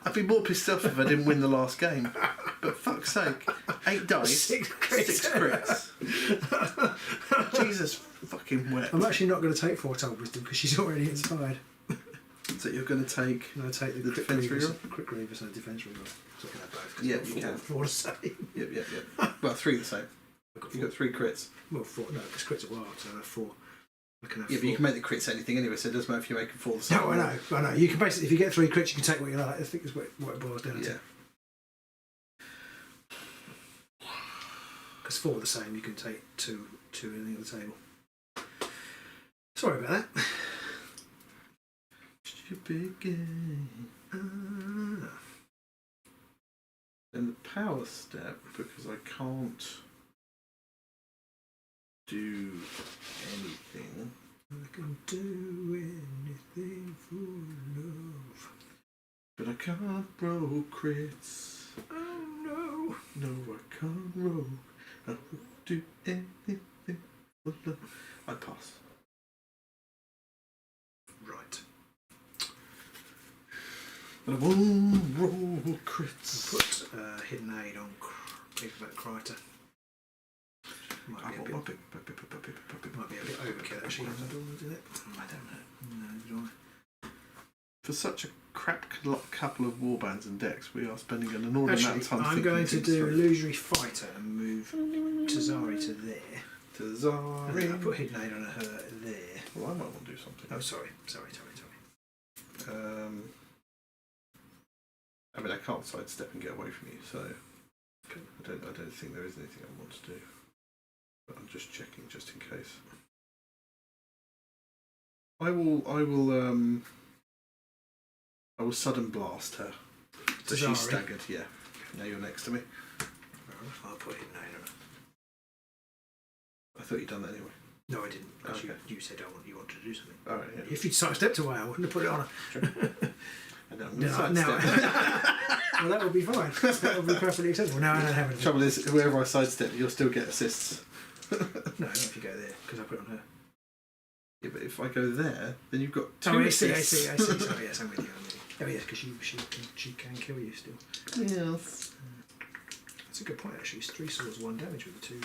I'd be more pissed off if I didn't win the last game. But fuck's sake. 8 dice. 6 crits. 6 crits. Jesus fucking wept. I'm actually not going to take 4 told wisdom because she's already inspired. So you're going to take. I'm going to take the quick defense grievous, reroll? quick grievous and defense reroll. So I can have both. Yeah, you can. 4 to say. Yep. Well, 3 the same. You've got 3 crits. Well, 4. No, because crits are wild, so I have 4. I can have Yeah, 4. but you can make the crits anything anyway, so it doesn't matter if you make them 4 the same. No, I know. You can basically, if you get 3 crits, you can take what you like. I think is what it boils down to. Yeah. because 4 are the same. You can take two anything at the table. Sorry about that. Stupid game. Then the power step, because I can't do anything. I can do anything for love. But I can't roll crits. Oh no. No, I can't roll. I will do anything for love. I pass. Right. But I won't roll crits. Put hidden aid on paperback Kryter. Might be a bit overkill actually. I don't know. For such a crap couple of warbands and decks, we are spending an inordinate amount of time I'm going to do Illusory Fighter and move Tazari to there. Tazari. I put hidden aid on her there. Well, I might want to do something. Oh, sorry. I mean, I can't sidestep and get away from you, so I don't think there is anything I want to do. But I'm just checking, just in case. I will sudden blast her. So she's staggered. Yeah. Now you're next to me. I'll put hidden aid on her. I thought you'd done that anyway. No, I didn't. Because Okay. you said you wanted to do something. All right. Yeah. If you'd sidestepped away, I wouldn't have put it on her. Sure. And now I'm No, sidestep. well, that would be fine. That would be perfectly acceptable. No, I don't have anything. Trouble is, wherever I sidestep, you'll still get assists. No, not if you go there, because I put it on her. Yeah, but if I go there, then you've got two Oh, I assists. see. Sorry, yes, I'm with you. Oh, yes, because she can kill you still. Yes. That's a good point, actually. It's 3 swords, 1 damage with the two.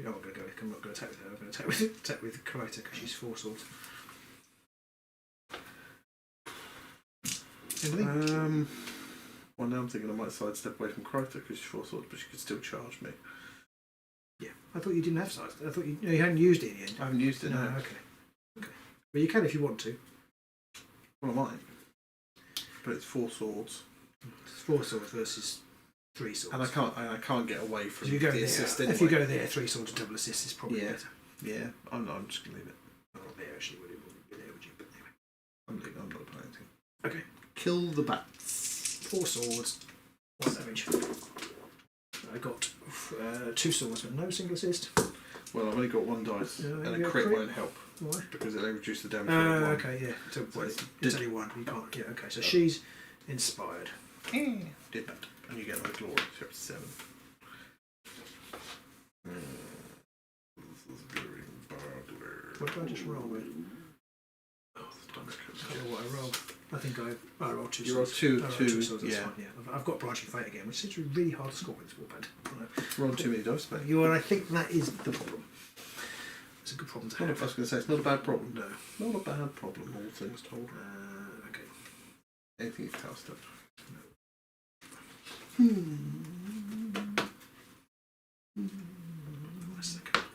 Oh, I'm not going to attack with her. I'm going to attack with Kryter because she's 4 swords. Anything? Well, now I'm thinking I might sidestep away from Kryter because she's 4 swords, but she could still charge me. Yeah, I thought you didn't have size. I thought you hadn't used it in the end. I haven't used it. No, No. okay. But you can if you want to. Well, I might. But it's 4 swords, It's 4 swords versus 3 swords. and I can't get away from if you go the there, assist anyway. if you go there, 3 swords and double assist is probably better. Yeah, I'm just gonna leave it. Not there actually, would it? Wouldn't be there, would you? But anyway. I'm leaving. I'm not playing anything. Okay. Kill the bats. 4 swords, 1 damage. I got 2 swords, but no single assist. Well, I've only got 1 dice, and a you got crit crit? won't help Why? because it'll reduce the damage. by 1. Okay, yeah. So, So it's only 1. You can't. Yeah. Okay. So she's inspired. Did that, and you get another glory. So you're up to 7. This is very bad. What did I just roll with? Oh, I don't know what I rolled. I think I rolled 2 You rolled swords. two, I rolled two, 2 swords, that's yeah. fine, yeah. I've got Branching Fate again, which seems to be really hard to score with this warband. We're on too many dice, mate. And I think that is the problem. It's a good problem to I have. was going to say, it's not a bad problem. No. Not a bad problem, all things told. Okay. Anything you've housed up. What's that card?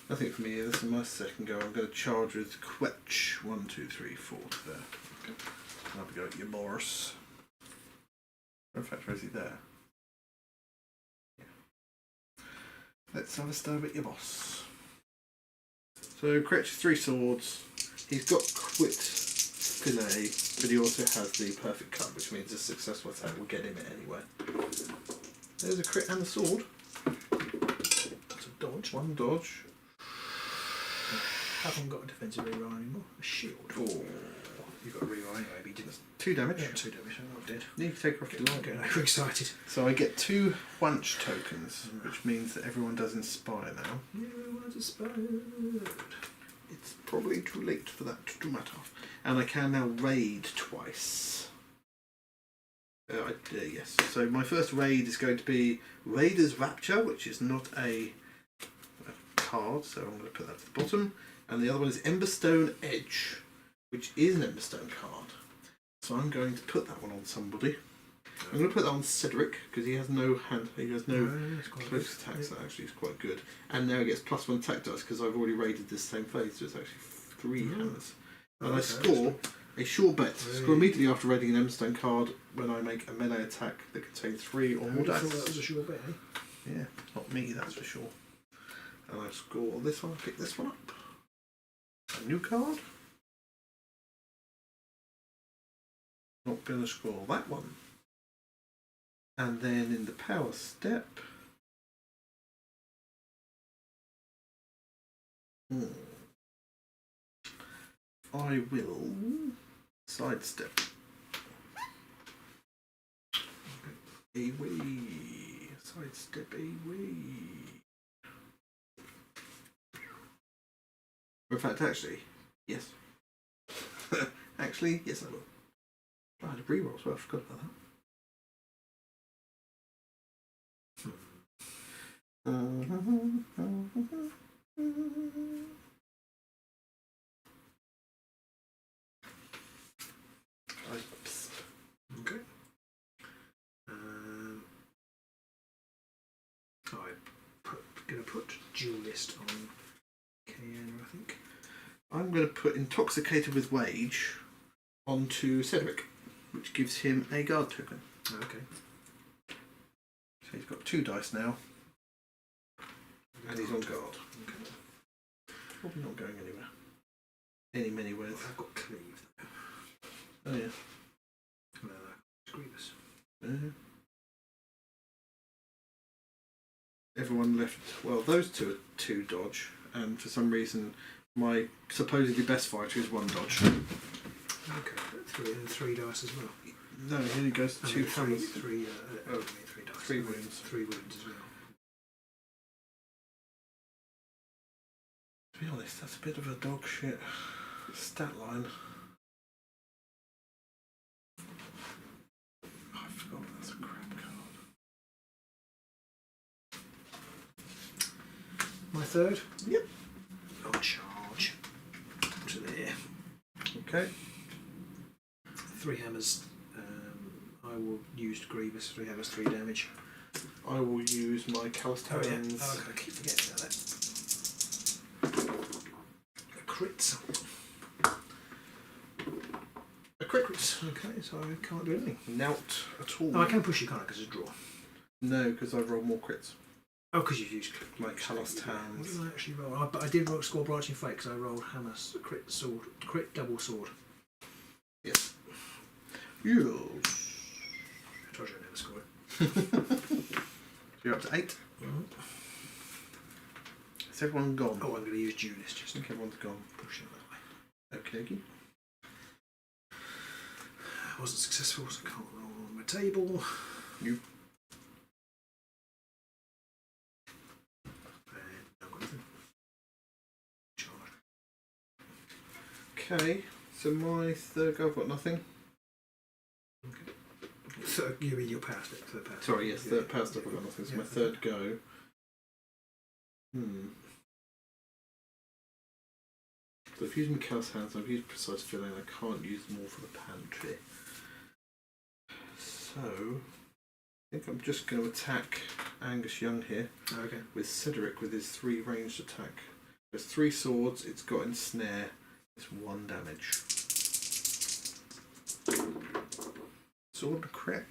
Nothing for me. This is my second go. I'm going to charge with Quetch. 1, 2, 3, 4 to there. Okay. I'll have to go at your Morris. In fact, where is he there? Yeah. Let's have a stab at your boss. So, Quetch, 3 swords. He's got Quit Fillet, but he also has the Perfect Cut, which means a successful attack will get him it anyway. There's a crit and a sword. That's a dodge. 1 dodge. I haven't got a defensive reroll anymore. A shield. Oh. You've got a reroll anyway, but you didn't. 2 damage. Yeah, 2 damage. I'm not dead. You can take off your I'm getting overexcited. So I get 2 Wanch tokens, which means that everyone does Inspire now. Everyone's inspired. It's probably too late for that to matter. And I can now raid twice. Yes. So my first raid is going to be Raider's Rapture, which is not a card, so I'm going to put that to the bottom. And the other one is Emberstone Edge, which is an Emberstone card. So I'm going to put that one on somebody. I'm going to put that on Cedric, because he has no hand, he has no close attacks, that actually is quite good. And now he gets +1 attack dice, because I've already raided this same phase, so it's actually 3 hammers. And I score A sure bet. Score immediately after raiding an Emberstone card when I make a melee attack that contains 3 or more dice. I thought that was a sure bet, eh? Yeah, not me, that's for sure. And I score this one, pick this one up. A new card. Not going to score that one. And then in the power step, I will sidestep. Away. Sidestep away. In fact, actually, yes. Actually, yes, I will. I had a reroll, so I forgot about that. Okay. I'm going to put duelist on Cayenne, I think. I'm going to put Intoxicated with Wage onto Cedric, which gives him a guard token. Okay. So he's got 2 dice now, and he's on guard. Okay. Probably not going anywhere. Many ways. Well, I've got cleave though. Oh yeah. No, it's Grievous. Everyone left. Well, those 2 are 2 dodge, and for some reason, my supposedly best fighter is 1 dodge. Okay, 3 dice as well. No, he only goes 2 hammers. 3 dice. 3 wounds. 3 wounds as well. To be honest, that's a bit of a dog shit stat line. I forgot that's a crap card. My third? Yep. I'll charge to there. Okay. 3 hammers. I will use Grievous. 3 hammers, 3 damage. I will use my calloused hands. Oh, I keep forgetting about that. Crits. A crit. Okay, so I can't do anything. Nout at all. Oh, I can push you, can't I? Because it's a draw. No, because I've rolled more crits. Oh, because you've used My calloused hands. What did I actually roll? But I did roll score branching fate because I rolled hammer, crit, sword, crit, double sword. Yes. Yes. I told you I never score it. So you're up to 8. Is everyone gone? Oh, I'm going to use duelist I just think everyone's gone. push it that way. Okay, okay. I wasn't successful, so I can't roll on my table. You. I've got nothing. Charge. Okay, so my third go, I've got nothing. Okay. So you mean your power step? Third power step. Sorry, yes, third power step, I've got nothing. So my third go. So I've used my calloused hands, I've used precise filling, I can't use more for the pantry. So, I think I'm just going to attack Angus Young here Okay. with Cedric with his 3 ranged attack. There's 3 swords, it's got ensnare, it's 1 damage. Sword crit.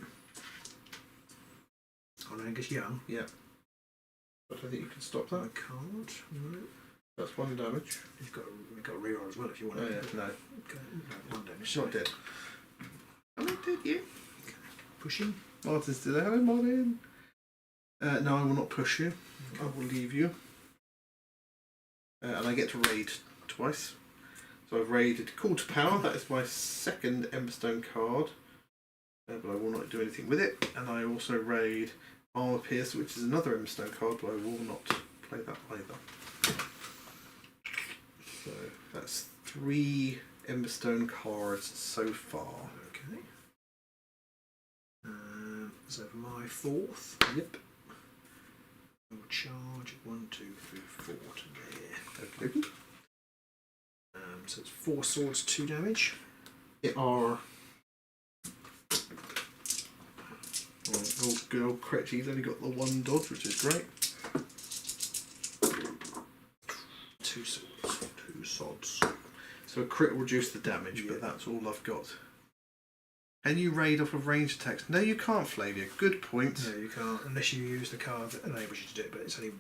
On Angus Young. Yeah. But I think you can stop I that. can't. No. That's 1 damage. You've got a reroll as well if you want Oh to. yeah, no. Okay. No, 1 damage. She's not dead. I'm not dead yet. Pushing. Martin's still there. Hello, Martin. No, I will not push you. I will leave you. And I get to raid twice. So I've raided Call to Power. That is my 2nd Emberstone card. But I will not do anything with it. And I also raid Armor Piercer, which is another Emberstone card, but I will not play that either. So that's 3 Emberstone cards so far. Okay. So for my 4th, Yep. I will charge 1, 2, 3, 4 to there. Okay. So it's 4 swords, 2 damage. It are. Oh, good old Cretch, he's only got the 1 dodge, which is great. 2 swords. 2 sods. So a crit will reduce the damage, but that's all I've got. Can you raid off of ranged attacks? No, you can't, Flavia. Good point. No, you can't, unless you use the card that enables you to do it, but it's only...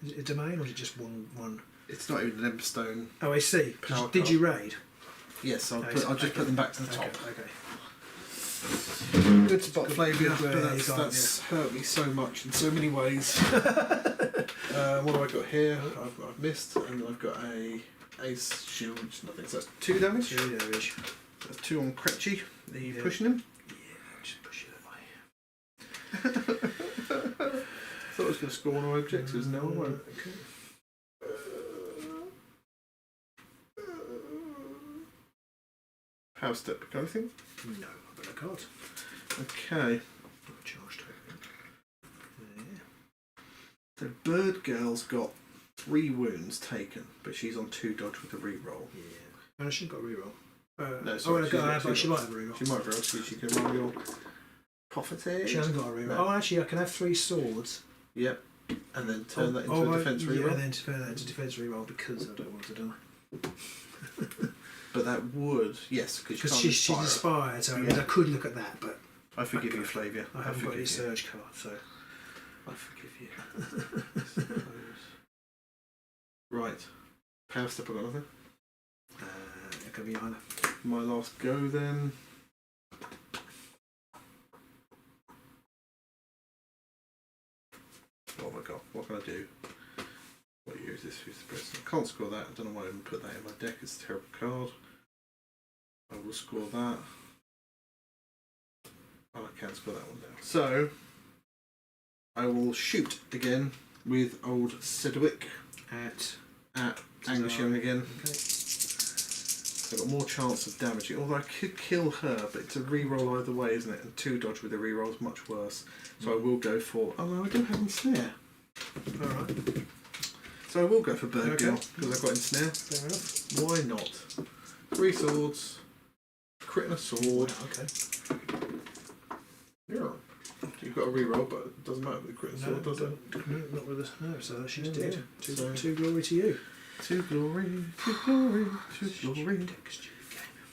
Is it a domain, or is it just one? It's not even an Emberstone. Oh, I see. Did you raid? Yes, I'll just put them back to the top. Okay. Good spot, Flavia, but that's hurt me so much in so many ways. What have I got here? I've missed, and I've got a ace shield, which is nothing. So that's 2 damage. 2 damage. That's 2 on Cretchy. Are you pushing him? Yeah, just push it away. Thought I was going to score one of my objectives. No, I won't. Okay. Power step, anything? No, but I can't. Okay. Charge token. There. So Bird Girl's got 3 wounds taken, but she's on 2 dodge with a reroll. Yeah. And she's got a reroll. No, sorry, she might have a reroll. She might have a reroll, so she can roll your prophecy. She hasn't got a reroll. No. Oh, actually, I can have 3 swords. Yep. And then turn that into a defense reroll. Yeah, and then turn that into defense reroll because I don't want to die. But that would, yes, because she's inspired, so I mean, I could look at that, but... I forgive you, Flavia. I haven't got any surge card, so... I forgive you. Right. Power step, I got nothing. It could be either. My last go then. What have I got? What can I do? What year is this? Who's the person? I can't score that. I don't know why I even put that in my deck. It's a terrible card. I will score that. Oh, I can score that one now. So, I will shoot again with old Sedgwick At Angus Young again. Okay. So I've got more chance of damaging. Although I could kill her, but it's a reroll either way, isn't it? And 2 dodge with a reroll is much worse. So I will go for... Oh no, I do have Ensnare. Alright. So I will go for Bird Girl, because I've got Ensnare. Fair enough. Why not? 3 swords. Crit and a sword. Okay. Yeah. You've got a reroll, but it doesn't matter with the crit and sword, does it? No, not with us. No, so she's Yeah, dead. yeah. Two glory to you. 2 glory, 2 glory, 2 glory.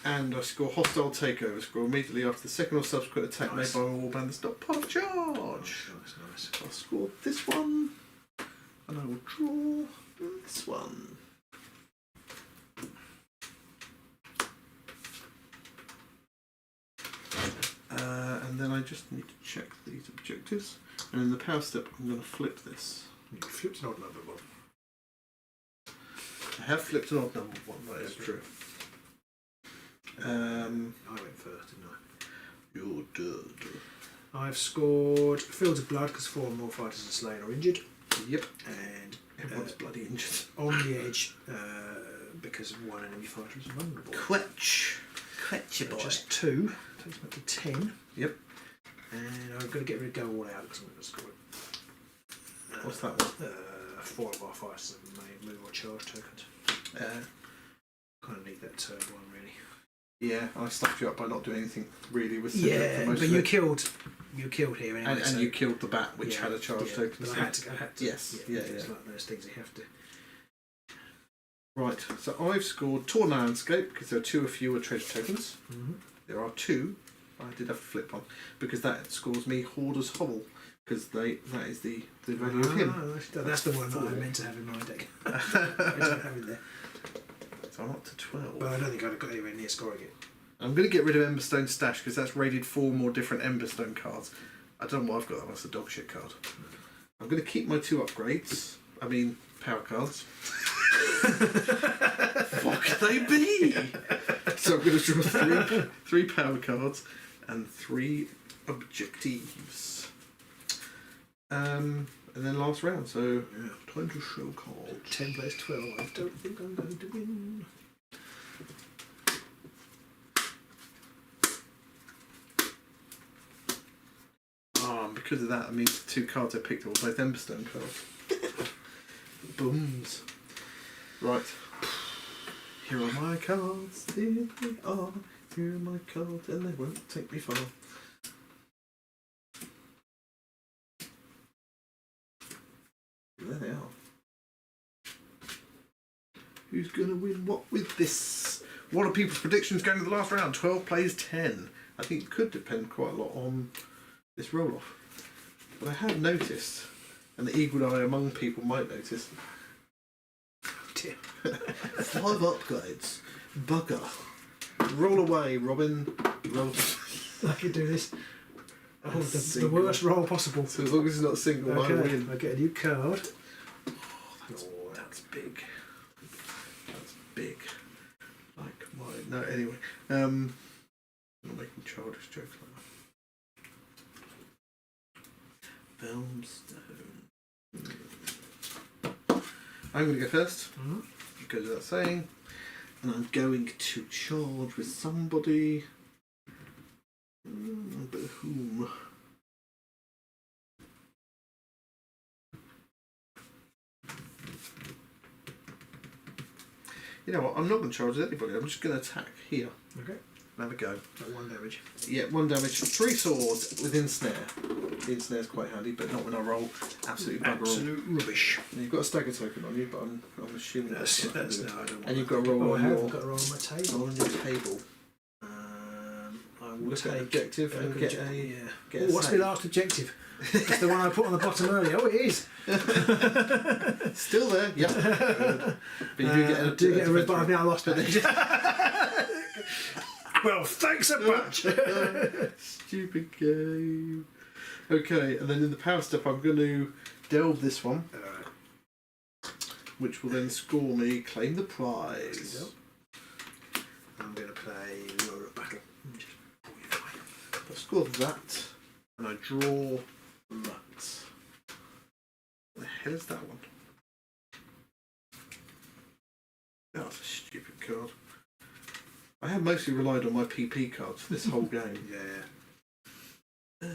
And I score hostile takeover. Score immediately after the second or subsequent attack made by a warband that's not part of charge. Nice. I'll score this one, and I will draw this one. And then I just need to check these objectives. And in the power step, I'm going to flip this. You flipped an odd number one. I have flipped an odd number one, that is true. I went first, didn't I? You're dead. I've scored Fields of Blood because 4 or more fighters are slain or injured. Yep. And Everyone's bloody injured. On the Edge because 1 enemy fighter is vulnerable. Quetch your boy. Just 2. Takes me up to 10. Yep. And I'm going to get rid of Go All Out because I'm going to score it. What's that one? 4 of our fighters have made move or charge tokens. Kind of need that turn 1 really. Yeah, I stuffed you up by not doing anything really with Cedric yeah, for most but of you it. killed here anyway. And you killed the bat, which had a charge token. But So. I had to. Yes, It's like those things you have to. Right, so I've scored Torn Landscape because there are 2 or fewer treasure tokens. Mm-hmm. There are 2. I did have to flip one because that scores me Hoarder's Hovel because that is the value of him. That's the one that I meant to have in my deck. I don't have it there. So I'm up to 12. But I don't think I'd have got anywhere near scoring it. I'm going to get rid of Emberstone Stash because that's rated 4 more different Emberstone cards. I don't know what I've got. That's a dog shit card. I'm going to keep my 2 upgrades. I mean, power cards. What could they be? So I'm going to draw 3 power cards and 3 objectives. And then last round. So time to show cards. 10 plays 12. I don't think I'm going to win. Because of that, I mean, 2 cards I picked are all both Emberstone cards. Booms. Right. Here are my cards. Here they are. Here are my cards, and they won't take me far. There they are. Who's going to win what with this? What are people's predictions going to the last round? 12 plays 10. I think it could depend quite a lot on this roll-off. But I have noticed, and the eagle eye among people might notice, 5 upgrades. Bugger. Roll away, Robin. Roll. I could do this. Oh, the worst roll possible. So as long as it's not single, I win. I get a new card. That's big. That's big. Like mine. No, anyway. I'm not making childish jokes like that. Realmstone. I'm going to go first. It goes without saying. And I'm going to charge with somebody. But whom? You know what? I'm not going to charge with anybody. I'm just going to attack here. Okay. Have a go. Got 1 damage. Yeah, 1 damage. 3 swords with ensnare. The ensnare's quite handy, but not when I roll absolute bugger all. Absolute rubbish. And you've got a stagger token on you, but I'm assuming that's no, I don't want. And you've got a roll on your. Got a roll on my table. Roll on your table. I will Look take at an objective and get a. yeah. Get a What's my save. last objective? It's the one I put on the bottom earlier. Oh, it is. Still there, yeah. But you do get a but I've now lost it. Well, thanks a bunch. Stupid game. Okay, and then in the power step, I'm going to delve this one, which will then score me, claim the prize. I'm going to play Roar of Battle. I score that, and I draw that. What the hell is that one? That's a stupid card. I have mostly relied on my PP cards for this whole game. Yeah.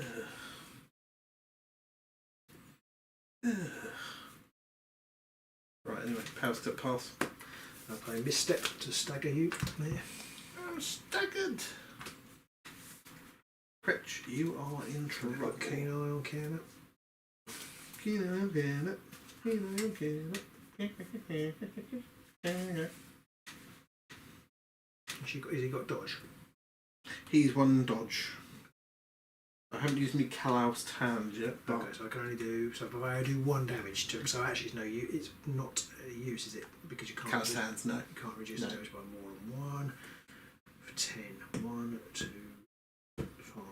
Right, anyway, power step pass. I'll play Misstep to stagger you. There. I'm staggered. Cretch, you are in trouble. Keen eye on Canna. Keen eye on Canna. Keen eye on Canna. Has he got dodge? He's 1 dodge. I haven't used any Calaus hands yet. But Okay, so I can only do. So if I do 1 damage to him, so actually it's no use. It's not a use, is it? Because you can't. Calaus hands, no. You can't reduce the damage by more than 1. For 10. 1, 2, 5,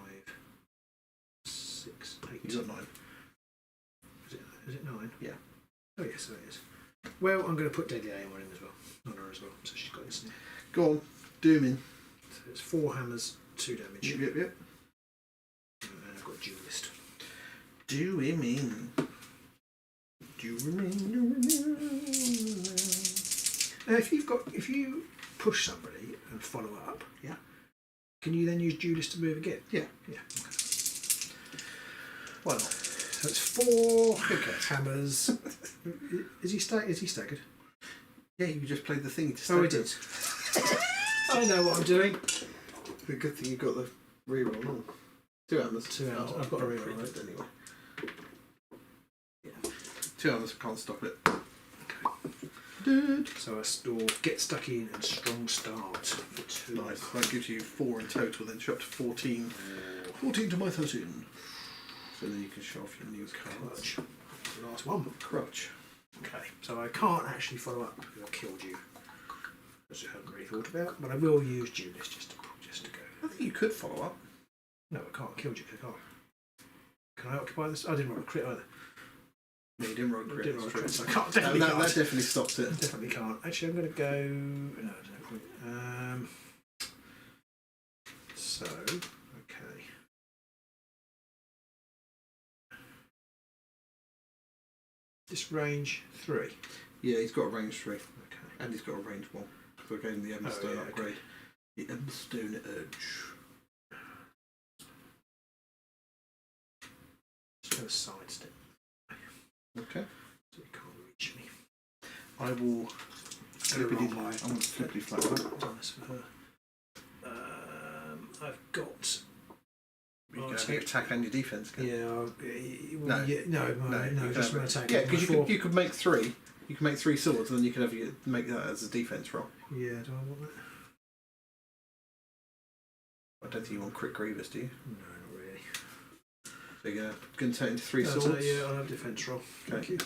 6, 8. You got 9. Is it 9? Yeah. Oh yes, so it is. Well, I'm going to put Deadly Aim on him as well. On her as well, so she's got instant. Go on, doom in. So it's 4 hammers, 2 damage. Yep. And I've got Duelist. Do him in. Do him in. Now, if you push somebody and follow up, Yeah. can you then use Duelist to move again? Yeah. Yeah. Well, So it's 4 hammers. Is he staggered? yeah, you just played the thing. Oh, he did. I know what I'm doing. The good thing you got the reroll on. 2 hammers. 2 hammers. I've got a reroll, right? Anyway. Yeah. 2 hammers, can't stop it. Okay. So I store Get Stuck In and Strong Start for 2. Nice. That gives you 4 in total, then you're up to 14. 14 to my 13. So then you can show off your new cards. Crutch. The last one. Crutch. Okay. So I can't actually follow up because I killed you. Which I haven't really thought about, but I will use Duelist just to go. I think you could follow up. No, I can't kill you because I can't. Can I occupy this? I didn't roll a crit either. No, you didn't roll I crit. didn't roll a crit, so I That, can't. Definitely that can't. definitely stops it. Definitely can't. Actually, I'm going to go. No, there's no point. So, okay. This range 3. Yeah, he's got a range 3. Okay. And he's got a range 1. So I gave him the Emberstone yeah, upgrade. okay. The Emberstone Edge. Just going to sidestep. Okay. So he can't reach me. I will flippity Roll my- I'm going to flippity flap that. Nice for her. I've got. You can have your attack and your defense. Can you? Yeah, No. no, you just can my have attack. it. Yeah, My because four. you could make 3 You can make 3 swords, and then you can make that as a defense roll. Yeah, do I want that? I don't think you want crit Grievous, do you? No, not really. So you're going to turn it into 3 Yeah, swords? yeah, I'll have defense roll. Thank you.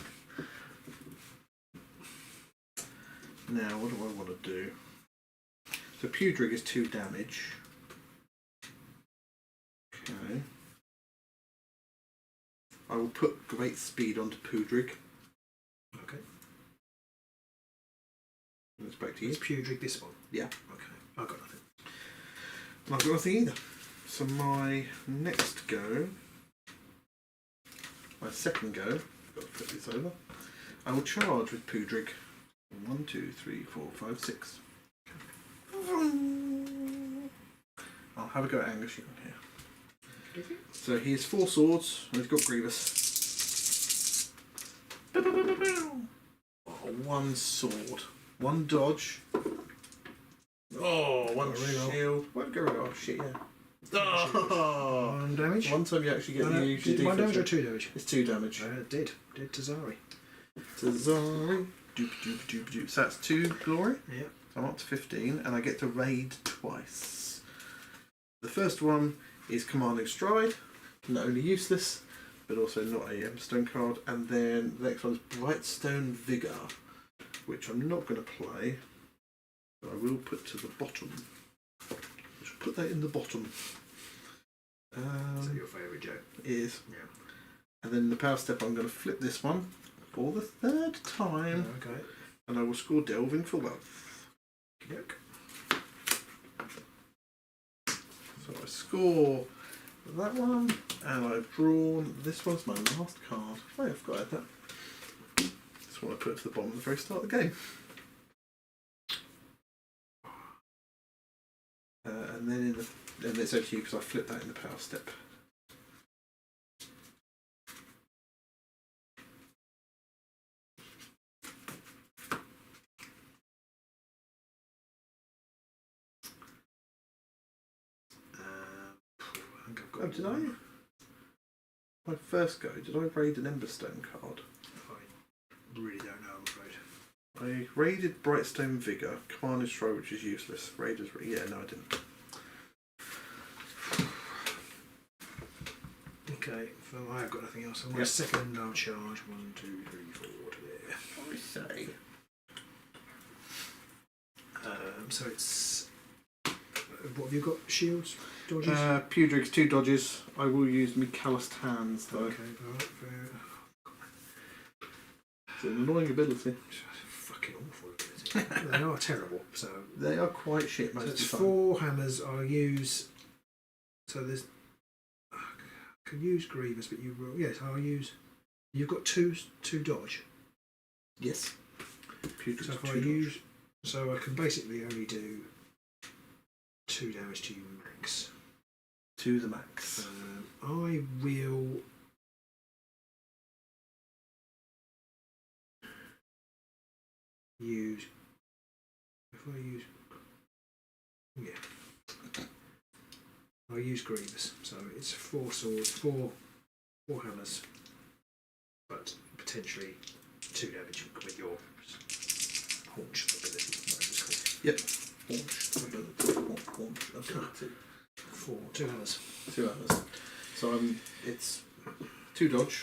Now, what do I want to do? So Pewdrig is 2 damage. Okay. I will put Great Speed onto Pewdrig. Okay. It's back to you. It's Pewdrig this one? Yeah. Okay. I've got nothing. And I've got nothing either. So my next go, my second go, I've got to flip this over. I will charge with Pewdrig. 1, 2, 3, 4, 5, 6. I'll have a go at Angus here. So he has 4 swords and he's got Grievous. Oh, 1 sword, 1 dodge. Oh, 1 shield. Won't go oh shit, yeah. Oh, 1 damage. one time you actually get the usual 1 damage or 2 damage? It's 2 damage. Did to Zari. Zari. Doop doop doop doop. So that's 2 glory. Yeah. So I'm up to 15 and I get to raid twice. The first one is Commanding Stride, not only useless, but also not a Emberstone card. And then the next one is Brightstone Vigour, which I'm not going to play, but I will put to the bottom. I shall put that in the bottom. Is that your favourite joke? It is. Yeah. And then the power step, I'm going to flip this one for the 3rd time. Okay. And I will score Delving for Wealth. Yuck. So I score that one, and I've drawn this one's my last card. Oh, I've got to add that. This one I put to the bottom at the very start of the game. And then and it's over to you because I flipped that in the power step. Oh, did I? My first go, did I raid an Emberstone card? I really don't know, I'm afraid. I raided Brightstone Vigour, Commanding Stride, which is useless. Raiders, yeah, no, I didn't. Okay, so I have got nothing else. On my second, I'll charge 1, 2, 3, 4 to there. I say. So it's. What have you got? Shields? Dodges? Pewdrig's 2 dodges. I will use me calloused hands though. Okay, alright, fair. It's an annoying ability. Fucking awful ability. They are terrible, so. They are quite shit most So of the it's time. 4 hammers I'll use. So there's. I can use Grievous, but you will. Yes, I'll use. You've got two dodge. Yes. Pewdrig's So if 2 I dodge. use. So I can basically only do 2 damage to you max. To the max. I will use. If I use. Yeah. I'll use Grievous. So it's 4 swords, 4 hammers, but potentially 2 damage with your haunch ability. Whatever it's called. Yep. Haunch ability. 2 hammers. 2 hammers. So it's 2 dodge.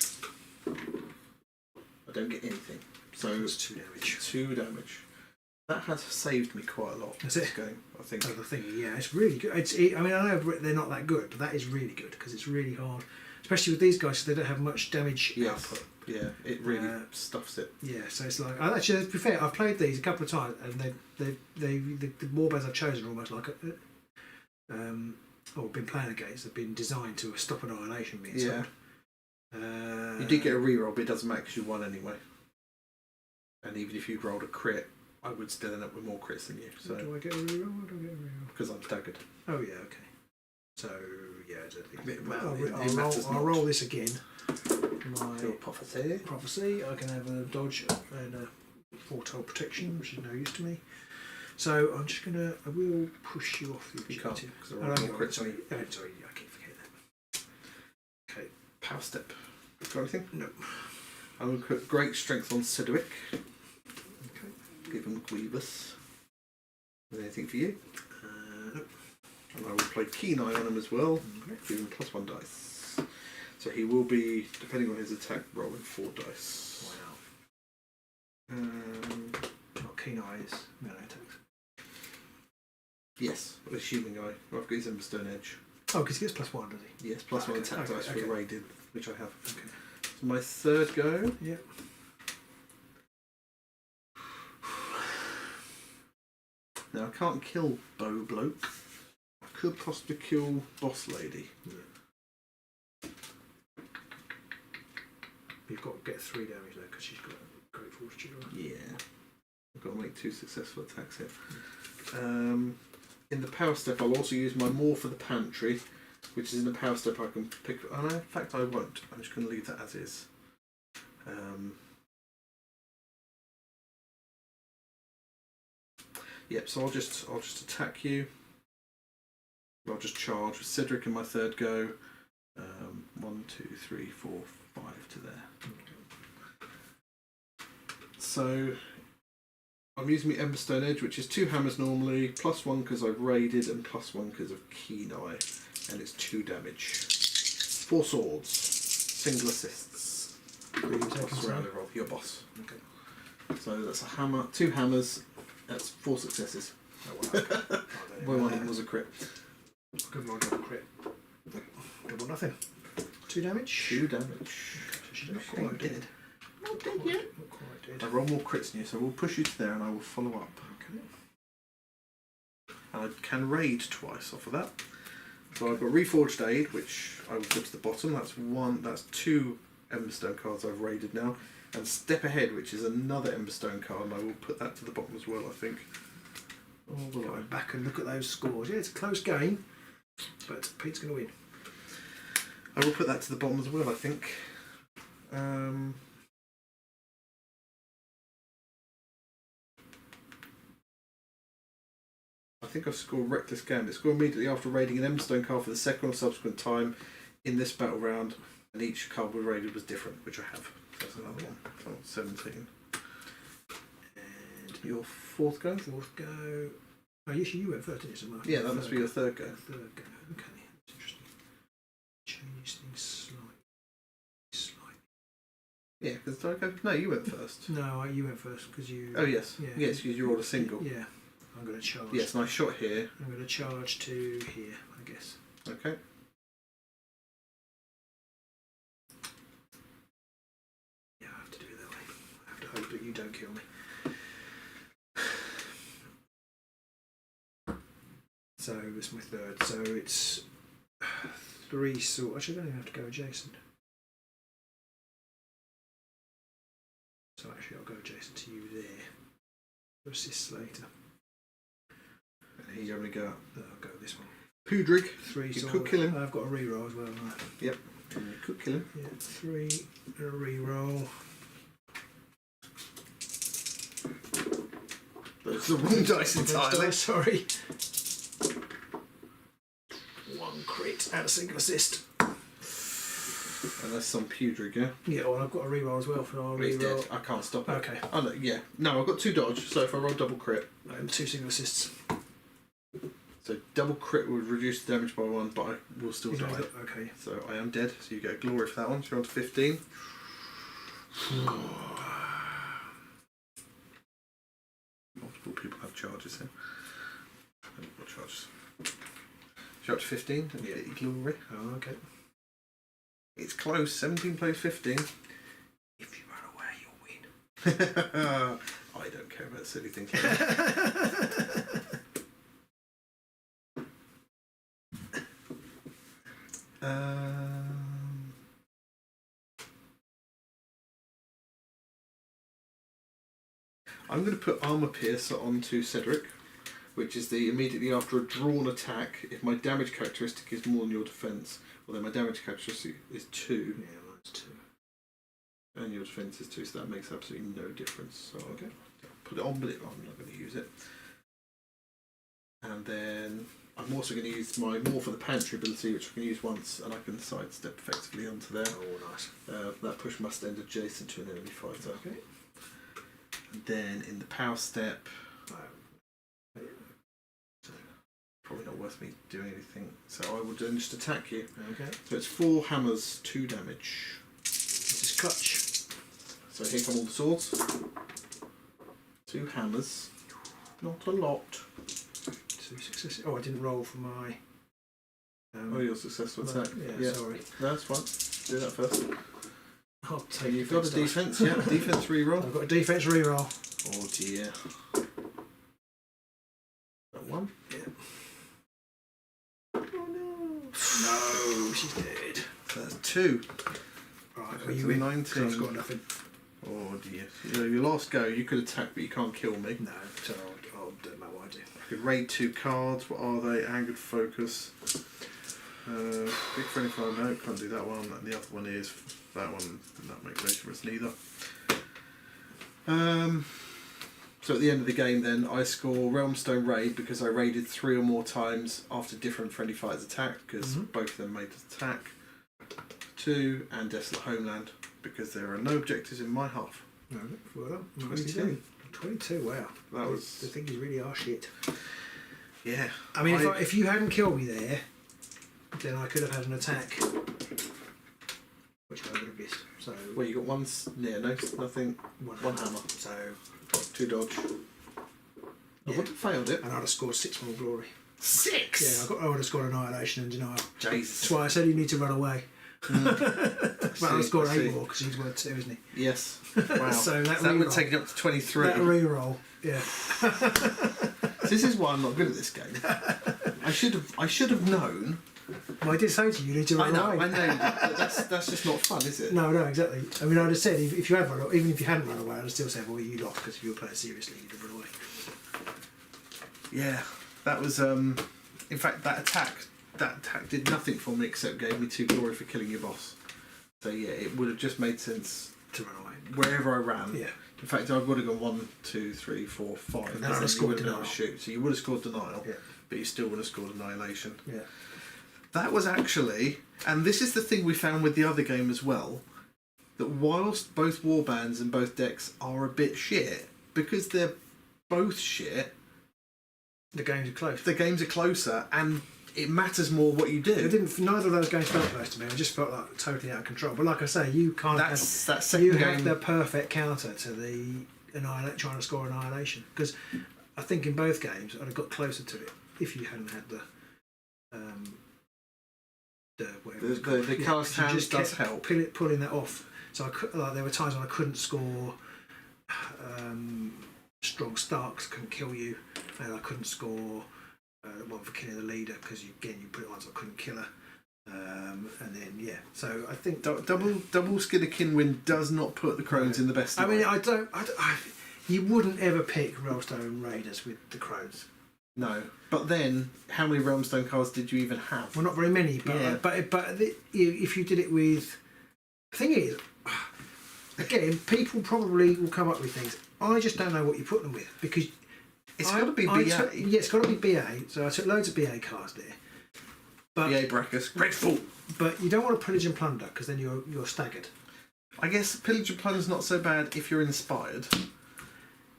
I don't get anything. So It's 2 damage. 2 damage. That has saved me quite a lot. That's it. This game, I think. Oh, the thing, yeah, it's really good. I mean, I know they're not that good, but that is really good because it's really hard, especially with these guys, so they don't have much damage output. Yeah, it really stuffs it. Yeah, so it's like actually, to be fair, I've played these a couple of times, and the warbands I've chosen are almost like been playing against have been designed to stop annihilation being sold. You did get a reroll, but it doesn't matter because you won anyway. And even if you rolled a crit, I would still end up with more crits than you. So do I get a reroll? Or do I get a reroll? because I'm staggered. Oh yeah, okay. So yeah, I don't think It matters I'll roll this again. My Your prophecy. I can have a dodge and a foretold protection, which is no use to me. So I'm just gonna. I will push you off the objective. Because there are more crits. Sorry, I keep forgetting that. Okay, Power step. Got anything? no. I will put great strength on Sidwick. give him Grievous. Is there anything for you? Nope. And I will play Keen Eye on him as well. Okay. Give him +1 dice. So he will be, depending on his attack, rolling 4 dice. Wow. Not Keen Eye is melee attacks. Yes, assuming I've got his Emberstone Edge. Oh, because he gets +1, does he? Yes, +1 attack dice for raided, which I have. Okay. So my third go. Yep. Now I can't kill Bow Bloke. I could possibly kill Boss Lady. Yeah. You've got to get 3 damage though, because she's got a great fortitude. Right? Yeah. I've got to make 2 successful attacks here. In the power step, I'll also use my More for the Pantry, which is in the power step I can pick. Oh no, in fact I won't. I'm just going to leave that as is. Yep. So I'll just attack you. I'll just charge with Cedric in my third go. 1, 2, 3, 4, 5 to there. So I'm using my Emberstone Edge, which is 2 hammers normally, +1 because I've raided, and +1 because of Keen Eye, and it's 2 damage. 4 swords, single assists. Boss round roll, your boss. Okay. So that's a hammer, 2 hammers, that's 4 successes. Oh, wow. Okay. Well, one of them was a crit. Good roll, double crit. Double nothing. 2 damage? 2 damage. So she's not Ain't quite dead. dead. Not dead yet. Not quite I dead. roll more crits than you, so we'll push you to there and I will follow up. Okay. And I can raid twice off of that. So I've got Reforged Aid, which I will put to the bottom. That's 2 Emberstone cards I've raided now. And Step Ahead, which is another Emberstone card, and I will put that to the bottom as well, I think. Oh, will I? Go back and look at those scores. Yeah, it's a close game, but Pete's going to win. I will put that to the bottom as well, I think. I think I've scored Reckless Gambit. Score immediately after raiding an Emberstone card for the second or subsequent time in this battle round, and each card we raided was different, which I have. That's another one. So 17. And Your fourth go? fourth go. Oh, yes, you went first, didn't you? So Yeah, that must be your third go. Third go. Okay, that's interesting. Change things slightly. Yeah, because did I go? No, you went first. No, you went first because you. Oh yes, Yeah. yes, because you rolled a single. Yeah, I'm going to charge. Yes, and I shot here. I'm going to charge to here, I guess. Okay. Yeah, I have to do it that way. I have to hope that you don't kill me. So it's my third. So it's 3 swords. Actually, I don't even have to go adjacent. So actually, I'll go adjacent to you there. Assists later. And here you're going to go. I'll go this one. Pudrig. 3 You swords. could kill him. I've got a reroll as well. Haven't I? Yep. And you could kill him. Yeah, 3 and a reroll. That's the wrong dice entirely. Sorry. 1 crit and a single assist. And that's some Pudrig, yeah? Yeah, well, I've got a reroll as well for our He's dead. reroll. I can't stop it. Okay. Oh no, yeah. No, I've got 2 dodge, so if I roll double crit. And 2 single assists. So double crit would reduce the damage by 1, but I will still You die. know, okay. So I am dead, so you get a glory for that one. So you're on to 15. Multiple people have charges here. I've got charges. So you're up to 15, and you get your glory. Oh, okay. It's close, 17 plays 15. If you run away, you'll win. I don't care about silly things like that. I'm going to put Armour Piercer onto Cedric, which is the immediately after a drawn attack, if my damage characteristic is more than your defense, well then my damage characteristic is 2. Yeah, mine's 2. And your defense is 2, so that makes absolutely no difference. So Okay. I'll put it on, but I'm not going to use it. And then I'm also going to use my More for the Pantry ability, which I can use once, and I can sidestep effectively onto there. Oh, nice. That push must end adjacent to an enemy fighter. Okay. Then in the power step, probably not worth me doing anything. So I will then just attack you. Okay. So it's 4 hammers, 2 damage. This is clutch. So here come all the swords. 2 hammers. Not a lot. 2 successes. Oh, I didn't roll for my. Oh, your successful attack. Yeah, sorry. No, that's fine. Do that first. I'll take You've got a defense, yeah. Defense reroll. I've got a defense reroll. Oh dear. That 1. Yeah. Oh no! No, she's dead. So that's 2. Right, So you win. 19. I've got nothing. Oh dear. Your last go, you could attack, but you can't kill me. No, so I'll do what I do. I could raid 2 cards. What are they? Angered Focus. Big Friendly Fire, no, can't do that one. And the other one is that one. That makes no difference neither. So at the end of the game then, I score Realmstone Raid because I raided 3 or more times after different Friendly Fighters attacked, because both of them made an attack. 2, and Desolate Homeland because there are no objectives in my half. No, well done. 22. 22, wow. That was... The things really are shit. Yeah. I mean, if you hadn't killed me there, then I could have had an attack, which I would have missed. So Well, you got 1... Yeah, no, nothing. 1 hammer. So 2 dodge. I would have failed it. And I'd have scored 6 more glory. 6? Yeah, I would have scored Annihilation and Denial. Jesus. That's why I said you need to run away. But I would have scored 8 more because he's worth 2, isn't he? Yes. Wow. So that would take it up to 23. That reroll, yeah. So this is why I'm not good at this game. I should have known. Well, I did say to you, you need to run away. I know. But that's just not fun, is it? No, exactly. I mean, I'd have said if you had run away, even if you hadn't run away, I'd have still said, well, you lost because if you were playing seriously, you'd have run away. Yeah, that was. In fact, that attack did nothing for me except gave me 2 glory for killing your boss. So yeah, it would have just made sense to run away wherever I ran. Yeah. In fact, I would have gone 1, 2, 3, 4, 5. And then I'd have scored Denial. Denial. So you would have scored Denial, Yeah. but you still would have scored Annihilation. Yeah. That was actually, and this is the thing we found with the other game as well, that whilst both warbands and both decks are a bit shit, because they're both shit, The games are close. the games are closer and it matters more what you do. Neither of those games felt close to me. It just felt like totally out of control. But like I say, you can't. That second game. Have the perfect counter to the trying to score Annihilation, because I think in both games I'd have got closer to it if you hadn't had the cast hand just does kept help. Pulling that off. So there were times when I couldn't score strong Starks, couldn't kill you, and I couldn't score one for killing the leader because you put it on so I couldn't kill her. And then so I think double Skinnerkin win does not put the Crones in the best. I mean, you wouldn't ever pick Realmstone Raiders with the Crones. No, but then how many Realmstone cards did you even have? Well, not very many, but if you did it with, the thing is, again, people probably will come up with things. I just don't know what you put them with because it's got to be BA. It's got to be BA. So I took loads of BA cards there. But BA Brackus, grateful. But you don't want to pillage and plunder because then you're staggered. I guess pillage and plunder is not so bad if you're inspired.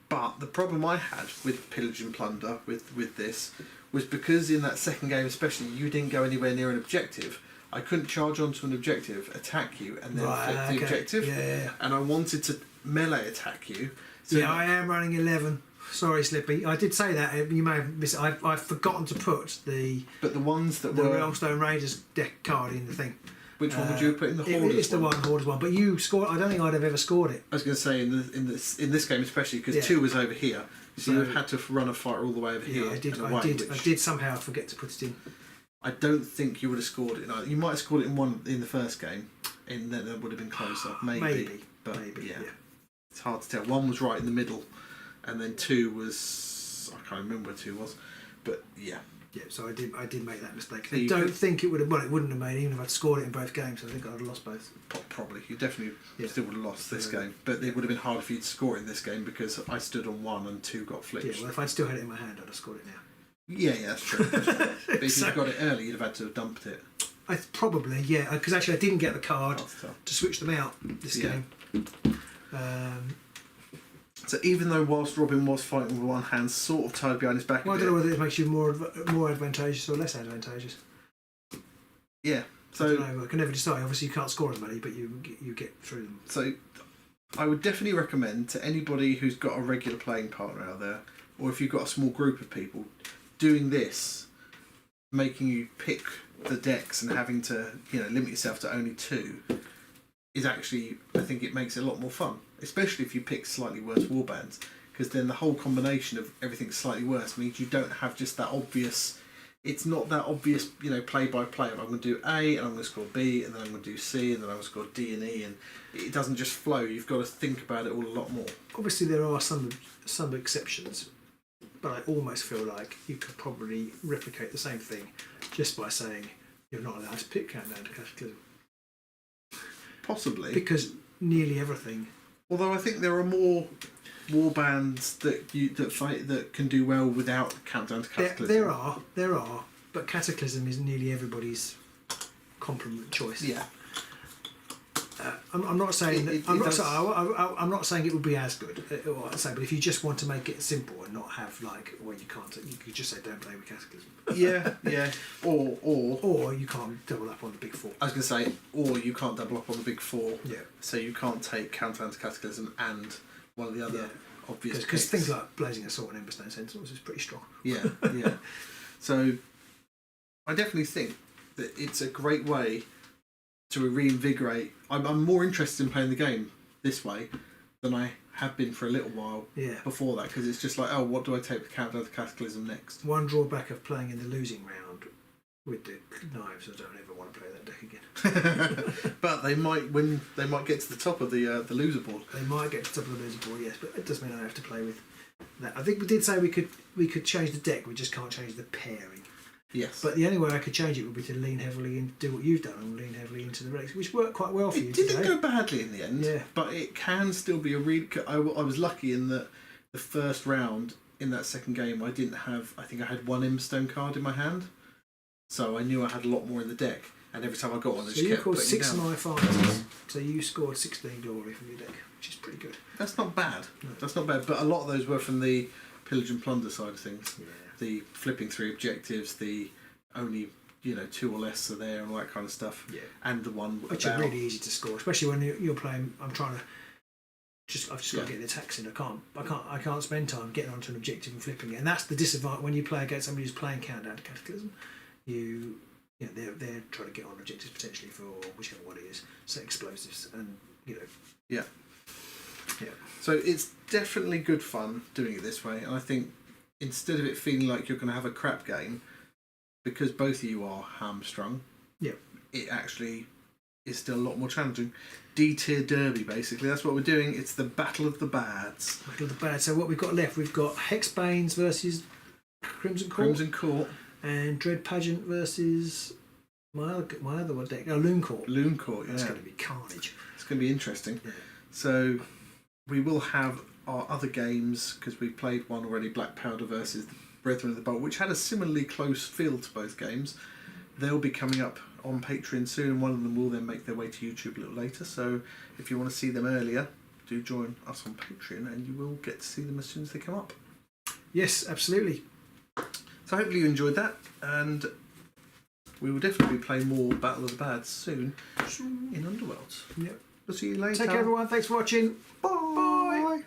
But the problem I had with pillage and plunder with this was because in that second game especially you didn't go anywhere near an objective. I couldn't charge onto an objective, attack you, and then flip the objective. Yeah. And I wanted to melee attack you. So I am running 11. Sorry, Slippy. I did say that. You may have missed it. I've forgotten to put the ones that the were Realmstone Raiders deck card in the thing. Which one would you have put in the Hoarders? It's the Hoarders one, but you scored. I don't think I'd have ever scored it. I was going to say in this game especially because 2 was over here, so you had to run a fighter all the way over here. I did somehow forget to put it in. I don't think you would have scored it. You might have scored it in the first game, and then it would have been closer. Maybe. Yeah. It's hard to tell. 1 was right in the middle, and then 2 was I can't remember where 2 was, but yeah. Yeah, so I did make that mistake. I don't think it would have. Well, it wouldn't have made even if I'd scored it in both games. I think I'd have lost both. Probably, you definitely still would have lost this game, but it would have been hard for you to score in this game because I stood on 1 and 2 got flipped. Yeah, well, if I'd still had it in my hand, I'd have scored it now. Yeah, that's true. But if you'd got it early, you'd have had to have dumped it. Probably, yeah, because actually I didn't get the card to switch them out this game. So even though whilst Robin was fighting with one hand sort of tied behind his back Well, I don't know whether it makes you more advantageous or less advantageous. Yeah. So I don't know. I can never decide. Obviously, you can't score as many, but you get through them. So I would definitely recommend to anybody who's got a regular playing partner out there, or if you've got a small group of people, doing this, making you pick the decks and having to limit yourself to only 2, is actually, I think it makes it a lot more fun, especially if you pick slightly worse warbands, because then the whole combination of everything slightly worse means you don't have just that obvious. It's not that obvious, play by play. I'm going to do A and I'm going to score B and then I'm going to do C and then I'm going to score D and E, and it doesn't just flow. You've got to think about it all a lot more. Obviously, there are some exceptions, but I almost feel like you could probably replicate the same thing just by saying you're not allowed to pick Countdown to Cataclysm. Possibly. Because nearly everything. Although I think there are more warbands that can do well without Countdown to Cataclysm. There are, but Cataclysm is nearly everybody's complement choice. Yeah. I'm not saying I'm not saying it would be as good. But if you just want to make it simple and not have you could just say don't play with Cataclysm. Yeah. Or you can't double up on the big 4. I was going to say, or you can't double up on the big 4. Yeah. So you can't take Countdown to Cataclysm and one of the other obvious. Because things like Blazing Assault and Emberstone Sentinels is pretty strong. Yeah. So I definitely think that it's a great way to reinvigorate. I'm more interested in playing the game this way than I have been for a little while before that, because it's just like, oh, what do I take with Countdown to Cataclysm next? One drawback of playing in the losing round with the knives, I don't ever want to play that deck again. But they might get to the top of the loser board. They might get to the top of the loser board, yes, but it does mean I have to play with that. I think we did say we could change the deck, we just can't change the pairing. Yes. But the only way I could change it would be to lean heavily and do what you've done and lean heavily into the relics, which worked quite well for you today. It didn't go badly in the end, yeah. But it can still be a really. I was lucky in that the first round in that second game I didn't have. I think I had 1 Emberstone card in my hand, so I knew I had a lot more in the deck. And every time I got one, I just kept putting it down. So you scored 6 fighters, so you scored 16 glory from your deck, which is pretty good. That's not bad. No. That's not bad. But a lot of those were from the pillage and plunder side of things. Yeah. The flipping 3 objectives, the only 2 or less are there, and all that kind of stuff. Yeah. And the one which are really easy to score, especially when you're playing. I've just got to get the attacks in. I can't spend time getting onto an objective and flipping it, and that's the disadvantage when you play against somebody who's playing Countdown to Cataclysm. They're trying to get on objectives potentially for whichever one it is, set explosives, and Yeah. So it's definitely good fun doing it this way, and I think instead of it feeling like you're going to have a crap game, because both of you are hamstrung, it actually is still a lot more challenging. D-tier derby, basically. That's what we're doing. It's the Battle of the Bads. Battle of the Bads. So what we've got left, we've got Hexbanes versus Crimson Court. And Dread Pageant versus my other one deck. Loon Court. Loon Court, yeah. That's going to be carnage. It's going to be interesting. Yeah. So we will have our other games, because we played one already, Black Powder versus the Brethren of the Bolt, which had a similarly close feel to both games. They'll be coming up on Patreon soon, and one of them will then make their way to YouTube a little later. So if you want to see them earlier, do join us on Patreon, and you will get to see them as soon as they come up. Yes, absolutely. So hopefully you enjoyed that, and we will definitely be playing more Battle of the Bads soon in Underworld. Yep. We'll see you later. Take care, everyone. Thanks for watching. Bye.